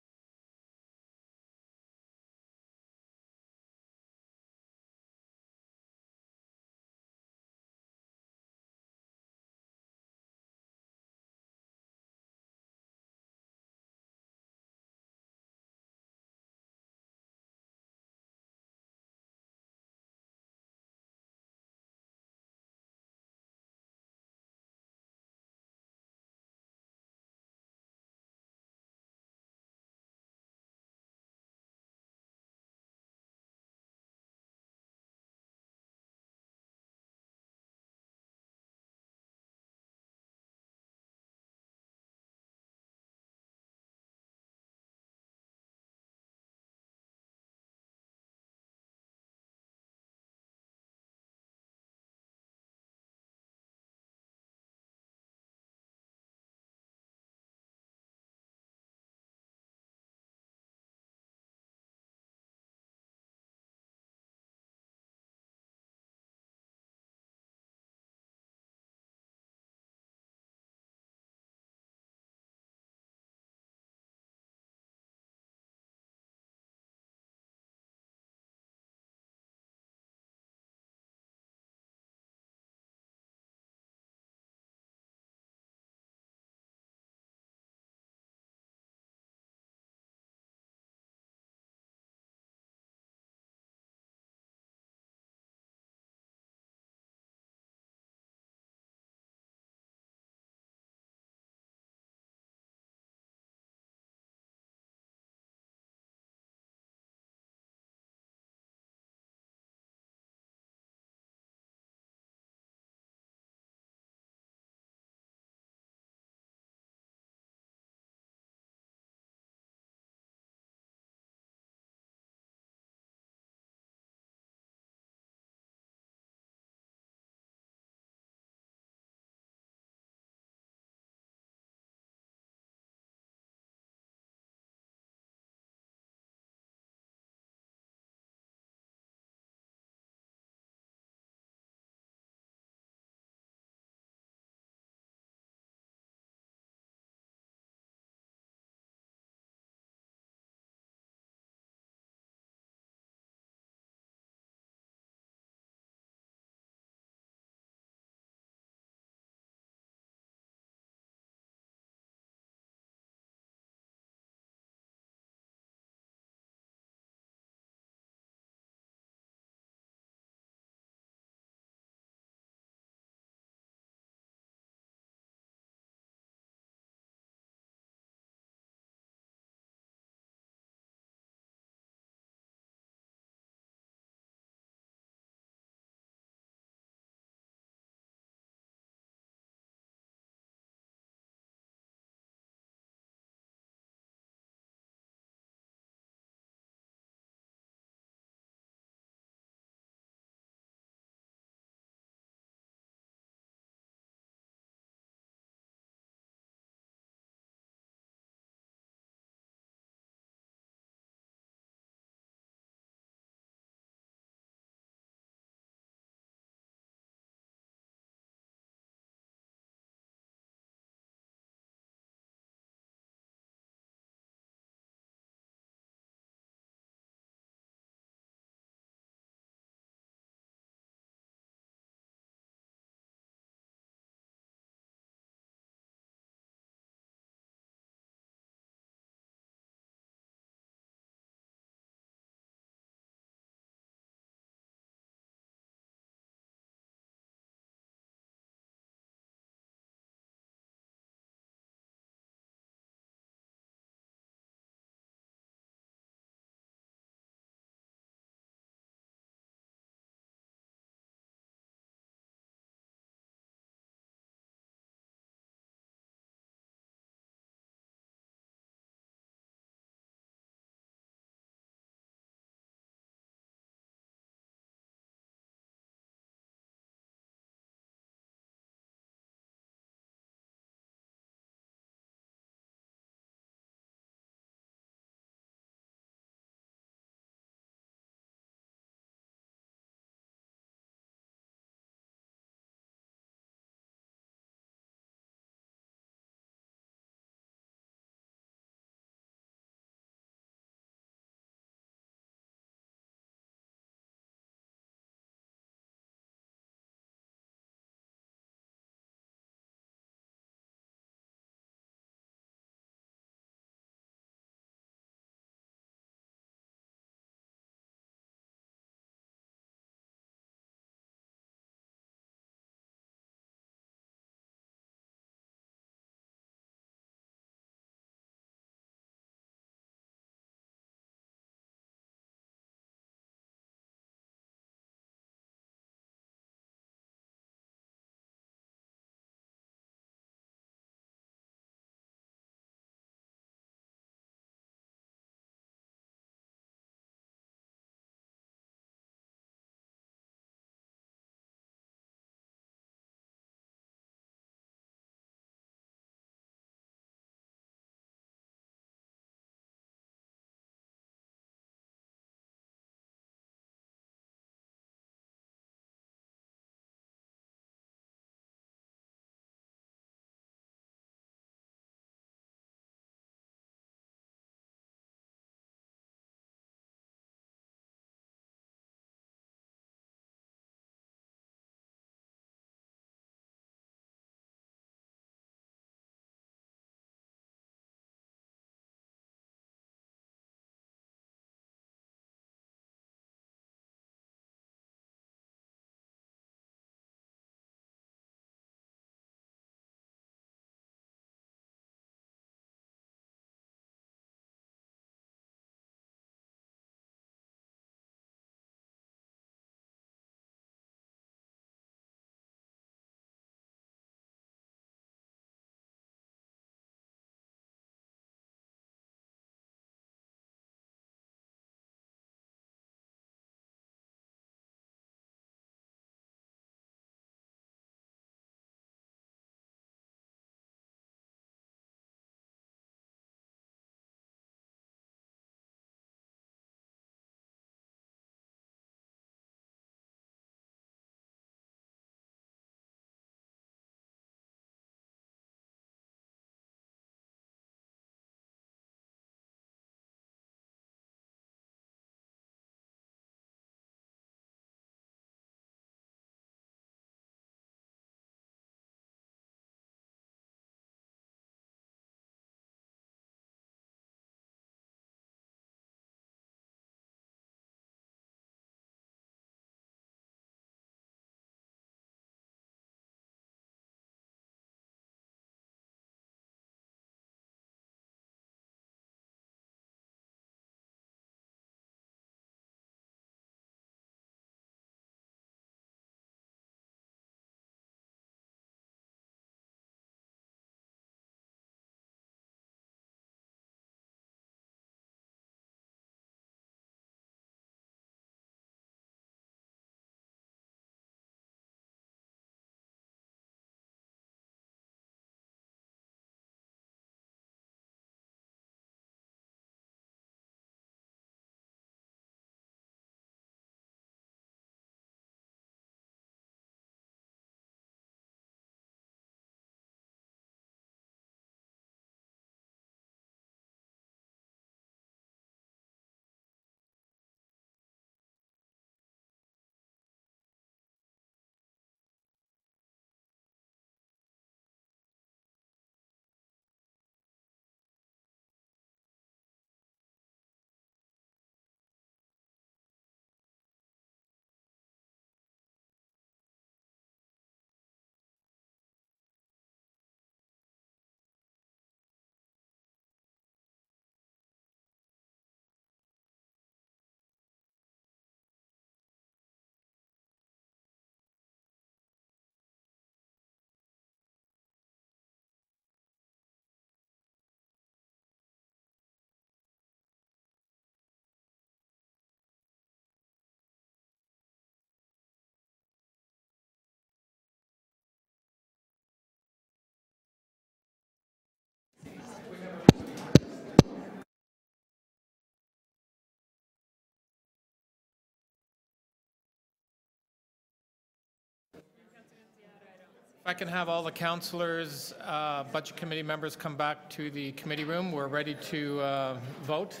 If I can have all the councillors, Budget Committee members come back to the committee room. We're ready to vote.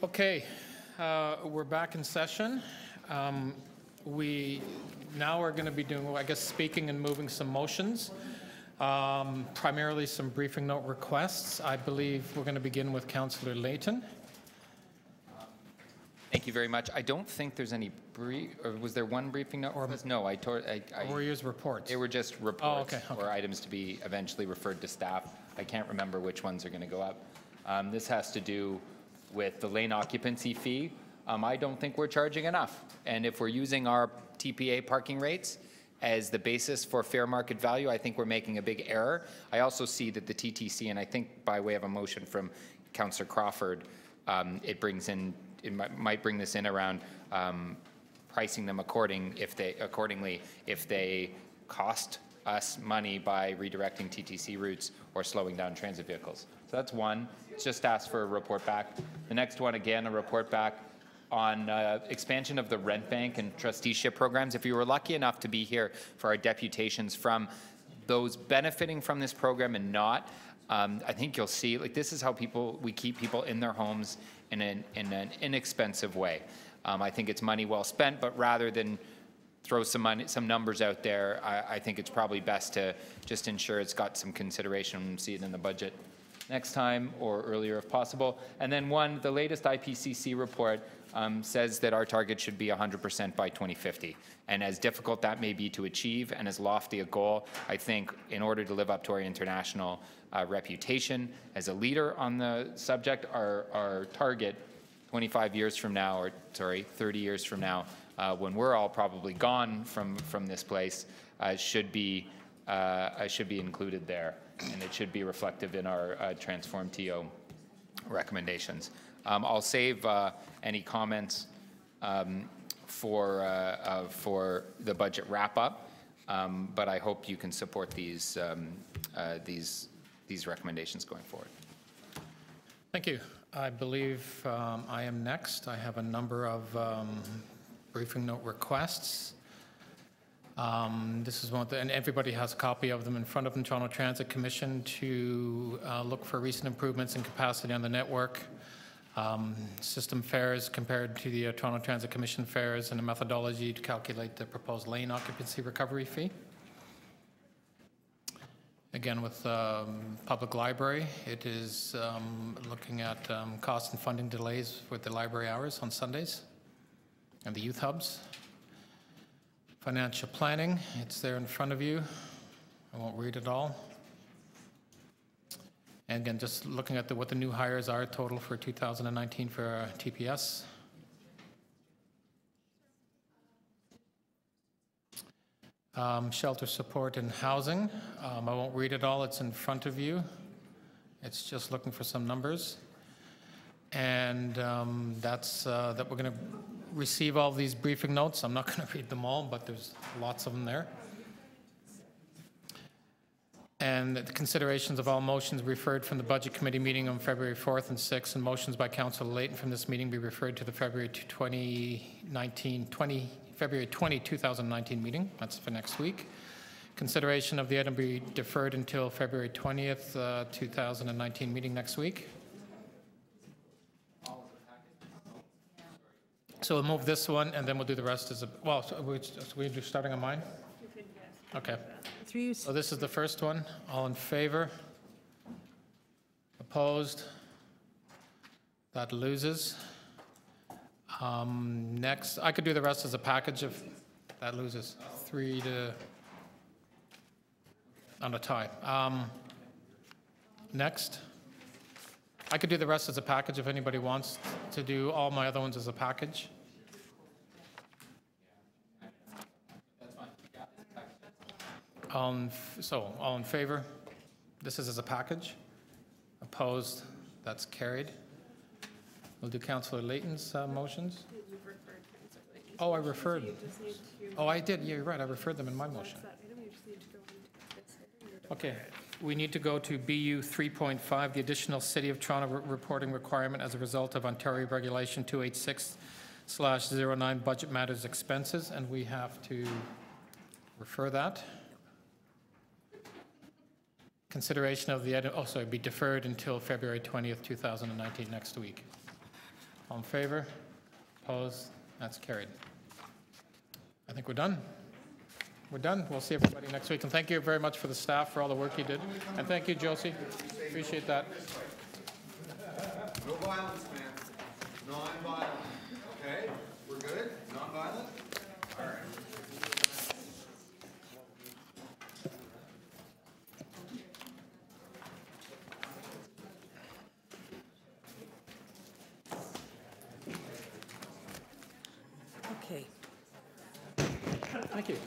Okay, we're back in session. We now are going to be doing, I guess, speaking and moving some motions, primarily some briefing note requests. I believe we're going to begin with Councillor Layton. Thank you very much. I don't think there's any or was there one briefing note? No, Or yours reports? They were just reports okay. or items to be eventually referred to staff. I can't remember which ones are going to go up. This has to do with the lane occupancy fee. I don't think we're charging enough. And if we're using our TPA parking rates as the basis for fair market value, I think we're making a big error. I also see that the TTC, and I think by way of a motion from Councillor Crawford, it might bring this in around pricing them accordingly if they cost us money by redirecting TTC routes or slowing down transit vehicles. So that's one. Just ask for a report back. The next one, again, a report back on expansion of the rent bank and trusteeship programs. If you were lucky enough to be here for our deputations from those benefiting from this program and not, I think you'll see, like, this is how we keep people in their homes in an inexpensive way. I think it's money well spent, but rather than throw some numbers out there, I think it's probably best to just ensure it's got some consideration and see it in the budget next time or earlier if possible. And then the latest IPCC report says that our target should be 100% by 2050. And as difficult that may be to achieve and as lofty a goal, I think in order to live up to our international reputation as a leader on the subject, our target 25 years from now, or sorry, 30 years from now, when we're all probably gone from this place, should be included there, and it should be reflective in our TransformTO recommendations. I'll save any comments for the budget wrap-up, but I hope you can support these recommendations going forward. Thank you. I believe I am next. I have a number of briefing note requests. This is one, and everybody has a copy of them in front of them. Toronto Transit Commission to look for recent improvements in capacity on the network, system fares compared to the Toronto Transit Commission fares, and a methodology to calculate the proposed lane occupancy recovery fee. Again, with public library, it is looking at cost and funding delays with the library hours on Sundays and the youth hubs. Financial planning, it's there in front of you. I won't read it all. And again, just looking at what the new hires are total for 2019 for TPS. Shelter support and housing. I won't read it all, it's in front of you. It's just looking for some numbers. And that's that we're going to receive all these briefing notes. I'm not going to read them all, but there's lots of them there. And the considerations of all motions referred from the Budget Committee meeting on February 4th and 6th, and motions by Councillor Layton from this meeting be referred to the February 20, 2019 meeting. That's for next week. Consideration of the item be deferred until February 20th, 2019 meeting next week. So we'll move this one, and then we'll do the rest as a, well, so we're starting on mine? Okay. So this is the first one. All in favor? Opposed? That loses. Next, I could do the rest as a package if that loses 3 to, on a tie. Next, I could do the rest as a package if anybody wants to do all my other ones as a package. All in favor? This is as a package. Opposed? That's carried. We'll do Councillor Layton's motions. Oh, I referred. Oh, I did. Yeah, you're right. I referred them in my motion. Okay. We need to go to BU 3.5, the additional City of Toronto reporting requirement as a result of Ontario Regulation 286/09 Budget Matters Expenses, and we have to refer that. Consideration of the, be deferred until February 20th, 2019, next week. All in favor? Opposed? That's carried. I think we're done. We're done. We'll see everybody next week. And thank you very much for the staff for all the work you did. And thank you, Josie. Appreciate that. No violence, man. Non-violent. Okay? We're good? Non-violent? All right. Okay. Thank you.